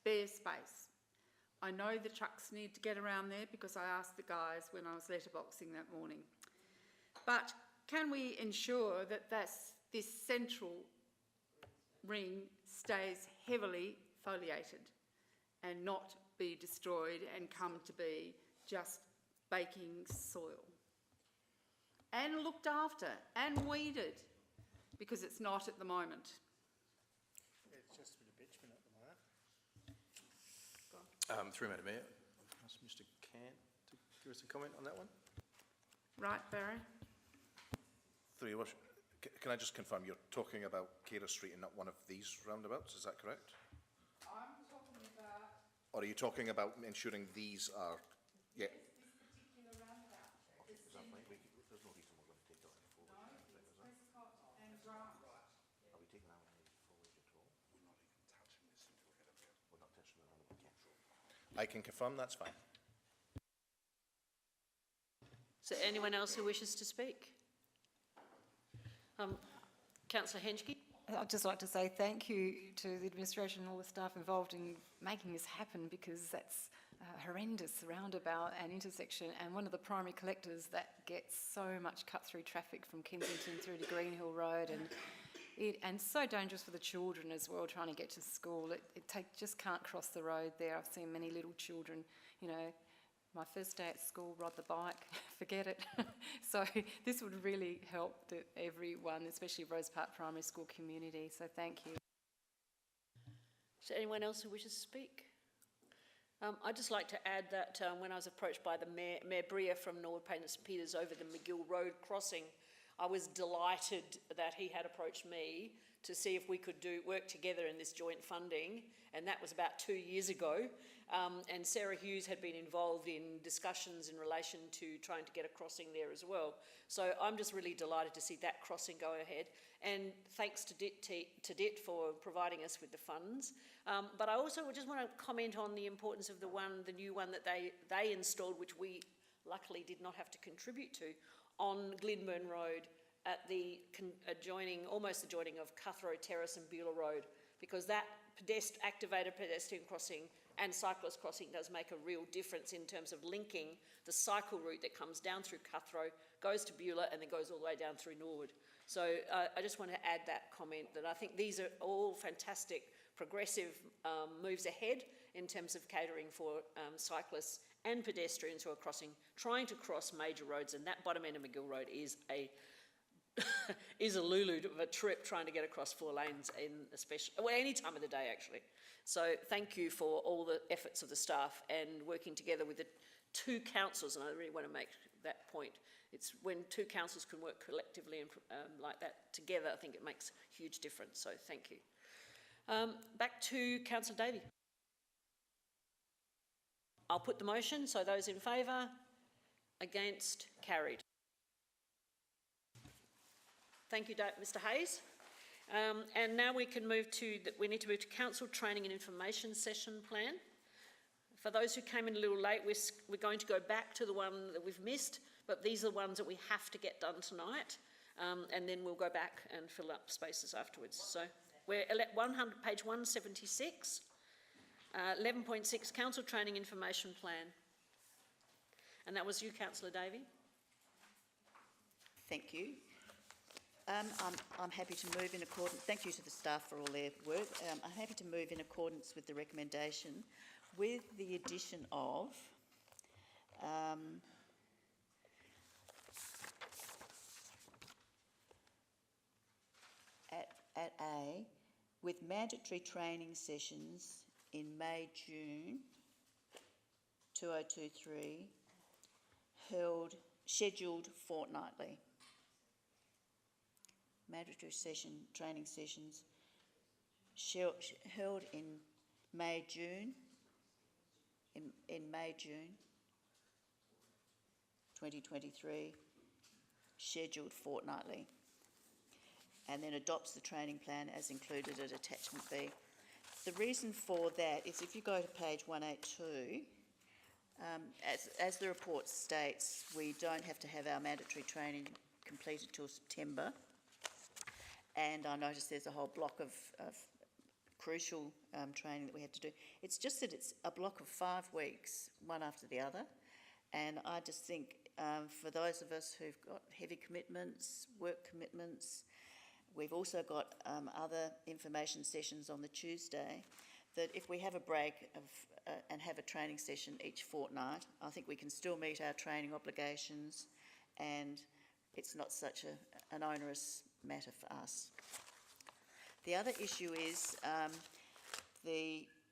Speaker 13: bare space. I know the trucks need to get around there because I asked the guys when I was letterboxing that morning. But can we ensure that this central ring stays heavily foliated and not be destroyed and come to be just baking soil? And looked after and weeded, because it's not at the moment.
Speaker 18: It's just a bit of bitumen at the moment. Through Madam Mayor, ask Mr. Cant to give us a comment on that one.
Speaker 13: Right, Barry?
Speaker 15: Through your worship, can I just confirm you're talking about Keira Street and not one of these roundabouts, is that correct?
Speaker 13: I'm talking about...
Speaker 15: Or are you talking about ensuring these are... Yeah.
Speaker 13: This particular roundabout.
Speaker 15: Okay, is that right? There's no reason we're going to take that one forward.
Speaker 13: No, it's Prescott and Grant.
Speaker 15: Are we taking out any foliage at all? We're not even touching this until we get up there. We're not touching the roundabout. I can confirm that's fine.
Speaker 1: Is there anyone else who wishes to speak? Councillor Henschke?
Speaker 12: I'd just like to say thank you to the administration and all the staff involved in making this happen, because that's a horrendous roundabout and intersection, and one of the primary collectors that gets so much cut-through traffic from Kensington through to Greenhill Road, and so dangerous for the children as well, trying to get to school. Just can't cross the road there. I've seen many little children, you know, my first day at school, ride the bike, forget it. So this would really help everyone, especially Rose Park Primary School community. So thank you.
Speaker 1: Is there anyone else who wishes to speak? I'd just like to add that when I was approached by the Mayor Bria from Norwood Payne and St Peters over the McGill Road crossing, I was delighted that he had approached me to see if we could work together in this joint funding, and that was about 2 years ago. And Sarah Hughes had been involved in discussions in relation to trying to get a crossing there as well. So I'm just really delighted to see that crossing go ahead, and thanks to DIT for providing us with the funds. But I also just want to comment on the importance of the new one that they installed, which we luckily did not have to contribute to, on Glenburn Road at the almost adjoining of Cuthro Terrace and Beulah Road, because that activated pedestrian crossing and cyclist crossing does make a real difference in terms of linking the cycle route that comes down through Cuthro, goes to Beulah, and then goes all the way down through Norwood. So I just want to add that comment, that I think these are all fantastic progressive moves ahead in terms of catering for cyclists and pedestrians who are trying to cross major roads, and that bottom end of McGill Road is a lulu of a trip trying to get across 4 lanes any time of the day actually. So thank you for all the efforts of the staff and working together with the 2 councils, and I really want to make that point. It's when 2 councils can work collectively and like that together, I think it makes a huge difference, so thank you. Back to Councillor Davey. I'll put the motion, so those in favour, against, carried. Thank you, Mr Hayes. And now we can move to, we need to move to Council Training and Information Session Plan. For those who came in a little late, we're going to go back to the one that we've missed, but these are the ones that we have to get done tonight, and then we'll go back and fill up spaces afterwards. So we're page 176, 11.6, Council Training Information Plan. And that was you, Councillor Davey.
Speaker 3: Thank you. I'm happy to move in accordance, thank you to the staff for all their work. I'm happy to move in accordance with the recommendation with the addition of at A, with mandatory training sessions in May, June 2023, scheduled fortnightly. Mandatory training sessions held in May, June, in May, June 2023, scheduled fortnightly, and then adopts the training plan as included at attachment B. The reason for that is if you go to page 182, as the report states, we don't have to have our mandatory training completed till September. And I noticed there's a whole block of crucial training that we have to do. It's just that it's a block of 5 weeks, one after the other. And I just think for those of us who've got heavy commitments, work commitments, we've also got other information sessions on the Tuesday, that if we have a break and have a training session each fortnight, I think we can still meet our training obligations, and it's not such an onerous matter for us. The other issue is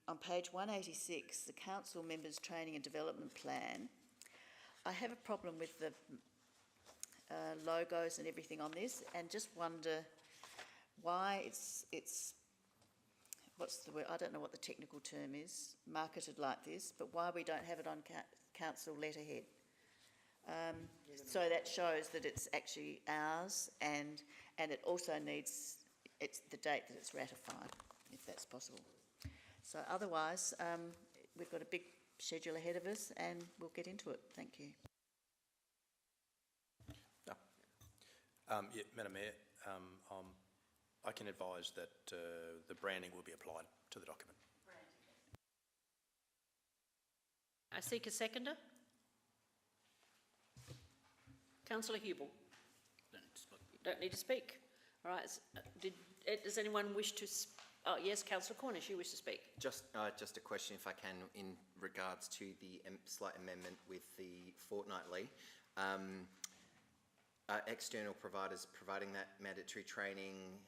Speaker 3: on page 186, the Council Members Training and Development Plan. I have a problem with the logos and everything on this, and just wonder why it's what's the word, I don't know what the technical term is, marketed like this, but why we don't have it on council letterhead. So that shows that it's actually ours, and it also needs the date that it's ratified, if that's possible. So otherwise, we've got a big schedule ahead of us, and we'll get into it. Thank you.
Speaker 18: Yeah, Madam Mayor, I can advise that the branding will be applied to the document.
Speaker 1: I seek a seconder. Councillor Hubel. Don't need to speak. All right. Does anyone wish to? Oh yes, Councillor Cornish, you wish to speak.
Speaker 7: Just a question, if I can, in regards to the slight amendment with the fortnightly. External providers providing that mandatory training,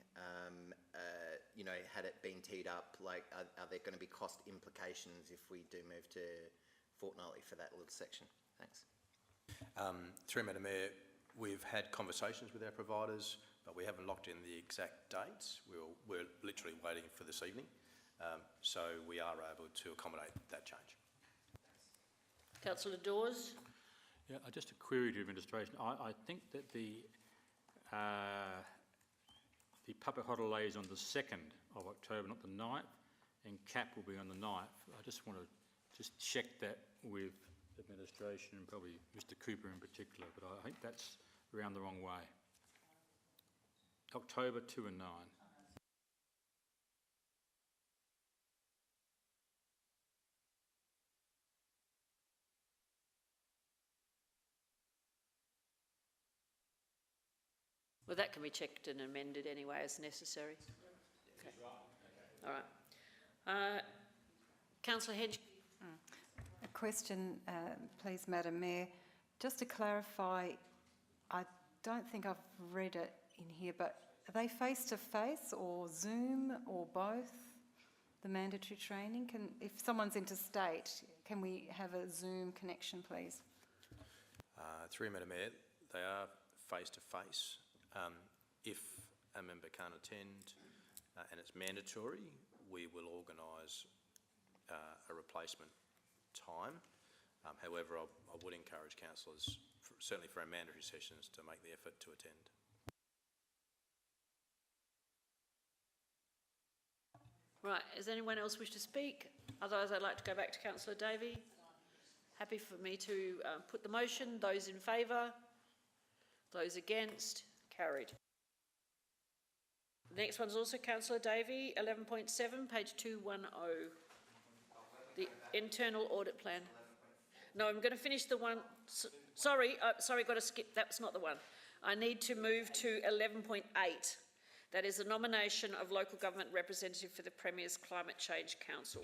Speaker 7: had it been teed up, like, are there going to be cost implications if we do move to fortnightly for that little section? Thanks.
Speaker 18: Through Madam Mayor, we've had conversations with our providers, but we haven't locked in the exact dates. We're literally waiting for this evening, so we are able to accommodate that change.
Speaker 1: Councillor Dawes.
Speaker 11: Yeah, just a query to administration. I think that the public holiday is on the 2nd of October, not the 9th, and CAP will be on the 9th. I just want to check that with administration and probably Mr Cooper in particular, but I think that's around the wrong way. October 2 and 9.
Speaker 1: Well, that can be checked and amended anyway as necessary. Okay. All right. Councillor Hedge.
Speaker 12: A question, please, Madam Mayor. Just to clarify, I don't think I've read it in here, but are they face-to-face or Zoom or both, the mandatory training? If someone's interstate, can we have a Zoom connection, please?
Speaker 18: Through Madam Mayor, they are face-to-face. If a member can't attend and it's mandatory, we will organise a replacement time. However, I would encourage councillors, certainly for our mandatory sessions, to make the effort to attend.
Speaker 1: Right, does anyone else wish to speak? Otherwise, I'd like to go back to councillor Davey. Happy for me to put the motion. Those in favour? Those against? Carried. The next one's also councillor Davey, 11.7, page 210. The internal audit plan. No, I'm going to finish the one. Sorry, got to skip. That's not the one. I need to move to 11.8. That is the nomination of local government representative for the Premier's Climate Change Council.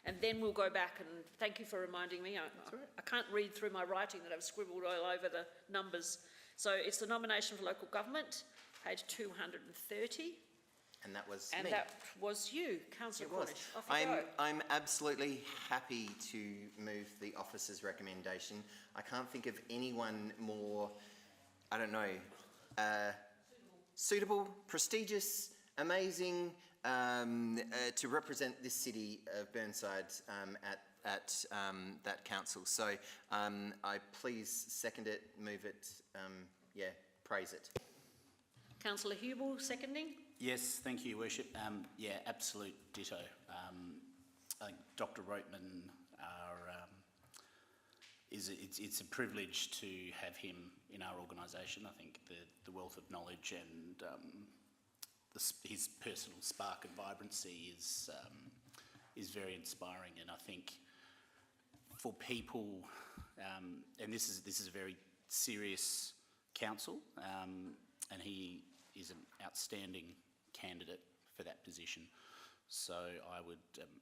Speaker 1: And then we'll go back, and thank you for reminding me. I can't read through my writing that I've scribbled all over the numbers. So it's the nomination for local government, page 230.
Speaker 7: And that was
Speaker 1: and
Speaker 7: me.
Speaker 1: That was you, Councillor Cornish. Off you go.
Speaker 7: I'm absolutely happy to move the officer's recommendation. I can't think of anyone more, I don't know, suitable, prestigious, amazing, to represent this city of Burnside at that council. So I please second it, move it, praise it.
Speaker 1: Councillor Hubel, seconding.
Speaker 17: Yes, thank you, Your Worship. Yeah, absolute ditto. I think Dr. Roatman it's a privilege to have him in our organisation. I think the wealth of knowledge and his personal spark and vibrancy is very inspiring. And I think for people, and this is a very serious council, and he is an outstanding candidate for that position. So I would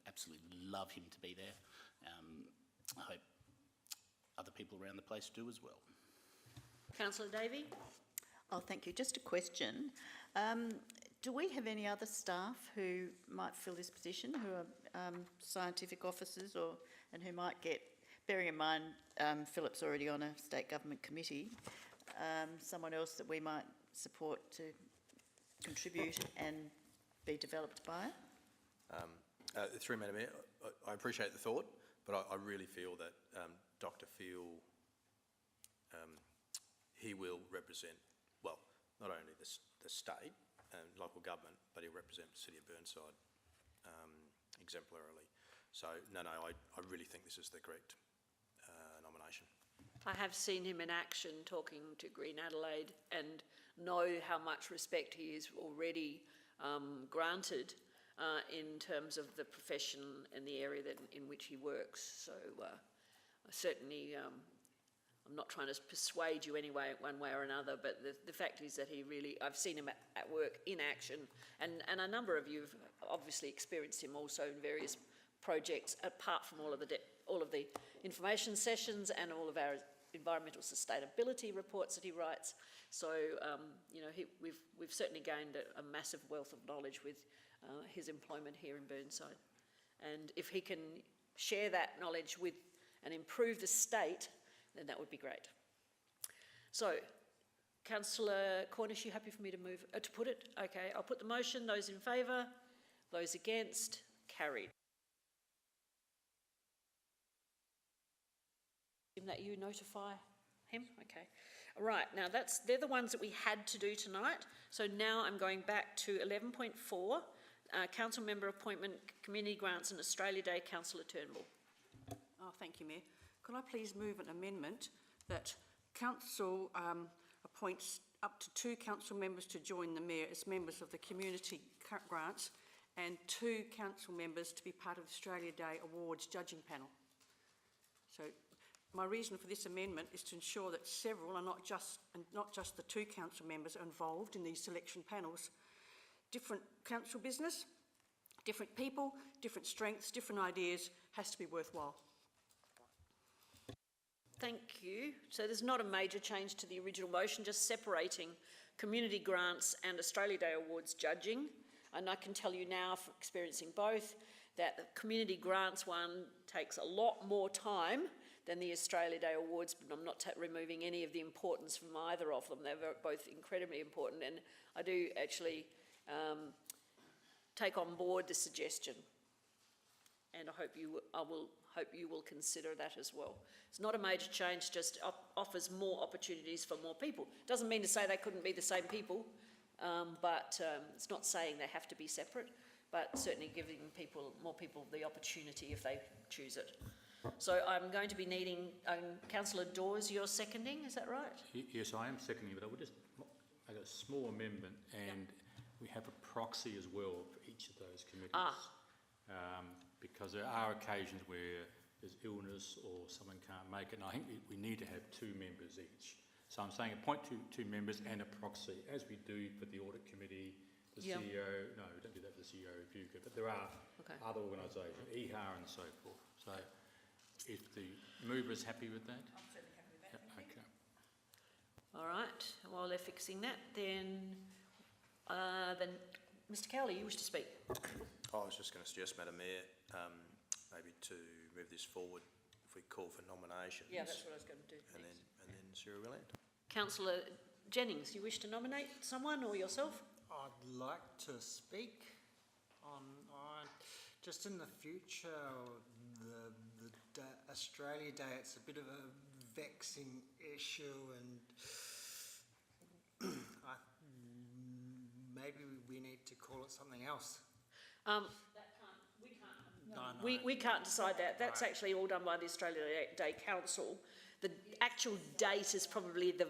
Speaker 17: absolutely love him to be there. I hope other people around the place do as well.
Speaker 1: Councillor Davey.
Speaker 3: Oh, thank you. Just a question. Do we have any other staff who might fill this position, who are scientific officers and who might get, bearing in mind Philip's already on a state government committee, someone else that we might support to contribute and be developed by it?
Speaker 18: Through Madam Mayor, I appreciate the thought, but I really feel that Dr. Field, he will represent, well, not only the state and local government, but he'll represent the City of Burnside exemplarily. So, no, I really think this is the correct nomination.
Speaker 1: I have seen him in action talking to Green Adelaide and know how much respect he is already granted in terms of the profession and the area in which he works. So I certainly, I'm not trying to persuade you anyway, one way or another, but the fact is that he really, I've seen him at work in action, and a number of you have obviously experienced him also in various projects, apart from all of the information sessions and all of our environmental sustainability reports that he writes. So, you know, we've certainly gained a massive wealth of knowledge with his employment here in Burnside. And if he can share that knowledge with and improve the state, then that would be great. So, Councillor Cornish, you happy for me to move, to put it? Okay, I'll put the motion. Those in favour? Those against? Carried. That you notify him? Okay. All right, now they're the ones that we had to do tonight. So now I'm going back to 11.4, Council Member Appointment, Community Grants and Australia Day, Councillor Turnbull.
Speaker 8: Oh, thank you, Mayor. Could I please move an amendment that Council appoints up to 2 council members to join the Mayor as members of the Community Grants and 2 council members to be part of the Australia Day Awards judging panel. So my reason for this amendment is to ensure that several, and not just the 2 council members, are involved in these selection panels. Different council business, different people, different strengths, different ideas, has to be worthwhile.
Speaker 1: Thank you. So there's not a major change to the original motion, just separating community grants and Australia Day Awards judging. And I can tell you now, from experiencing both, that the community grants one takes a lot more time than the Australia Day Awards, but I'm not removing any of the importance from either of them. They're both incredibly important, and I do actually take on board the suggestion, and I hope you will consider that as well. It's not a major change, just offers more opportunities for more people. Doesn't mean to say they couldn't be the same people, but it's not saying they have to be separate. but certainly giving more people the opportunity if they choose it. So I'm going to be needing, Councillor Dawes, you're seconding, is that right?
Speaker 11: Yes, I am seconding, but I would just make a small amendment, and we have a proxy as well for each of those committees. Because there are occasions where there's illness or someone can't make it, and I think we need to have 2 members each. So I'm saying appoint two members and a proxy, as we do for the Audit Committee, the CEO, no, we don't do that for the CEO Review Group, but there are other organisations, EHAR and so forth. So if the mover is happy with that?
Speaker 13: I'm certainly happy with that.
Speaker 11: Okay.
Speaker 1: All right, while they're fixing that, then Mr Cowley, you wish to speak?
Speaker 18: I was just going to suggest, Madam Mayor, maybe to move this forward, if we call for nominations.
Speaker 1: Yeah, that's what I was going to do.
Speaker 18: And then Sarah Willand.
Speaker 1: Councillor Jennings, you wish to nominate someone or yourself?
Speaker 9: I'd like to speak on just in the future, the Australia Day. It's a bit of a vexing issue, and maybe we need to call it something else.
Speaker 1: We can't decide that. That's actually all done by the Australia Day Council. The actual date is probably the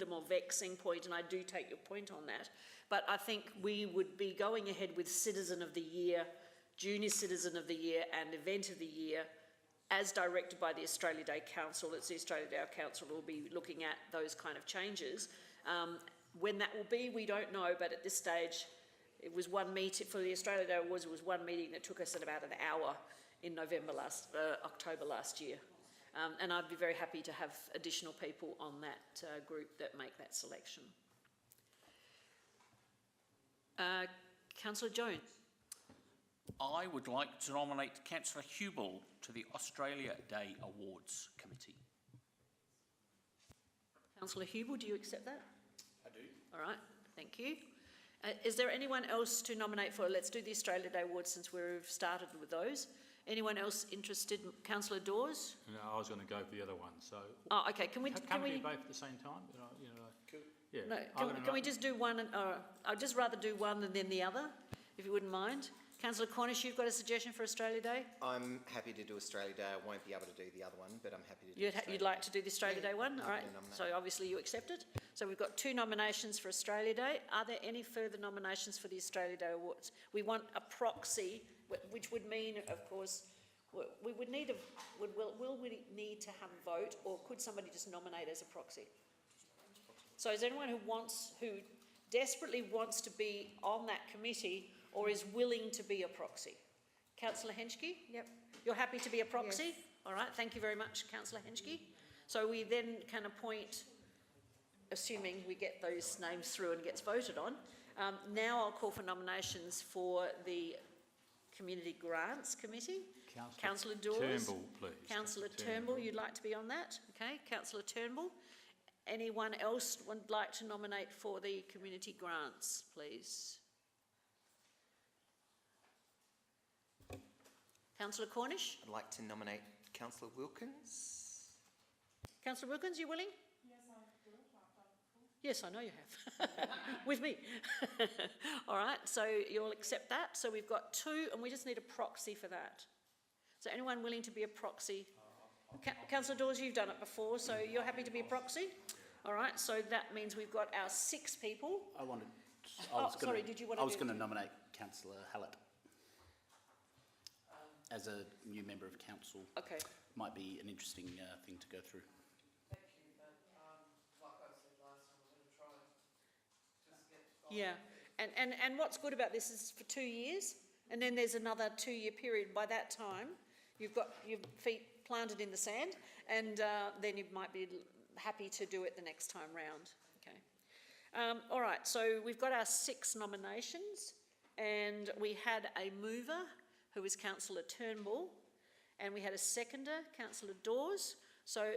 Speaker 1: more vexing point, and I do take your point on that. But I think we would be going ahead with Citizen of the Year, Junior Citizen of the Year and Event of the Year as directed by the Australia Day Council. It's the Australia Day Council who will be looking at those kind of changes. When that will be, we don't know, but at this stage, it was one meeting for the Australia Day Awards. It was one meeting that took us at about an hour in October last year. And I'd be very happy to have additional people on that group that make that selection. Councillor Jones.
Speaker 16: I would like to nominate Councillor Hubel to the Australia Day Awards Committee.
Speaker 1: Councillor Hubel, do you accept that?
Speaker 16: I do.
Speaker 1: All right, thank you. Is there anyone else to nominate for? Let's do the Australia Day Awards since we've started with those. Anyone else interested? Councillor Dawes?
Speaker 11: No, I was going to go for the other one. So.
Speaker 1: Oh, okay. Can we
Speaker 11: both at the same time?
Speaker 1: Cool.
Speaker 11: Yeah.
Speaker 1: No, can we just do one? I'd just rather do one and then the other, if you wouldn't mind. Councillor Cornish, you've got a suggestion for Australia Day?
Speaker 7: I'm happy to do Australia Day. I won't be able to do the other one, but I'm happy to do
Speaker 1: You'd like to do the Australia Day one? All right. So obviously you accept it. So we've got 2 nominations for Australia Day. Are there any further nominations for the Australia Day Awards? We want a proxy, which would mean, of course, we would need will we need to have a vote, or could somebody just nominate as a proxy? So is there anyone who desperately wants to be on that committee or is willing to be a proxy? Councillor Henschke? Yep. You're happy to be a proxy? Yes. All right, thank you very much, Councillor Henschke. So we then can appoint, assuming we get those names through and gets voted on. Now I'll call for nominations for the Community Grants Committee. Councillor Dawes.
Speaker 11: Turnbull, please.
Speaker 1: Councillor Turnbull, you'd like to be on that? Okay, Councillor Turnbull. Anyone else would like to nominate for the Community Grants, please? Councillor Cornish?
Speaker 7: I'd like to nominate Councillor Wilkins.
Speaker 1: Councillor Wilkins, you willing?
Speaker 13: Yes, I do. I've done it before.
Speaker 1: Yes, I know you have. With me. All right, so you'll accept that. So we've got 2, and we just need a proxy for that. So anyone willing to be a proxy? Councillor Dawes, you've done it before, so you're happy to be a proxy? All right, so that means we've got our 6 people.
Speaker 17: I was going to nominate Councillor Hallett as a new member of council.
Speaker 1: Okay.
Speaker 17: Might be an interesting thing to go through.
Speaker 14: Thank you, but like I said last time, I'm going to try and just get...
Speaker 1: Yeah, and what's good about this is for 2 years, and then there's another 2-year period. By that time, you've got your feet planted in the sand, and then you might be happy to do it the next time round. Okay. All right, so we've got our 6 nominations, and we had a mover, who was Councillor Turnbull, and we had a seconder, Councillor Dawes. So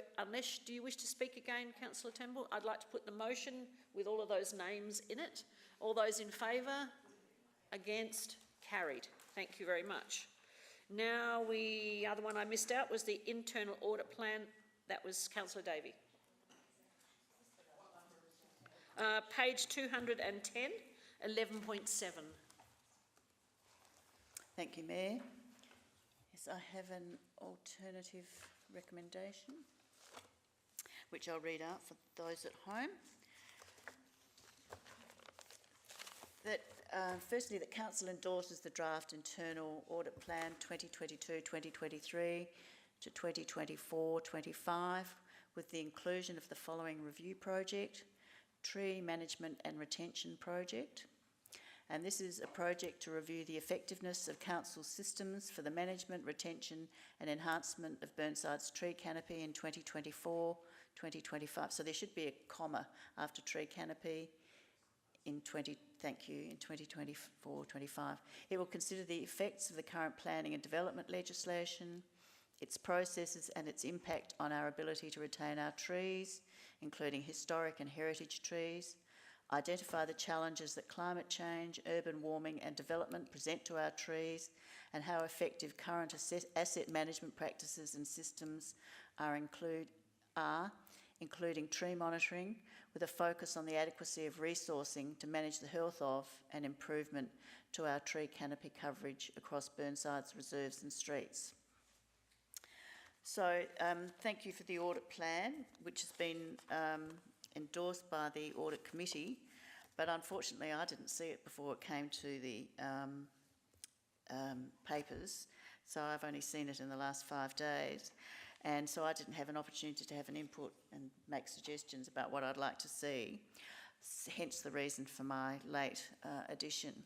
Speaker 1: do you wish to speak again, Councillor Turnbull? I'd like to put the motion with all of those names in it. All those in favour? Against? Carried. Thank you very much. Now, the other one I missed out was the internal audit plan. That was Councillor Davey. Page 210, 11.7.
Speaker 3: Thank you, Mayor. Yes, I have an alternative recommendation, which I'll read out for those at home. That, firstly, that Council endorses the draft internal audit plan 2022-2023 to 2024-25 with the inclusion of the following review project: Tree Management and Retention Project. And this is a project to review the effectiveness of Council systems for the management, retention and enhancement of Burnside's tree canopy in 2024-2025. So there should be a comma after tree canopy in 2024-25. It will consider the effects of the current planning and development legislation, its processes and its impact on our ability to retain our trees, including historic and heritage trees, identify the challenges that climate change, urban warming and development present to our trees, and how effective current asset management practices and systems are, including tree monitoring, with a focus on the adequacy of resourcing to manage the health of and improvement to our tree canopy coverage across Burnside's reserves and streets. So thank you for the audit plan, which has been endorsed by the Audit Committee, but unfortunately I didn't see it before it came to the papers, so I've only seen it in the last 5 days, and so I didn't have an opportunity to have an input and make suggestions about what I'd like to see, hence the reason for my late addition.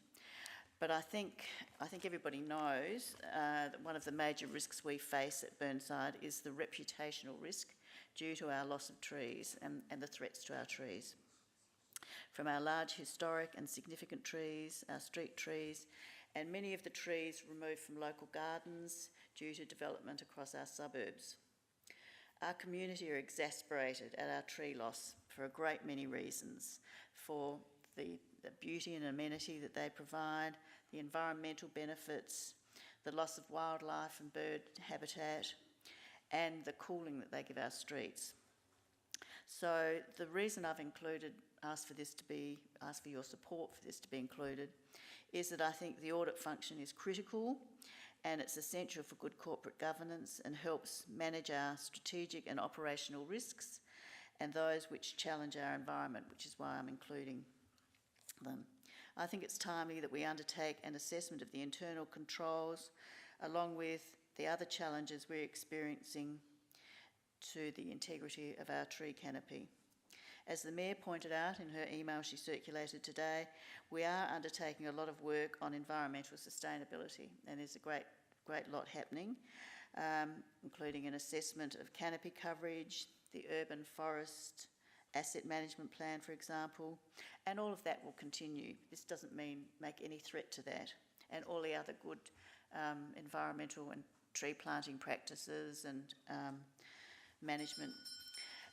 Speaker 3: But I think everybody knows that one of the major risks we face at Burnside is the reputational risk due to our loss of trees and the threats to our trees. From our large historic and significant trees, our street trees, and many of the trees removed from local gardens due to development across our suburbs. Our community are exasperated at our tree loss for a great many reasons, for the beauty and amenity that they provide, the environmental benefits, the loss of wildlife and bird habitat, and the cooling that they give our streets. So the reason I've asked for your support for this to be included, is that I think the audit function is critical and it's essential for good corporate governance and helps manage our strategic and operational risks and those which challenge our environment, which is why I'm including them. I think it's timely that we undertake an assessment of the internal controls along with the other challenges we're experiencing to the integrity of our tree canopy. As the Mayor pointed out in her email she circulated today, we are undertaking a lot of work on environmental sustainability, and there's a great lot happening, including an assessment of canopy coverage, the urban forest asset management plan, for example, and all of that will continue. This doesn't make any threat to that, and all the other good environmental and tree planting practices and management.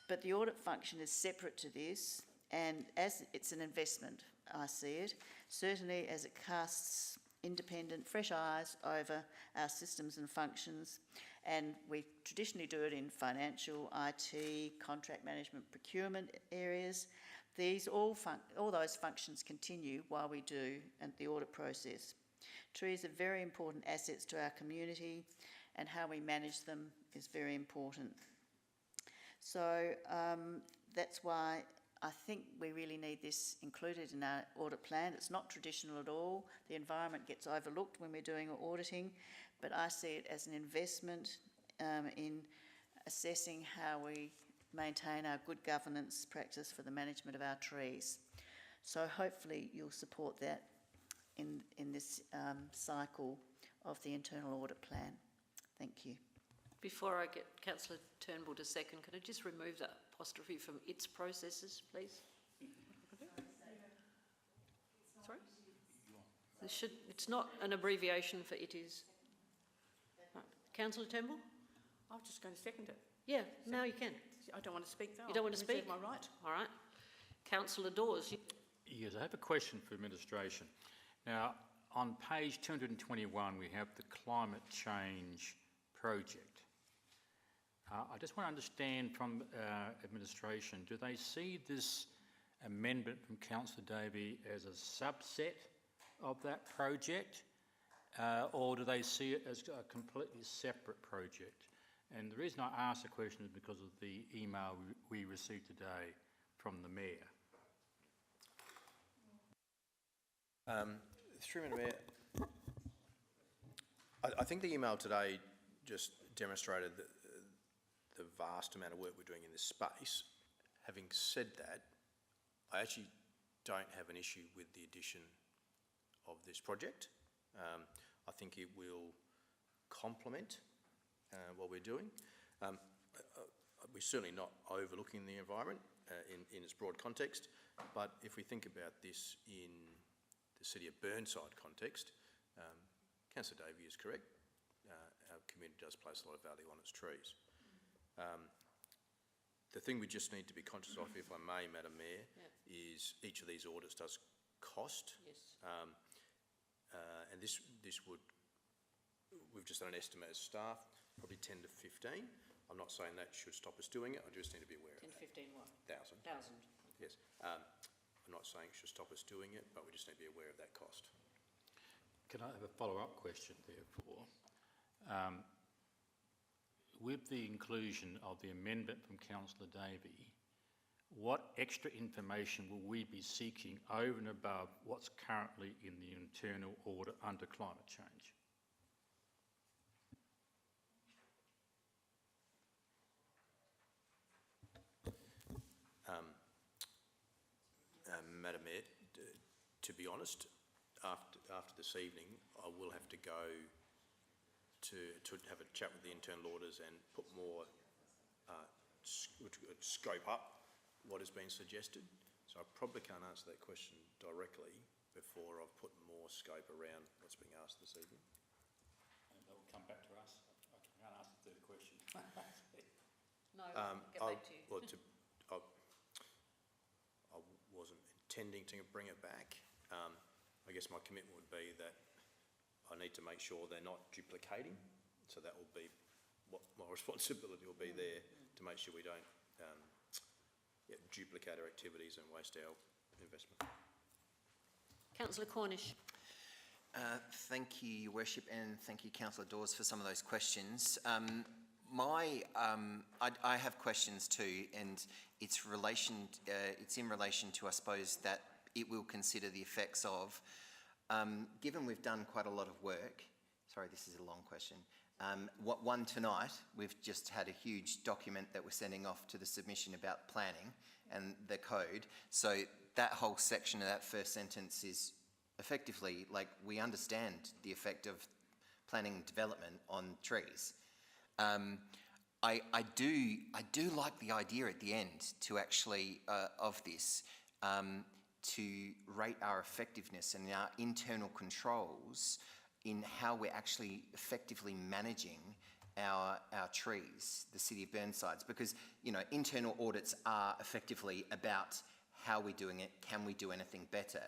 Speaker 3: But the audit function is separate to this, and as it's an investment, I see it, certainly as it casts independent, fresh eyes over our systems and functions, and we traditionally do it in financial, IT, contract management, procurement areas. All those functions continue while we do the audit process. Trees are very important assets to our community, and how we manage them is very important. So that's why I think we really need this included in our audit plan. It's not traditional at all. The environment gets overlooked when we're doing auditing, but I see it as an investment in assessing how we maintain our good governance practice for the management of our trees. So hopefully you'll support that in this cycle of the internal audit plan. Thank you.
Speaker 1: Before I get Councillor Turnbull to second, can I just remove that apostrophe from its processes, please? Sorry? It's not an abbreviation for it is. Right. Councillor Turnbull?
Speaker 8: I was just going to second it.
Speaker 1: Yeah, now you can.
Speaker 8: I don't want to speak though.
Speaker 1: You don't want to speak?
Speaker 8: My right.
Speaker 1: All right. Councillor Dawes.
Speaker 11: Yes, I have a question for administration. Now, on page 221, we have the climate change project. I just want to understand from administration, do they see this amendment from Councillor Davey as a subset of that project? or do they see it as a completely separate project? And the reason I ask the question is because of the email we received today from the Mayor.
Speaker 18: Through Madam Mayor, I think the email today just demonstrated the vast amount of work we're doing in this space. Having said that, I actually don't have an issue with the addition of this project. I think it will complement what we're doing. We're certainly not overlooking the environment in its broad context, but if we think about this in the City of Burnside context, Councillor Davey is correct. Our community does place a lot of value on its trees. The thing we just need to be conscious of, if I may, Madam Mayor, is each of these audits does cost.
Speaker 1: Yes.
Speaker 18: And this would, we've just done an estimate as staff, probably 10 to 15. I'm not saying that should stop us doing it, I just need to be aware of
Speaker 1: 10 to 15 what?
Speaker 18: that. 1,000.
Speaker 1: 1,000.
Speaker 18: Yes. I'm not saying it should stop us doing it, but we just need to be aware of that cost.
Speaker 11: Can I have a follow-up question, therefore? With the inclusion of the amendment from Councillor Davey, what extra information will we be seeking over and above what's currently in the internal audit under climate change?
Speaker 18: Madam Mayor, to be honest, after this evening, I will have to go to have a chat with the internal auditors and put more scope up what has been suggested. So I probably can't answer that question directly before I've put more scope around what's being asked this evening.
Speaker 11: And that will come back to us. I can't ask the third question.
Speaker 1: No, get back to you.
Speaker 18: Well, I wasn't intending to bring it back. I guess my commitment would be that I need to make sure they're not duplicating. So that will be what my responsibility will be there, to make sure we don't duplicate our activities and waste our investment.
Speaker 1: Councillor Cornish.
Speaker 7: Thank you, Your Worship, and thank you, Councillor Dawes, for some of those questions. I have questions too, and it's in relation to, I suppose, that it will consider the effects of. Given we've done quite a lot of work, sorry, this is a long question. One tonight, we've just had a huge document that we're sending off to the submission about planning and the code. So that whole section of that first sentence is effectively like, we understand the effect of planning and development on trees. I do like the idea at the end to actually of this to rate our effectiveness and our internal controls in how we're actually effectively managing our trees, the City of Burnsides, because internal audits are effectively about how we're doing it, can we do anything better.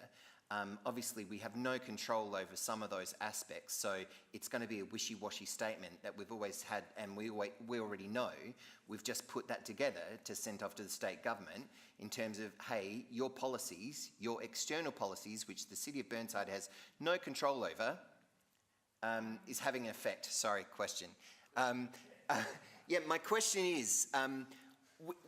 Speaker 7: Obviously, we have no control over some of those aspects, so it's going to be a wishy-washy statement that we've always had, and we already know. We've just put that together to send off to the state government in terms of, hey, your policies, your external policies, which the City of Burnside has no control over, is having an effect. Sorry, question. Yeah, my question is,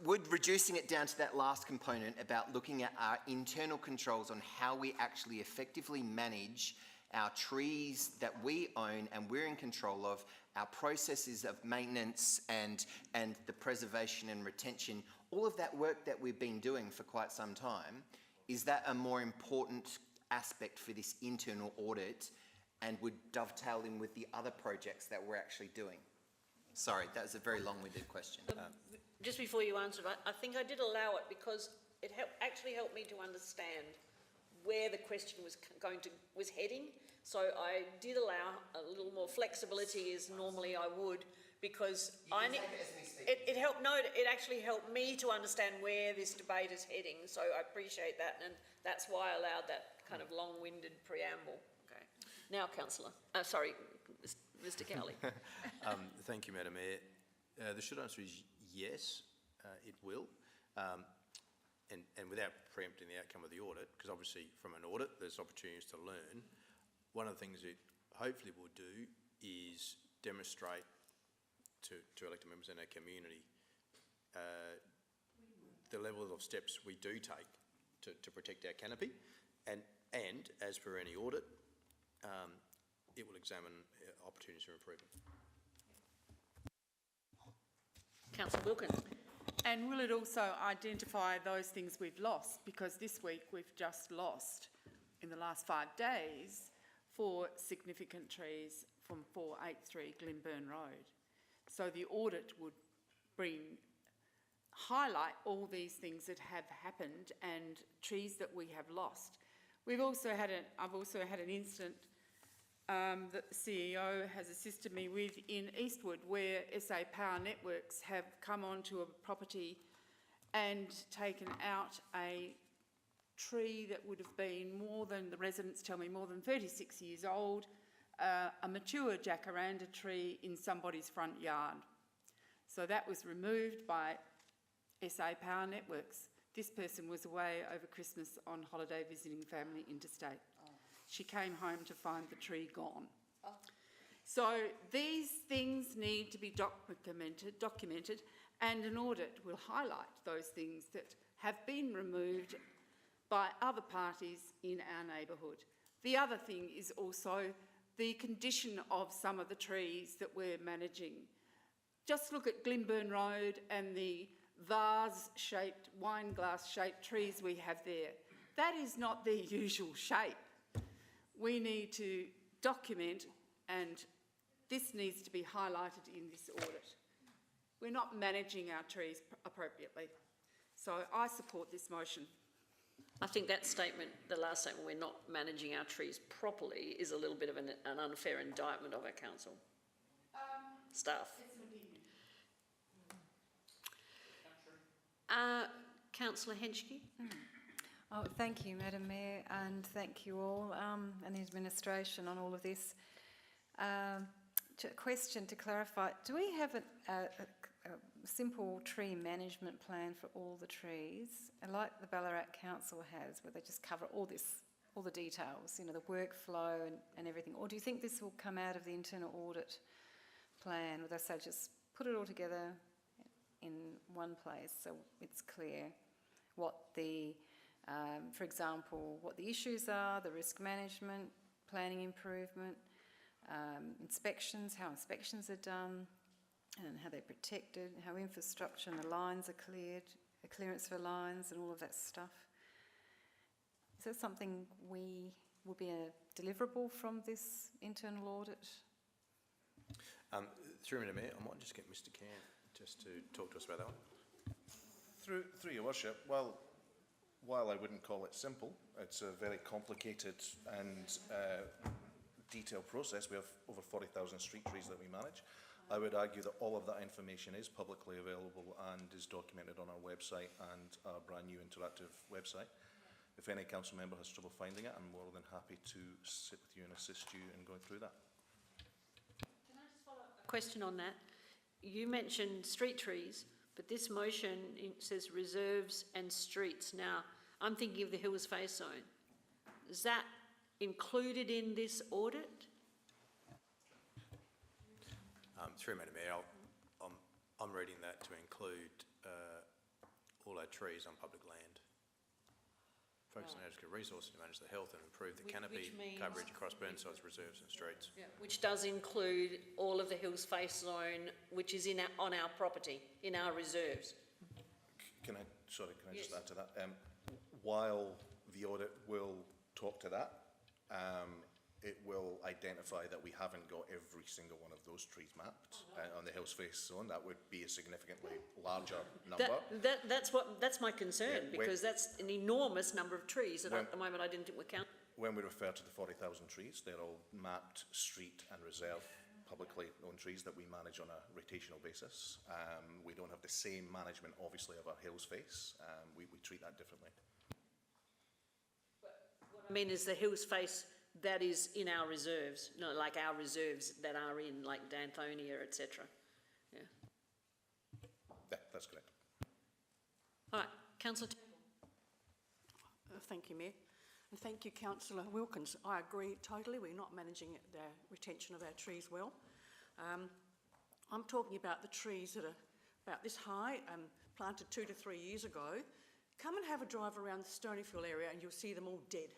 Speaker 7: would reducing it down to that last component about looking at our internal controls on how we actually effectively manage our trees that we own and we're in control of, our processes of maintenance and the preservation and retention, all of that work that we've been doing for quite some time, is that a more important aspect for this internal audit and would dovetail in with the other projects that we're actually doing? Sorry, that was a very long-winded question.
Speaker 1: Just before you answer it, I think I did allow it because it actually helped me to understand where the question was heading. So I did allow a little more flexibility as normally I would, because it helped. No, it actually helped me to understand where this debate is heading. So I appreciate that, and that's why I allowed that kind of long-winded preamble. Okay. Now, Councillor, sorry, Mr. Cowley.
Speaker 18: Thank you, Madam Mayor. The short answer is yes, it will. And without preempting the outcome of the audit, because obviously from an audit there's opportunities to learn, one of the things that hopefully will do is demonstrate to elected members in our community the level of steps we do take to protect our canopy, and as per any audit, it will examine opportunities for improvement.
Speaker 1: Councillor Wilkin.
Speaker 13: And will it also identify those things we've lost? Because this week we've just lost, in the last 5 days, 4 significant trees from 483 Glenburn Road. So the audit would highlight all these things that have happened and trees that we have lost. I've also had an incident that the CEO has assisted me with in Eastwood, where SA Power Networks have come onto a property and taken out a tree that would have been the residents tell me, more than 36 years old, a mature jacaranda tree in somebody's front yard. So that was removed by SA Power Networks. This person was away over Christmas on holiday visiting family interstate. She came home to find the tree gone. So these things need to be documented, and an audit will highlight those things that have been removed by other parties in our neighbourhood. The other thing is also the condition of some of the trees that we're managing. Just look at Glenburn Road and the vase-shaped, wine glass-shaped trees we have there. That is not their usual shape. We need to document, and this needs to be highlighted in this audit. We're not managing our trees appropriately. So I support this motion.
Speaker 1: I think that statement, the last statement, we're not managing our trees properly, is a little bit of an unfair indictment of our council staff. Councillor Henschke.
Speaker 12: Oh, thank you, Madam Mayor, and thank you all and the administration on all of this. Question to clarify, do we have a simple tree management plan for all the trees, like the Ballarat Council has, where they just cover all the details, the workflow and everything? Or do you think this will come out of the internal audit plan, where they say just put it all together in one place so it's clear what for example, what the issues are, the risk management, planning improvement, inspections, how inspections are done, and how they're protected, how infrastructure and the lines are cleared, a clearance for lines and all of that stuff. Is that something will be a deliverable from this internal audit?
Speaker 18: Through Madam Mayor, I might just get Mr. Cant just to talk to us about that one.
Speaker 15: Through your worship, while I wouldn't call it simple, it's a very complicated and detailed process. We have over 40,000 street trees that we manage. I would argue that all of that information is publicly available and is documented on our website and our brand new interactive website. If any council member has trouble finding it, I'm more than happy to sit with you and assist you in going through that.
Speaker 1: Can I just follow up a question on that? You mentioned street trees, but this motion says reserves and streets. Now, I'm thinking of the Hills Face Zone. Is that included in this audit?
Speaker 18: Through Madam Mayor, I'm reading that to include all our trees on public land. Focus on adequate resources to manage the health and improve the canopy coverage across Burnside's reserves and streets.
Speaker 1: Yeah, which does include all of the Hills Face Zone, which is on our property, in our reserves.
Speaker 15: Can I just add to that? While the audit will talk to that, it will identify that we haven't got every single one of those trees mapped on the Hills Face Zone. That would be a significantly larger number.
Speaker 1: That's my concern, because that's an enormous number of trees that at the moment I didn't think were counted.
Speaker 15: When we refer to the 40,000 trees, they're all mapped street and reserve publicly owned trees that we manage on a rotational basis. We don't have the same management, obviously, of our Hills Face. We treat that differently.
Speaker 1: But what I mean is the Hills Face that is in our reserves, like our reserves that are in, like Danthonia, etc. Yeah.
Speaker 15: That's correct.
Speaker 1: All right, Councillor Turnbull.
Speaker 8: Thank you, Mayor. And thank you, Councillor Wilkins. I agree totally. We're not managing the retention of our trees well. I'm talking about the trees that are about this high, planted 2 to 3 years ago. Come and have a drive around the Stonyfield area and you'll see them all dead.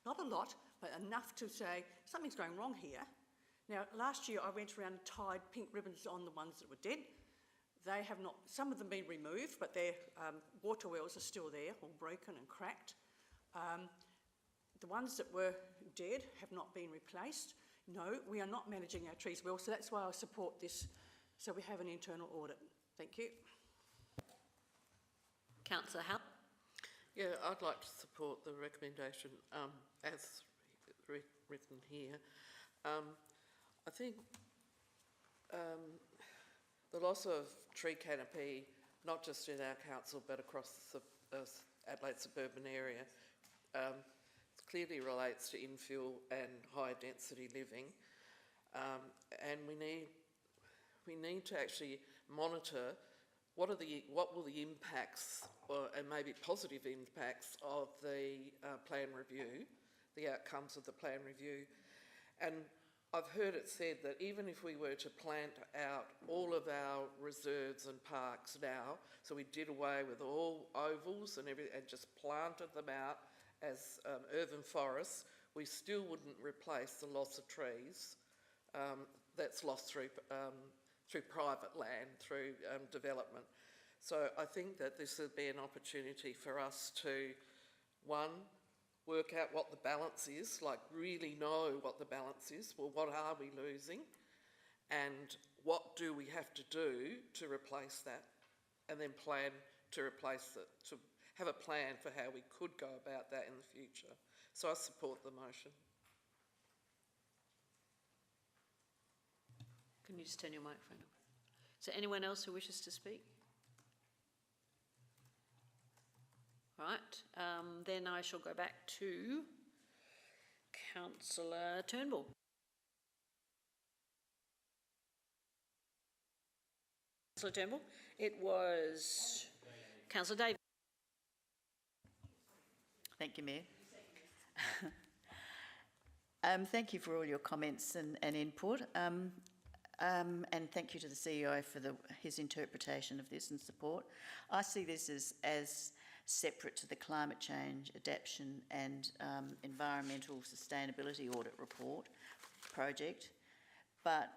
Speaker 8: Not a lot, but enough to say something's going wrong here. Now, last year I went around and tied pink ribbons on the ones that were dead. They have not, some of them been removed, but their water wells are still there, all broken and cracked. The ones that were dead have not been replaced. No, we are not managing our trees well, so that's why I support this, so we have an internal audit. Thank you.
Speaker 1: Councillor Howe.
Speaker 14: Yeah, I'd like to support the recommendation as written here. I think the loss of tree canopy, not just in our council but across the Adelaide suburban area, clearly relates to infill and high density living, and we need to actually monitor what will the impacts and maybe positive impacts of the plan review, the outcomes of the plan review. And I've heard it said that even if we were to plant out all of our reserves and parks now, so we did away with all ovals and everything and just planted them out as urban forests, we still wouldn't replace the loss of trees that's lost through private land, through development. So I think that this would be an opportunity for us to, one, work out what the balance is, like really know what the balance is. Well, what are we losing? And what do we have to do to replace that? And then plan to replace it, to have a plan for how we could go about that in the future. So I support the motion.
Speaker 1: Can you just turn your microphone on? Is there anyone else who wishes to speak? Right, then I shall go back to Councillor Turnbull. Councillor Turnbull. It was Councillor Davis.
Speaker 3: Thank you, Mayor. Thank you for all your comments and input. And thank you to the CEO for his interpretation of this and support. I see this as separate to the climate change adaptation and environmental sustainability audit report project, but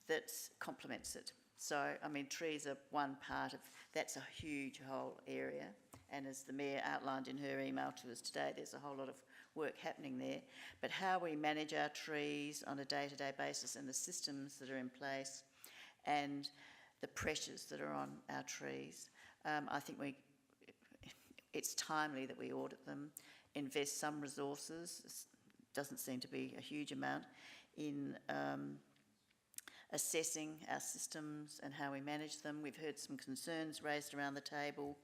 Speaker 3: that complements it. So, I mean, trees are one part of, that's a huge whole area, and as the Mayor outlined in her email to us today, there's a whole lot of work happening there. But how we manage our trees on a day-to-day basis and the systems that are in place and the pressures that are on our trees, I think it's timely that we audit them, invest some resources, doesn't seem to be a huge amount, in assessing our systems and how we manage them. We've heard some concerns raised around the table,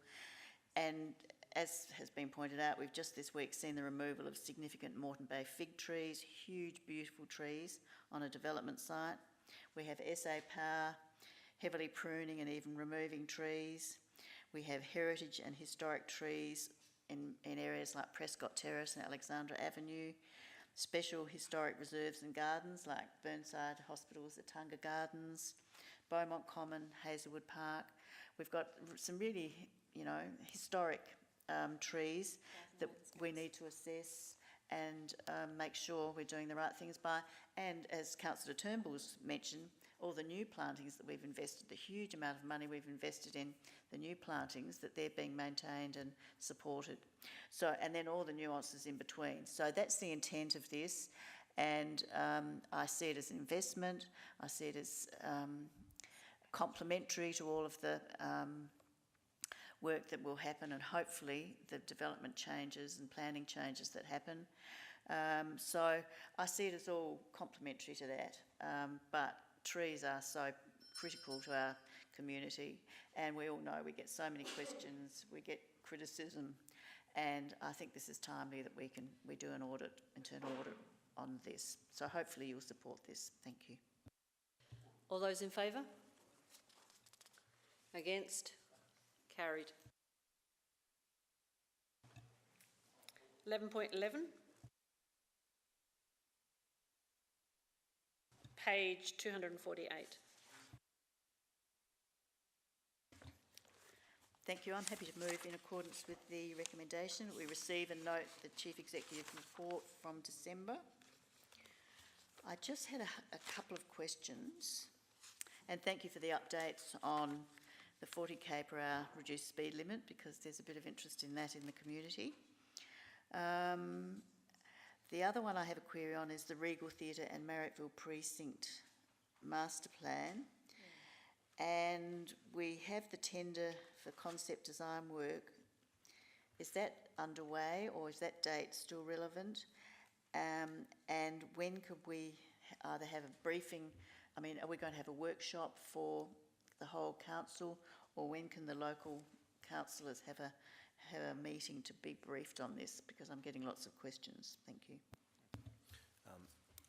Speaker 3: and as has been pointed out, we've just this week seen the removal of significant Moreton Bay fig trees, huge beautiful trees on a development site. We have SA Power heavily pruning and even removing trees. We have heritage and historic trees in areas like Prescott Terrace and Alexandra Avenue, special historic reserves and gardens like Burnside Hospital's the Tunga Gardens, Beaumont Common, Hazelwood Park. We've got some really, historic trees that we need to assess and make sure we're doing the right things by. And as Councillor Turnbull's mentioned, all the new plantings that we've invested, the huge amount of money we've invested in the new plantings, that they're being maintained and supported. So, and then all the nuances in between. So that's the intent of this, and I see it as an investment. I see it as complementary to all of the work that will happen, and hopefully the development changes and planning changes that happen. So I see it as all complementary to that, but trees are so critical to our community, and we all know we get so many questions, we get criticism, and I think this is timely that we do an audit, internal audit on this. So hopefully you'll support this. Thank you.
Speaker 1: All those in favour? Against? Carried. 11.11. page 248.
Speaker 3: Thank you. I'm happy to move in accordance with the recommendation. We receive and note the Chief Executive report from December. I just had a couple of questions, and thank you for the updates on the 40k per hour reduced speed limit, because there's a bit of interest in that in the community. The other one I have a query on is the Regal Theatre and Marrickville Precinct Master Plan. And we have the tender for concept design work. Is that underway, or is that date still relevant? And when could we either have a briefing? I mean, are we going to have a workshop for the whole council, or when can the local councillors have a meeting to be briefed on this? Because I'm getting lots of questions. Thank you.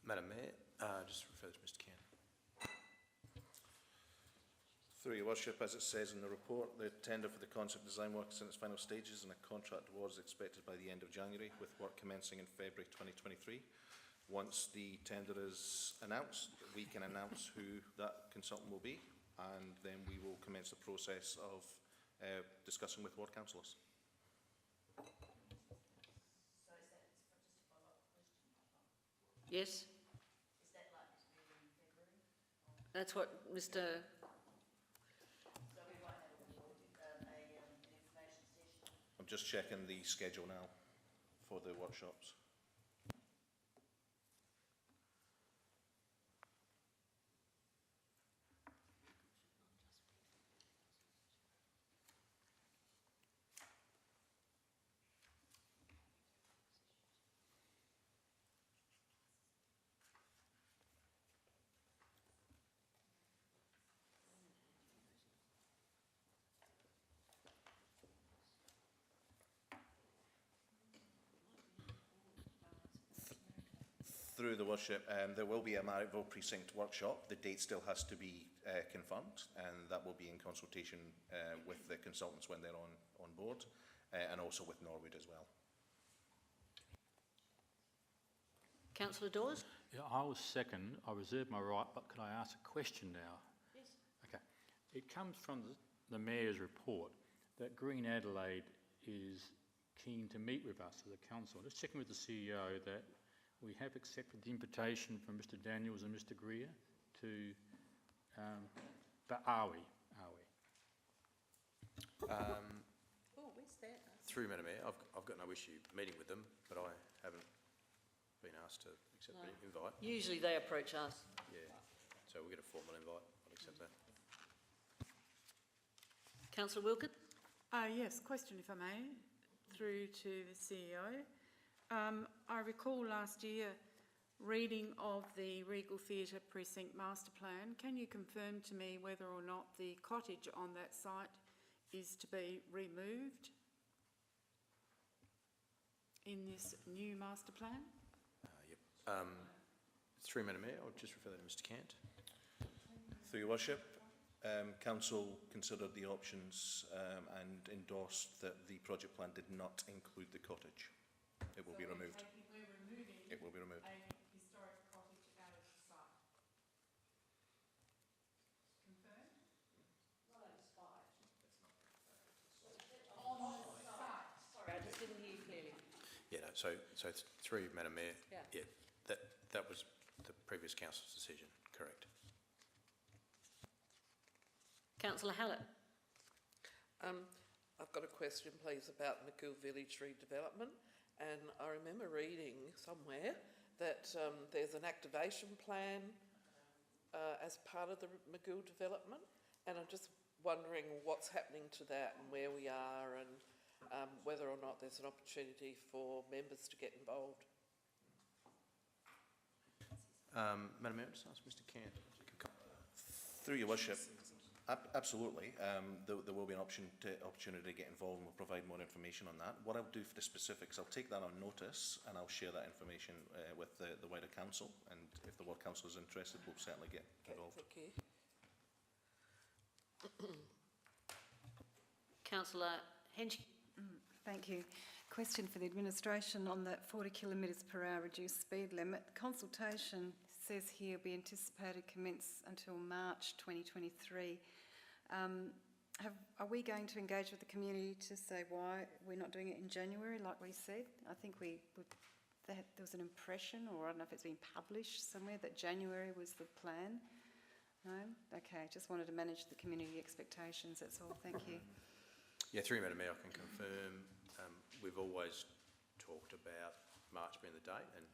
Speaker 18: Madam Mayor, just refer to Mr. Kent.
Speaker 15: Through your worship, as it says in the report, the tender for the concept design work is in its final stages and a contract award is expected by the end of January, with work commencing in February 2023. Once the tender is announced, we can announce who that consultant will be, and then we will commence the process of discussing with ward councillors.
Speaker 3: So is that just a follow-up question?
Speaker 1: Yes?
Speaker 3: Is that likely to be in February?
Speaker 1: That's what Mr.
Speaker 3: So we might have an information session.
Speaker 15: I'm just checking the schedule now for the workshops. Through the worship, there will be a Marrickville Precinct workshop. The date still has to be confirmed, and that will be in consultation with the consultants when they're on board, and also with Norwood as well.
Speaker 1: Councillor Dawes?
Speaker 11: Yeah, I was second. I reserve my right, but could I ask a question now?
Speaker 1: Yes.
Speaker 11: Okay. It comes from the Mayor's report that Green Adelaide is keen to meet with us as a council. Just checking with the CEO that we have accepted the invitation from Mr. Daniels and Mr. Greer to, but are we?
Speaker 3: Where's that?
Speaker 18: Through Madam Mayor, I've got no issue meeting with them, but I haven't been asked to accept the invite.
Speaker 1: Usually they approach us.
Speaker 18: Yeah, so we'll get a formal invite. I'll accept that.
Speaker 1: Councillor Wilkin?
Speaker 13: Yes, question if I may, through to the CEO. I recall last year reading of the Regal Theatre Precinct Master Plan. Can you confirm to me whether or not the cottage on that site is to be removed in this new master plan?
Speaker 18: Yep. Through Madam Mayor, I'll just refer that to Mr. Kent.
Speaker 15: Through your worship, Council considered the options and endorsed that the project plan did not include the cottage. It will be removed.
Speaker 13: We're removing
Speaker 15: It will be removed.
Speaker 13: a historic cottage out of the site. Confirmed?
Speaker 1: Not on the site. On the site. Sorry, I just didn't hear you clearly.
Speaker 18: Yeah, no, so through Madam Mayor,
Speaker 1: Yeah.
Speaker 18: that was the previous council's decision, correct.
Speaker 1: Councillor Hallett?
Speaker 14: I've got a question, please, about McGill Village redevelopment. And I remember reading somewhere that there's an activation plan as part of the McGill development. And I'm just wondering what's happening to that and where we are, and whether or not there's an opportunity for members to get involved.
Speaker 18: Madam Mayor, just ask Mr. Kent.
Speaker 15: Through your worship, absolutely. There will be an opportunity to get involved, and we'll provide more information on that. What I'll do for the specifics, I'll take that on notice and I'll share that information with the wider council, and if the ward council is interested, we'll certainly get involved.
Speaker 14: Okay.
Speaker 1: Councillor Henschke?
Speaker 12: Thank you. Question for the administration on that 40 kilometres per hour reduced speed limit. Consultation says here will be anticipated commence until March 2023. Are we going to engage with the community to say why we're not doing it in January, like we said? I think there was an impression, or I don't know if it's been published somewhere, that January was the plan. No? Okay, just wanted to manage the community expectations, that's all. Thank you.
Speaker 18: Yeah, through you, Madam Mayor, I can confirm we've always talked about March being the date, and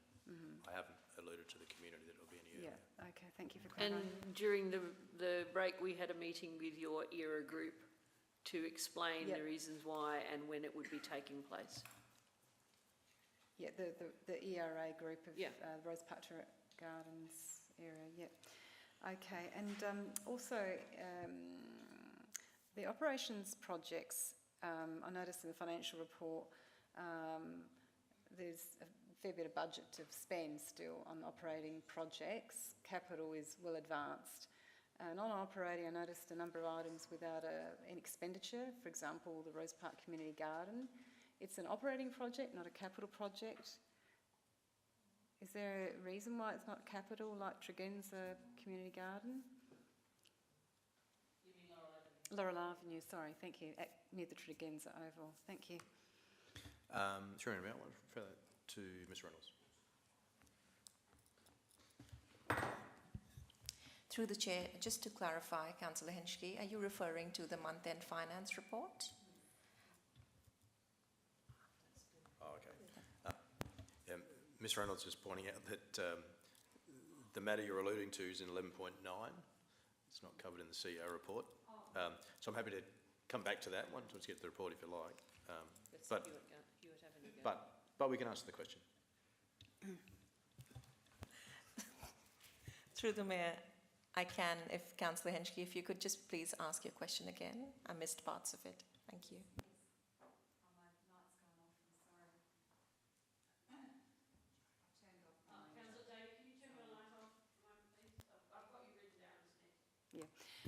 Speaker 18: I haven't alluded to the community that it'll be any earlier.
Speaker 12: Yeah, okay, thank you for
Speaker 1: And
Speaker 12: clarifying.
Speaker 1: during the break, we had a meeting with your ERA group to explain
Speaker 12: Yep.
Speaker 1: the reasons why and when it would be taking place.
Speaker 12: Yeah, the ERA group of
Speaker 1: Yeah.
Speaker 12: Rose Park Gardens area, yep. Okay, and also the operations projects, I noticed in the financial report there's a fair bit of budget to spend still on operating projects. Capital is well advanced. And on operating, I noticed a number of items without an expenditure. For example, the Rose Park Community Garden. It's an operating project, not a capital project. Is there a reason why it's not capital, like Tregenza Community Garden? You mean Laurel Avenue, sorry, thank you, near the Tregenza Oval, thank you.
Speaker 18: Through you, Madam Mayor, I'll refer that to Ms Reynolds.
Speaker 19: Through the Chair, just to clarify, Councillor Henschke, are you referring to the month-end finance report?
Speaker 18: Oh, okay. Yeah, Ms Reynolds is pointing out that the matter you're alluding to is in 11.9. It's not covered in the CEO report. So I'm happy to come back to that one once you get the report if you like. But we can answer the question.
Speaker 19: Through the Mayor, I can, if Councillor Henschke, if you could just please ask your question again. I missed parts of it. Thank you.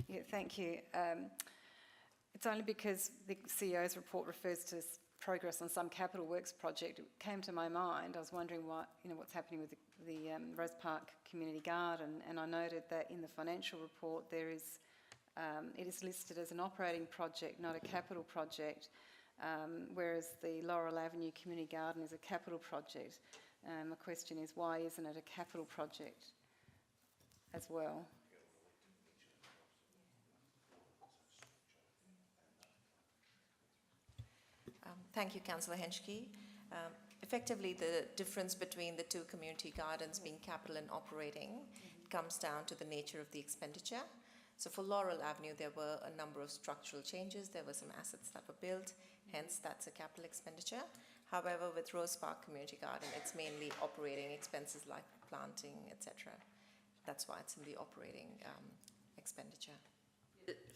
Speaker 12: Yeah, thank you. It's only because the CEO's report refers to progress on some capital works project. It came to my mind. I was wondering what's happening with the Rose Park Community Garden, and I noted that in the financial report it is listed as an operating project, not a capital project, whereas the Laurel Avenue Community Garden is a capital project. My question is, why isn't it a capital project as well?
Speaker 19: Thank you, Councillor Henschke. Effectively, the difference between the two community gardens being capital and operating comes down to the nature of the expenditure. So for Laurel Avenue, there were a number of structural changes. There were some assets that were built, hence that's a capital expenditure. However, with Rose Park Community Garden, it's mainly operating expenses like planting, etc. That's why it's in the operating expenditure.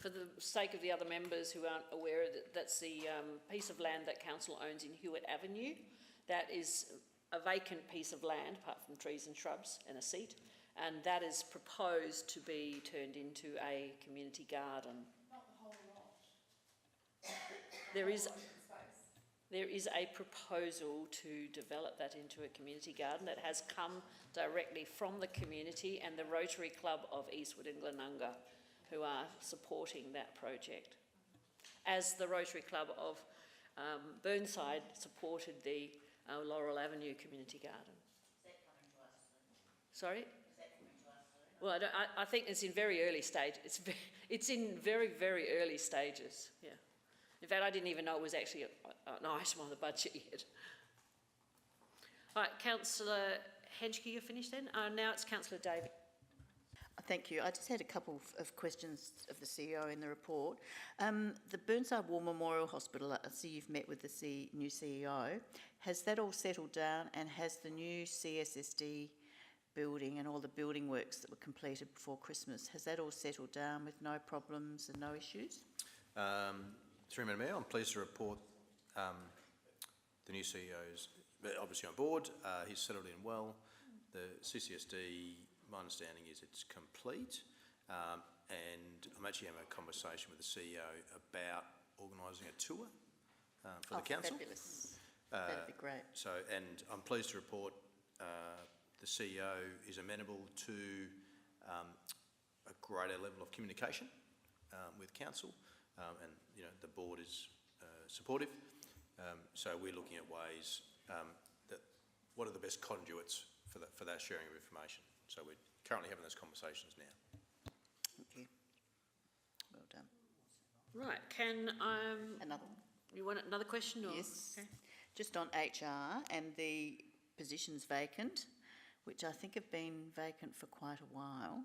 Speaker 1: For the sake of the other members who aren't aware, that's the piece of land that council owns in Hewitt Avenue. That is a vacant piece of land, apart from trees and shrubs and a seat, and that is proposed to be turned into a community garden. Not the whole lot. There is a proposal to develop that into a community garden that has come directly from the community and the Rotary Club of Eastwood and Glenunga, who are supporting that project, as the Rotary Club of Burnside supported the Laurel Avenue Community Garden. Is that coming to us soon? Sorry? Is that coming to us soon? Well, I think it's in very early stage. It's in very, very early stages, yeah. In fact, I didn't even know it was actually an item on the budget yet. All right, Councillor Henschke, you're finished then? Now it's Councillor David.
Speaker 3: Thank you. I just had a couple of questions of the CEO in the report. The Burnside War Memorial Hospital, I see you've met with the new CEO. Has that all settled down, and has the new CSSD building and all the building works that were completed before Christmas, has that all settled down with no problems and no issues?
Speaker 18: Through Madam Mayor, I'm pleased to report the new CEO's obviously on board. He's settled in well. The CCSD, my understanding is it's complete, and I'm actually having a conversation with the CEO about organising a tour for the council.
Speaker 3: Fabulous. That'd be great.
Speaker 18: And I'm pleased to report the CEO is amenable to a greater level of communication with council, and the board is supportive. So we're looking at ways what are the best conduits for that sharing of information. So we're currently having those conversations now.
Speaker 3: Thank you. Well done.
Speaker 1: Right, can
Speaker 3: Another one?
Speaker 1: you want another question? Or?
Speaker 3: Yes.
Speaker 1: Okay.
Speaker 3: Just on HR and the positions vacant, which I think have been vacant for quite a while.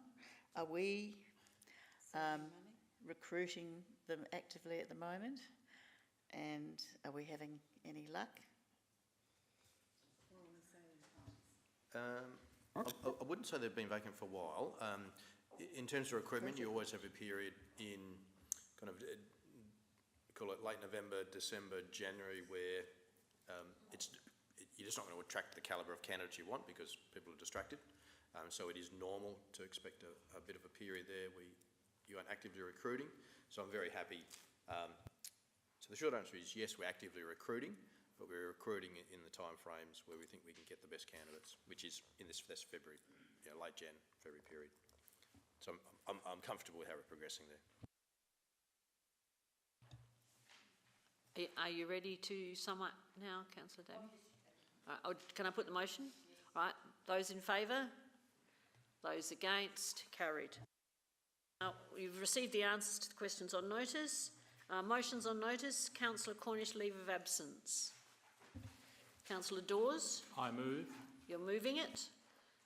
Speaker 3: Are we recruiting them actively at the moment? And are we having any luck?
Speaker 18: I wouldn't say they've been vacant for a while. In terms of recruitment, you always have a period in kind of, call it late November, December, January, where you're just not going to attract the calibre of candidates you want because people are distracted. So it is normal to expect a bit of a period there where you aren't actively recruiting. So I'm very happy. So the short answer is yes, we're actively recruiting, but we're recruiting in the time frames where we think we can get the best candidates, which is in this February, late Jan, February period. So I'm comfortable with how we're progressing there.
Speaker 1: Are you ready to sum up now, Councillor Davey? Can I put the motion? Right, those in favour? Those against? Carried. You've received the answers to the questions on notice. Motions on notice. Councillor Cornish, leave of absence. Councillor Dawes?
Speaker 11: I move.
Speaker 1: You're moving it.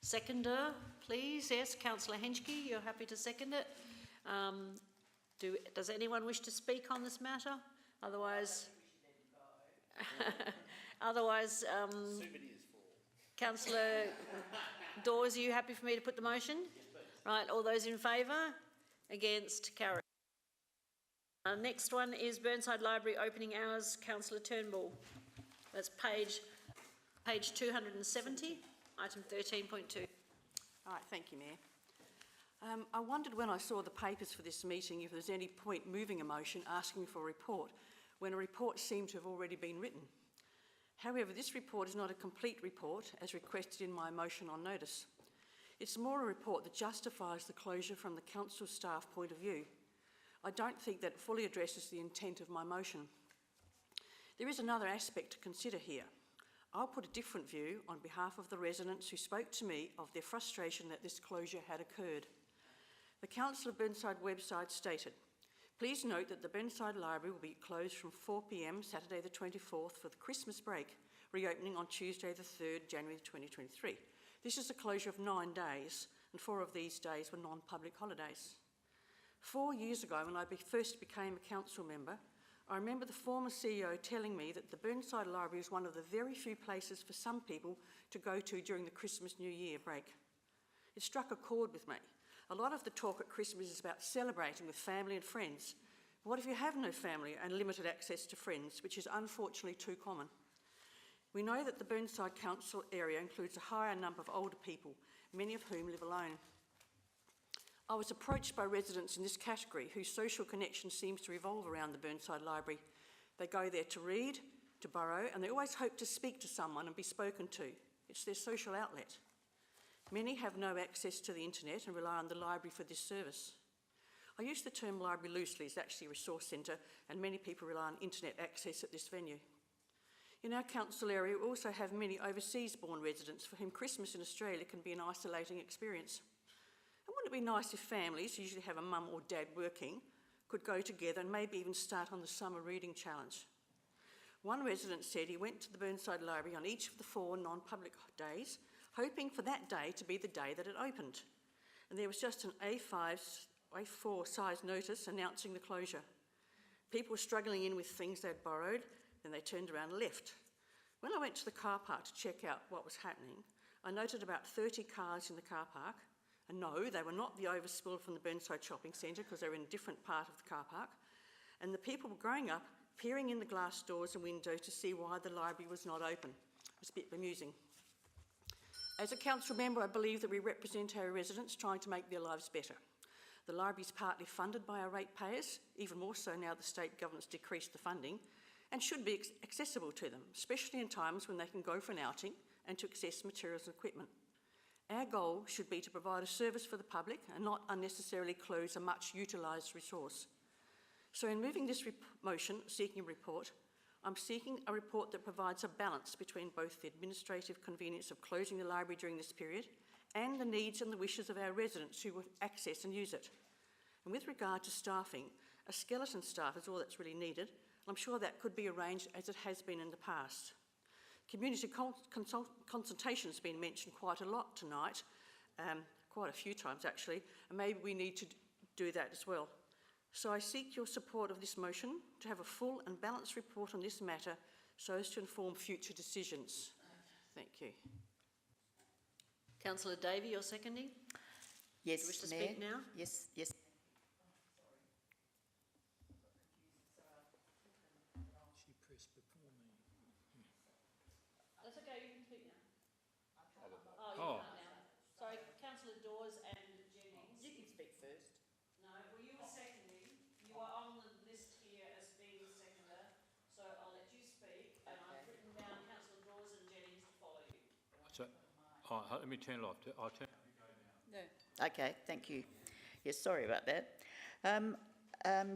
Speaker 1: Seconder, please. Yes, Councillor Henschke, you're happy to second it. Does anyone wish to speak on this matter? Otherwise, Councillor Dawes, are you happy for me to put the motion? Right, all those in favour? Against? Carried. Next one is Burnside Library opening hours. Councillor Turnbull. That's page 270, item 13.2.
Speaker 8: All right, thank you, Mayor. I wondered when I saw the papers for this meeting if there was any point moving a motion asking for a report when a report seemed to have already been written. However, this report is not a complete report as requested in my motion on notice. It's more a report that justifies the closure from the council staff point of view. I don't think that fully addresses the intent of my motion. There is another aspect to consider here. I'll put a different view on behalf of the residents who spoke to me of their frustration that this closure had occurred. The Council of Burnside website stated, "Please note that the Burnside Library will be closed from 4 p.m. Saturday the 24th for the Christmas break, reopening on Tuesday the 3rd January 2023. This is a closure of 9 days, and 4 of these days were non-public holidays." 4 years ago, when I first became a council member, I remember the former CEO telling me that the Burnside Library is one of the very few places for some people to go to during the Christmas New Year break. It struck a chord with me. A lot of the talk at Christmas is about celebrating with family and friends. But what if you have no family and limited access to friends, which is unfortunately too common? We know that the Burnside Council area includes a higher number of older people, many of whom live alone. I was approached by residents in this category whose social connection seems to revolve around the Burnside Library. They go there to read, to borrow, and they always hope to speak to someone and be spoken to. It's their social outlet. Many have no access to the internet and rely on the library for this service. I use the term library loosely. It's actually a resource centre, and many people rely on internet access at this venue. In our council area, we also have many overseas-born residents for whom Christmas in Australia can be an isolating experience. And wouldn't it be nice if families, who usually have a mum or dad working, could go together and maybe even start on the summer reading challenge? One resident said he went to the Burnside Library on each of the 4 non-public days, hoping for that day to be the day that it opened. And there was just an A4 size notice announcing the closure. People were struggling in with things they'd borrowed, then they turned around and left. When I went to the car park to check out what was happening, I noted about 30 cars in the car park. And no, they were not the overspill from the Burnside Shopping Centre because they were in a different part of the car park. And the people were growing up, peering in the glass doors and windows to see why the library was not open. It was a bit bemusing. As a council member, I believe that we represent our residents trying to make their lives better. The library is partly funded by our ratepayers, even more so now the state government's decreased the funding, and should be accessible to them, especially in times when they can go for an outing and to access materials and equipment. Our goal should be to provide a service for the public and not unnecessarily close a much utilised resource. So in moving this motion, seeking a report, I'm seeking a report that provides a balance between both the administrative convenience of closing the library during this period and the needs and the wishes of our residents who would access and use it. And with regard to staffing, a skeleton staff is all that's really needed. I'm sure that could be arranged as it has been in the past. Community consultation has been mentioned quite a lot tonight, quite a few times actually, and maybe we need to do that as well. So I seek your support of this motion to have a full and balanced report on this matter so as to inform future decisions. Thank you.
Speaker 1: Councillor Davey, you're seconding?
Speaker 3: Yes,
Speaker 1: Do you wish to
Speaker 3: Mayor.
Speaker 1: speak now?
Speaker 3: Yes, yes.
Speaker 11: She pressed before me.
Speaker 1: That's okay, you can speak now. Oh, you
Speaker 11: Oh.
Speaker 1: can't now. Sorry, Councillor Dawes and Jennings.
Speaker 3: You can speak first.
Speaker 1: No, well, you were seconding. You are on the list here as being the seconder, so I'll let you speak. And I've written down Councillor Dawes and Jennings to follow you.
Speaker 11: So, let me turn it off. I'll turn.
Speaker 3: No. Okay, thank you. Yes, sorry about that.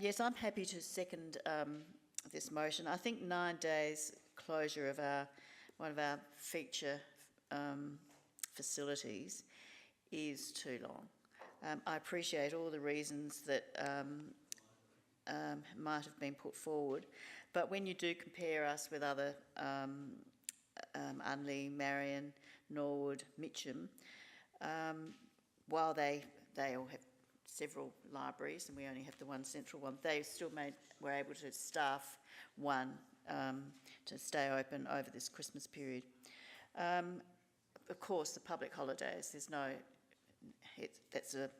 Speaker 3: Yes, I'm happy to second this motion. I think 9 days closure of one of our feature facilities is too long. I appreciate all the reasons that might have been put forward, but when you do compare us with other Unley, Marion, Norwood, Mitcham, while they all have several libraries and we only have the one central one, they still were able to staff one to stay open over this Christmas period. Of course, the public holidays, that's a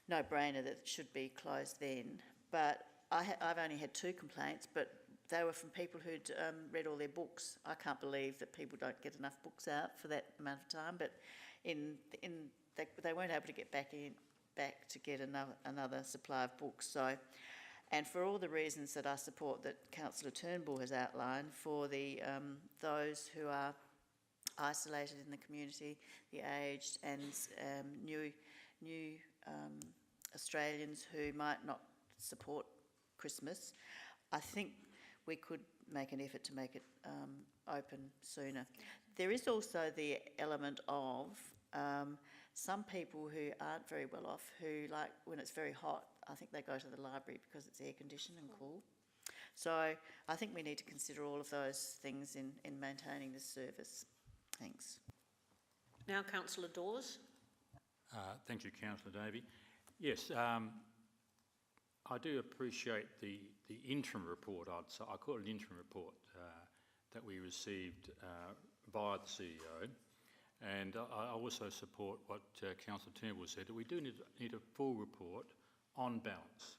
Speaker 3: no-brainer that it should be closed then. But I've only had 2 complaints, but they were from people who'd read all their books. I can't believe that people don't get enough books out for that amount of time, but they weren't able to get back to get another supply of books. So, and for all the reasons that I support that Councillor Turnbull has outlined for those who are isolated in the community, the aged and new Australians who might not support Christmas, I think we could make an effort to make it open sooner. There is also the element of some people who aren't very well off, who like when it's very hot, I think they go to the library because it's air conditioned and cool. So I think we need to consider all of those things in maintaining this service. Thanks.
Speaker 1: Now, Councillor Dawes.
Speaker 11: Thank you, Councillor Davey. Yes, I do appreciate the interim report. I call it an interim report that we received via the CEO, and I also support what Councillor Turnbull said, that we do need a full report on balance.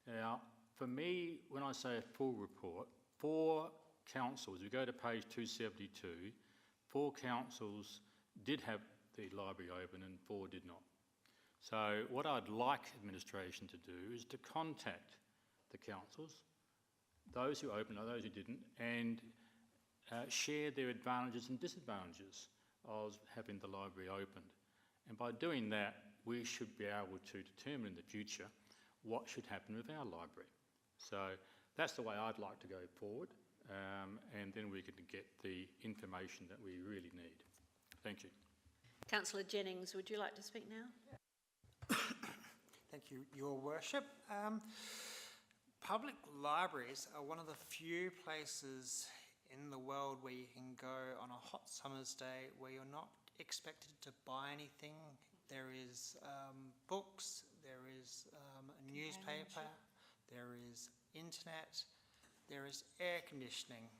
Speaker 11: Now, for me, when I say a full report, 4 councils, we go to page 272, 4 councils did have the library open and 4 did not. So what I'd like administration to do is to contact the councils, those who opened or those who didn't, and share their advantages and disadvantages of having the library opened. And by doing that, we should be able to determine in the future what should happen with our library. So that's the way I'd like to go forward, and then we can get the information that we really need. Thank you.
Speaker 1: Councillor Jennings, would you like to speak now?
Speaker 9: Thank you, Your Worship. Public libraries are one of the few places in the world where you can go on a hot summer's day where you're not expected to buy anything. There is books, there is a newspaper, there is internet, there is air conditioning.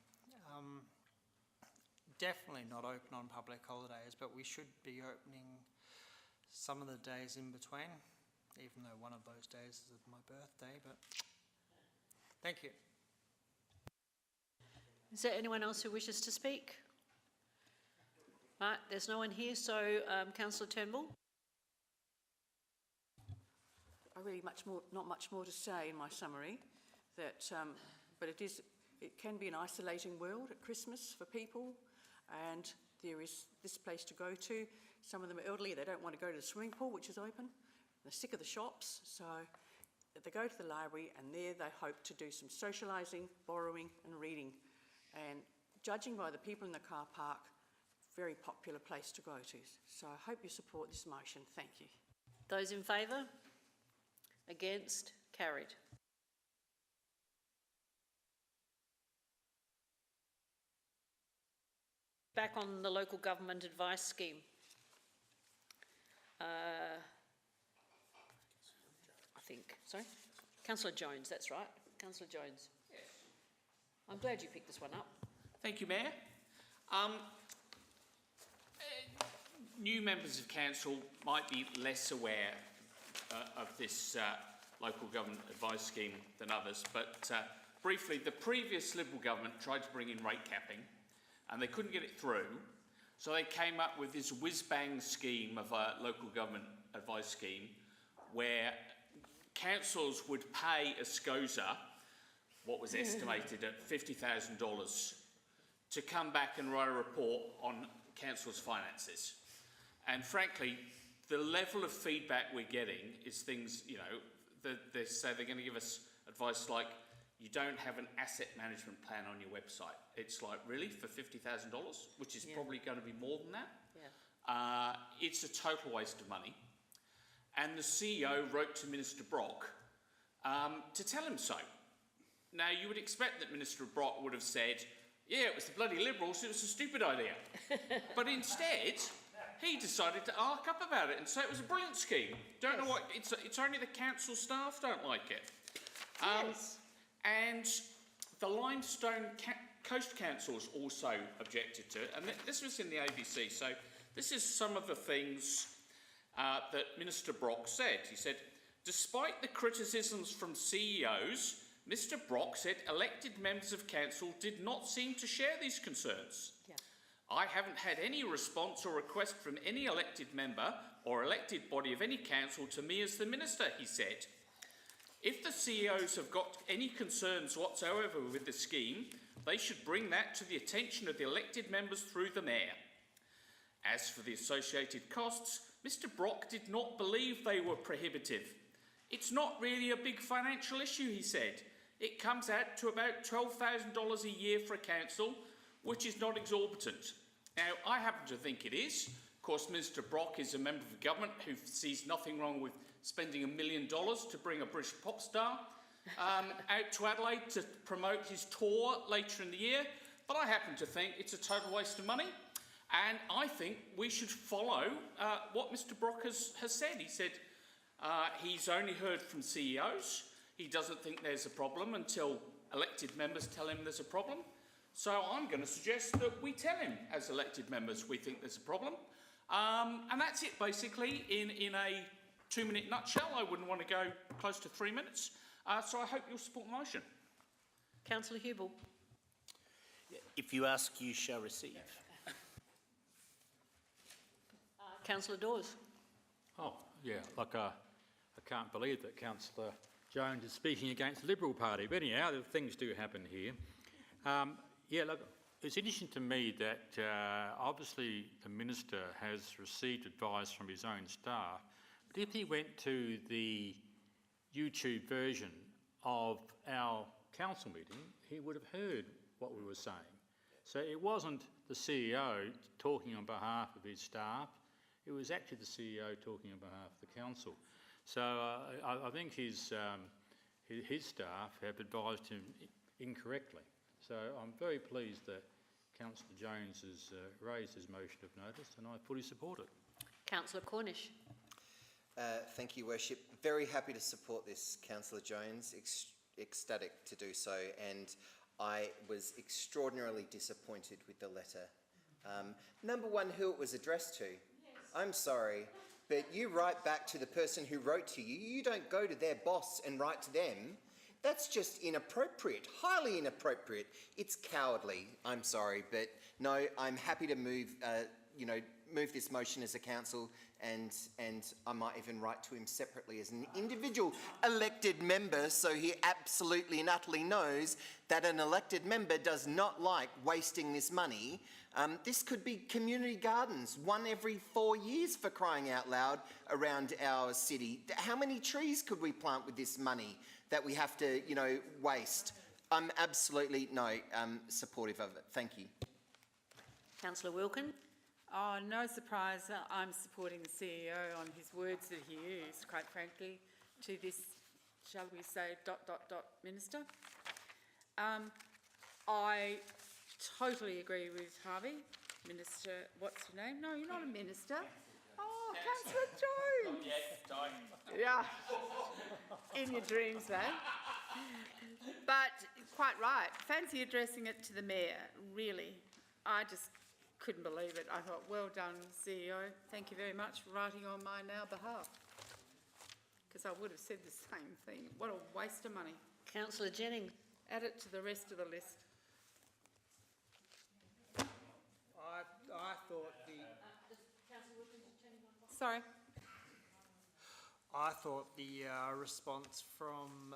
Speaker 9: Definitely not open on public holidays, but we should be opening some of the days in between, even though one of those days is my birthday, but thank you.
Speaker 1: Is there anyone else who wishes to speak? Right, there's no one here, so Councillor Turnbull.
Speaker 8: Not much more to say in my summary, that but it can be an isolating world at Christmas for people, and there is this place to go to. Some of them are elderly, they don't want to go to the swimming pool, which is open. They're sick of the shops, so they go to the library, and there they hope to do some socialising, borrowing and reading. And judging by the people in the car park, very popular place to go to. So I hope you support this motion. Thank you.
Speaker 1: Those in favour? Against? Carried. Back on the local government advice scheme. I think, sorry? Councillor Jones, that's right. Councillor Jones. Yes. I'm glad you picked this one up.
Speaker 16: Thank you, Mayor. New members of council might be less aware of this local government advice scheme than others, but briefly, the previous Liberal government tried to bring in rate capping and they couldn't get it through, so they came up with this whiz-bang scheme of a local government advice scheme where councils would pay a SCOSA, what was estimated at $50,000, to come back and write a report on council's finances. And frankly, the level of feedback we're getting is things, you know, they say they're going to give us advice like, you don't have an asset management plan on your website. It's like, really, for $50,000, which is probably going to be more than that?
Speaker 1: Yeah.
Speaker 16: It's a total waste of money. And the CEO wrote to Minister Brock to tell him so. Now, you would expect that Minister Brock would have said, yeah, it was the bloody Liberals, it was a stupid idea. But instead, he decided to arc up about it and say it was a brilliant scheme. Don't know what, it's only the council staff don't like it.
Speaker 1: Yes.
Speaker 16: And the Limestone Coast Councils also objected to it, and this was in the ABC, so this is some of the things that Minister Brock said. He said, despite the criticisms from CEOs, Mr Brock said elected members of council did not seem to share these concerns.
Speaker 1: Yeah.
Speaker 16: I haven't had any response or request from any elected member or elected body of any council to me as the minister, he said. If the CEOs have got any concerns whatsoever with the scheme, they should bring that to the attention of the elected members through the mayor. As for the associated costs, Mr Brock did not believe they were prohibitive. It's not really a big financial issue, he said. It comes out to about $12,000 a year for a council, which is not exorbitant. Now, I happen to think it is. Of course, Minister Brock is a member of the government who sees nothing wrong with spending $1 million to bring a British pop star out to Adelaide to promote his tour later in the year. But I happen to think it's a total waste of money. And I think we should follow what Mr Brock has said. He said he's only heard from CEOs. He doesn't think there's a problem until elected members tell him there's a problem. So I'm going to suggest that we tell him as elected members we think there's a problem. And that's it basically in a 2-minute nutshell. I wouldn't want to go close to 3 minutes. So I hope you'll support the motion.
Speaker 1: Councillor Hubel.
Speaker 17: If you ask, you shall receive.
Speaker 1: Councillor Dawes.
Speaker 11: Oh, yeah, like I can't believe that Councillor Jones is speaking against the Liberal Party. But anyhow, things do happen here. Yeah, look, it's interesting to me that obviously the Minister has received advice from his own staff, but if he went to the YouTube version of our council meeting, he would have heard what we were saying. So it wasn't the CEO talking on behalf of his staff, it was actually the CEO talking on behalf of the council. So I think his staff have advised him incorrectly. So I'm very pleased that Councillor Jones has raised his motion of notice, and I fully support it.
Speaker 1: Councillor Cornish.
Speaker 7: Thank you, Worship. Very happy to support this, Councillor Jones. Ecstatic to do so, and I was extraordinarily disappointed with the letter. Number one, who it was addressed to. Yes. I'm sorry, but you write back to the person who wrote to you. You don't go to their boss and write to them. That's just inappropriate, highly inappropriate. It's cowardly, I'm sorry, but no, I'm happy to move, move this motion as a council, and I might even write to him separately as an individual elected member, so he absolutely and utterly knows that an elected member does not like wasting this money. This could be community gardens, one every 4 years, for crying out loud, around our city. How many trees could we plant with this money that we have to, you know, waste? I'm absolutely supportive of it. Thank you.
Speaker 1: Councillor Wilkin.
Speaker 13: Oh, no surprise, I'm supporting the CEO on his words that he used, quite frankly, to this, shall we say, ... minister. I totally agree with Harvey. Minister, what's your name? No, you're not a minister. Oh, Councillor Jones. Yeah, in your dreams, man. But quite right. Fancy addressing it to the mayor, really. I just couldn't believe it. I thought, well done, CEO. Thank you very much for writing on my now behalf. Because I would have said the same thing. What a waste of money.
Speaker 1: Councillor Jennings.
Speaker 13: Add it to the rest of the list.
Speaker 9: I thought
Speaker 13: Sorry.
Speaker 9: I thought the response from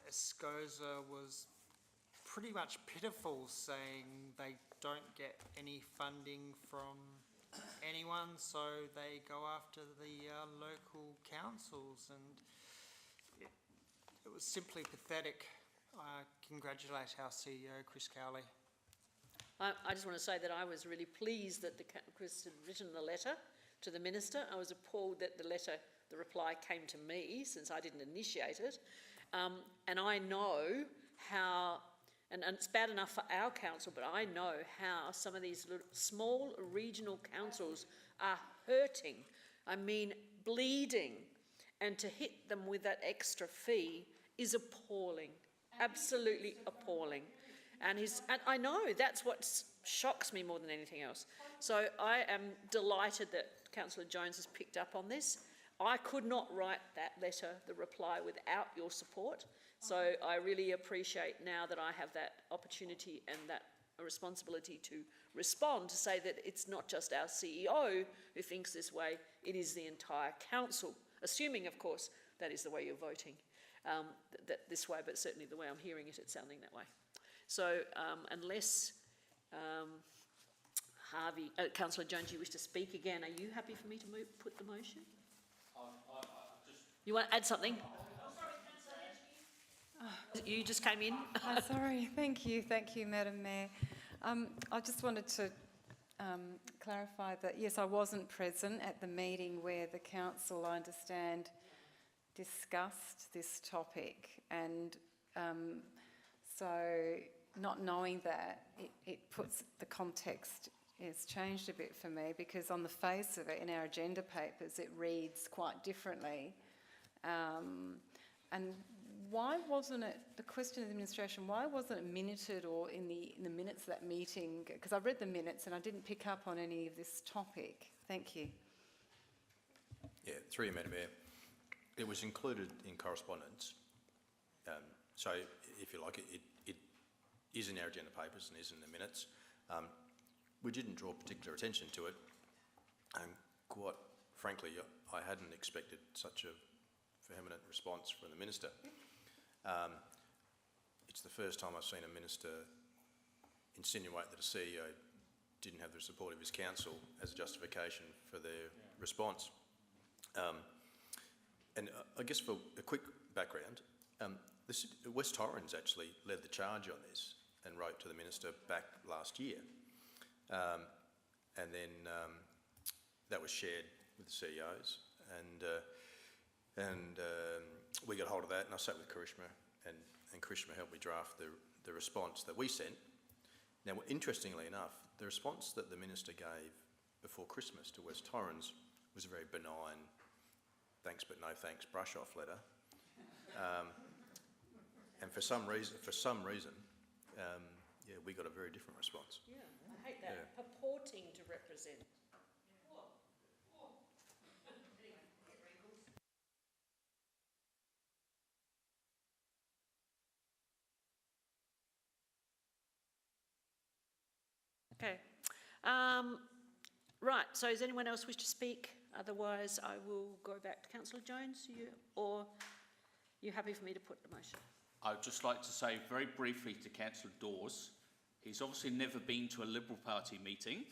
Speaker 9: Escosa was pretty much pitiful, saying they don't get any funding from anyone, so they go after the local councils, and it was simply pathetic. I congratulate our CEO, Chris Cowley.
Speaker 1: I just want to say that I was really pleased that Chris had written the letter to the minister. I was appalled that the reply came to me, since I didn't initiate it. And I know how, and it's bad enough for our council, but I know how some of these little, small regional councils are hurting. I mean, bleeding. And to hit them with that extra fee is appalling, absolutely appalling. And I know that's what shocks me more than anything else. So I am delighted that Councillor Jones has picked up on this. I could not write that letter, the reply, without your support. So I really appreciate now that I have that opportunity and that responsibility to respond, to say that it's not just our CEO who thinks this way, it is the entire council, assuming, of course, that is the way you're voting, this way, but certainly the way I'm hearing it, it's sounding that way. So unless Councillor Jones, you wish to speak again, are you happy for me to put the motion? You want to add something? You just came in.
Speaker 12: Sorry, thank you, Madam Mayor. I just wanted to clarify that, yes, I wasn't present at the meeting where the council, I understand, discussed this topic, and so not knowing that, it puts the context, it's changed a bit for me, because on the face of it, in our agenda papers, it reads quite differently. And why wasn't it, the question of the administration, why wasn't it minuted or in the minutes of that meeting? Because I read the minutes and I didn't pick up on any of this topic. Thank you.
Speaker 18: Yeah, through you, Madam Mayor. It was included in correspondence. So, if you like, it is in our agenda papers and is in the minutes. We didn't draw particular attention to it. And quite frankly, I hadn't expected such a vehement response from the minister. It's the first time I've seen a minister insinuate that a CEO didn't have the support of his council as a justification for their response. And I guess for a quick background, West Torrens actually led the charge on this and wrote to the minister back last year. And then that was shared with the CEOs, and we got hold of that, and I sat with Karishma, and Karishma helped me draft the response that we sent. Now, interestingly enough, the response that the minister gave before Christmas to West Torrens was a very benign, thanks but no thanks, brush-off letter. And for some reason, yeah, we got a very different response.
Speaker 1: Yeah, I hate that. Yeah. Purporting to represent. Okay. Right, so does anyone else wish to speak? Otherwise, I will go back to Councillor Jones, or you happy for me to put the motion?
Speaker 16: I'd just like to say very briefly to Councillor Dawes, he's obviously never been to a Liberal Party meeting,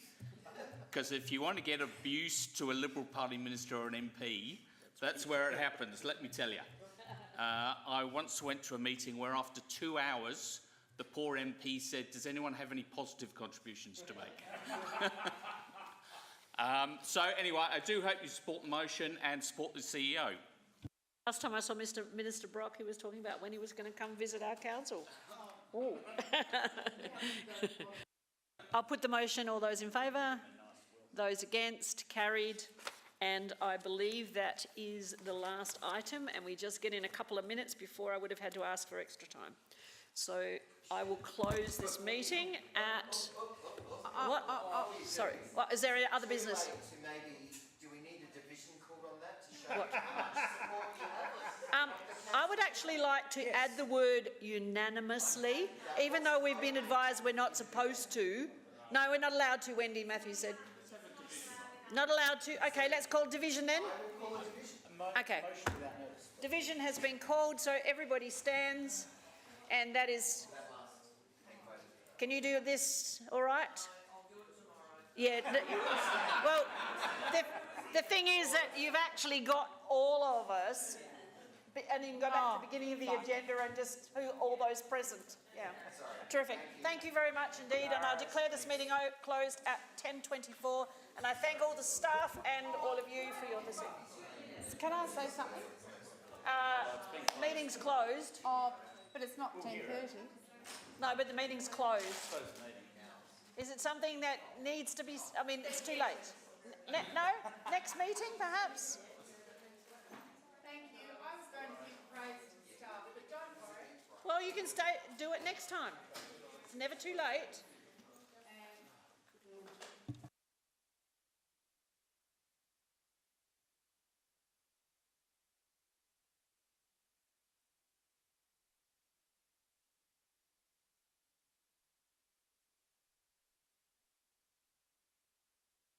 Speaker 16: because if you want to get abused to a Liberal Party minister or an MP, that's where it happens, let me tell you. I once went to a meeting where after 2 hours, the poor MP said, does anyone have any positive contributions to make? So anyway, I do hope you support the motion and support the CEO.
Speaker 1: Last time I saw Minister Brock, he was talking about when he was going to come visit our council. Oh. I'll put the motion. All those in favour? Those against? Carried. And I believe that is the last item, and we just get in a couple of minutes before I would have had to ask for extra time. So I will close this meeting at... What? Sorry. What, is there any other business?
Speaker 7: Do we need a division called on that to show
Speaker 1: What?
Speaker 7: how much support you have?
Speaker 1: I would actually like to add the word unanimously, even though we've been advised we're not supposed to. No, we're not allowed to, Wendy Matthews said. Not allowed to. Okay, let's call division then. Okay. Division has been called, so everybody stands, and that is... Can you do this all right? Yeah. Well, the thing is that you've actually got all of us, and you can go back to the beginning of the agenda and just all those present. Yeah. Terrific. Thank you very much indeed, and I declare this meeting closed at 10:24, and I thank all the staff and all of you for your visit.
Speaker 13: Can I say something?
Speaker 1: Meeting's closed.
Speaker 13: Oh, but it's not 10:30.
Speaker 1: No, but the meeting's closed. Is it something that needs to be... I mean, it's too late. No? Next meeting, perhaps?
Speaker 13: Thank you. I was going to give praise to staff, but don't worry.
Speaker 1: Well, you can do it next time. It's never too late.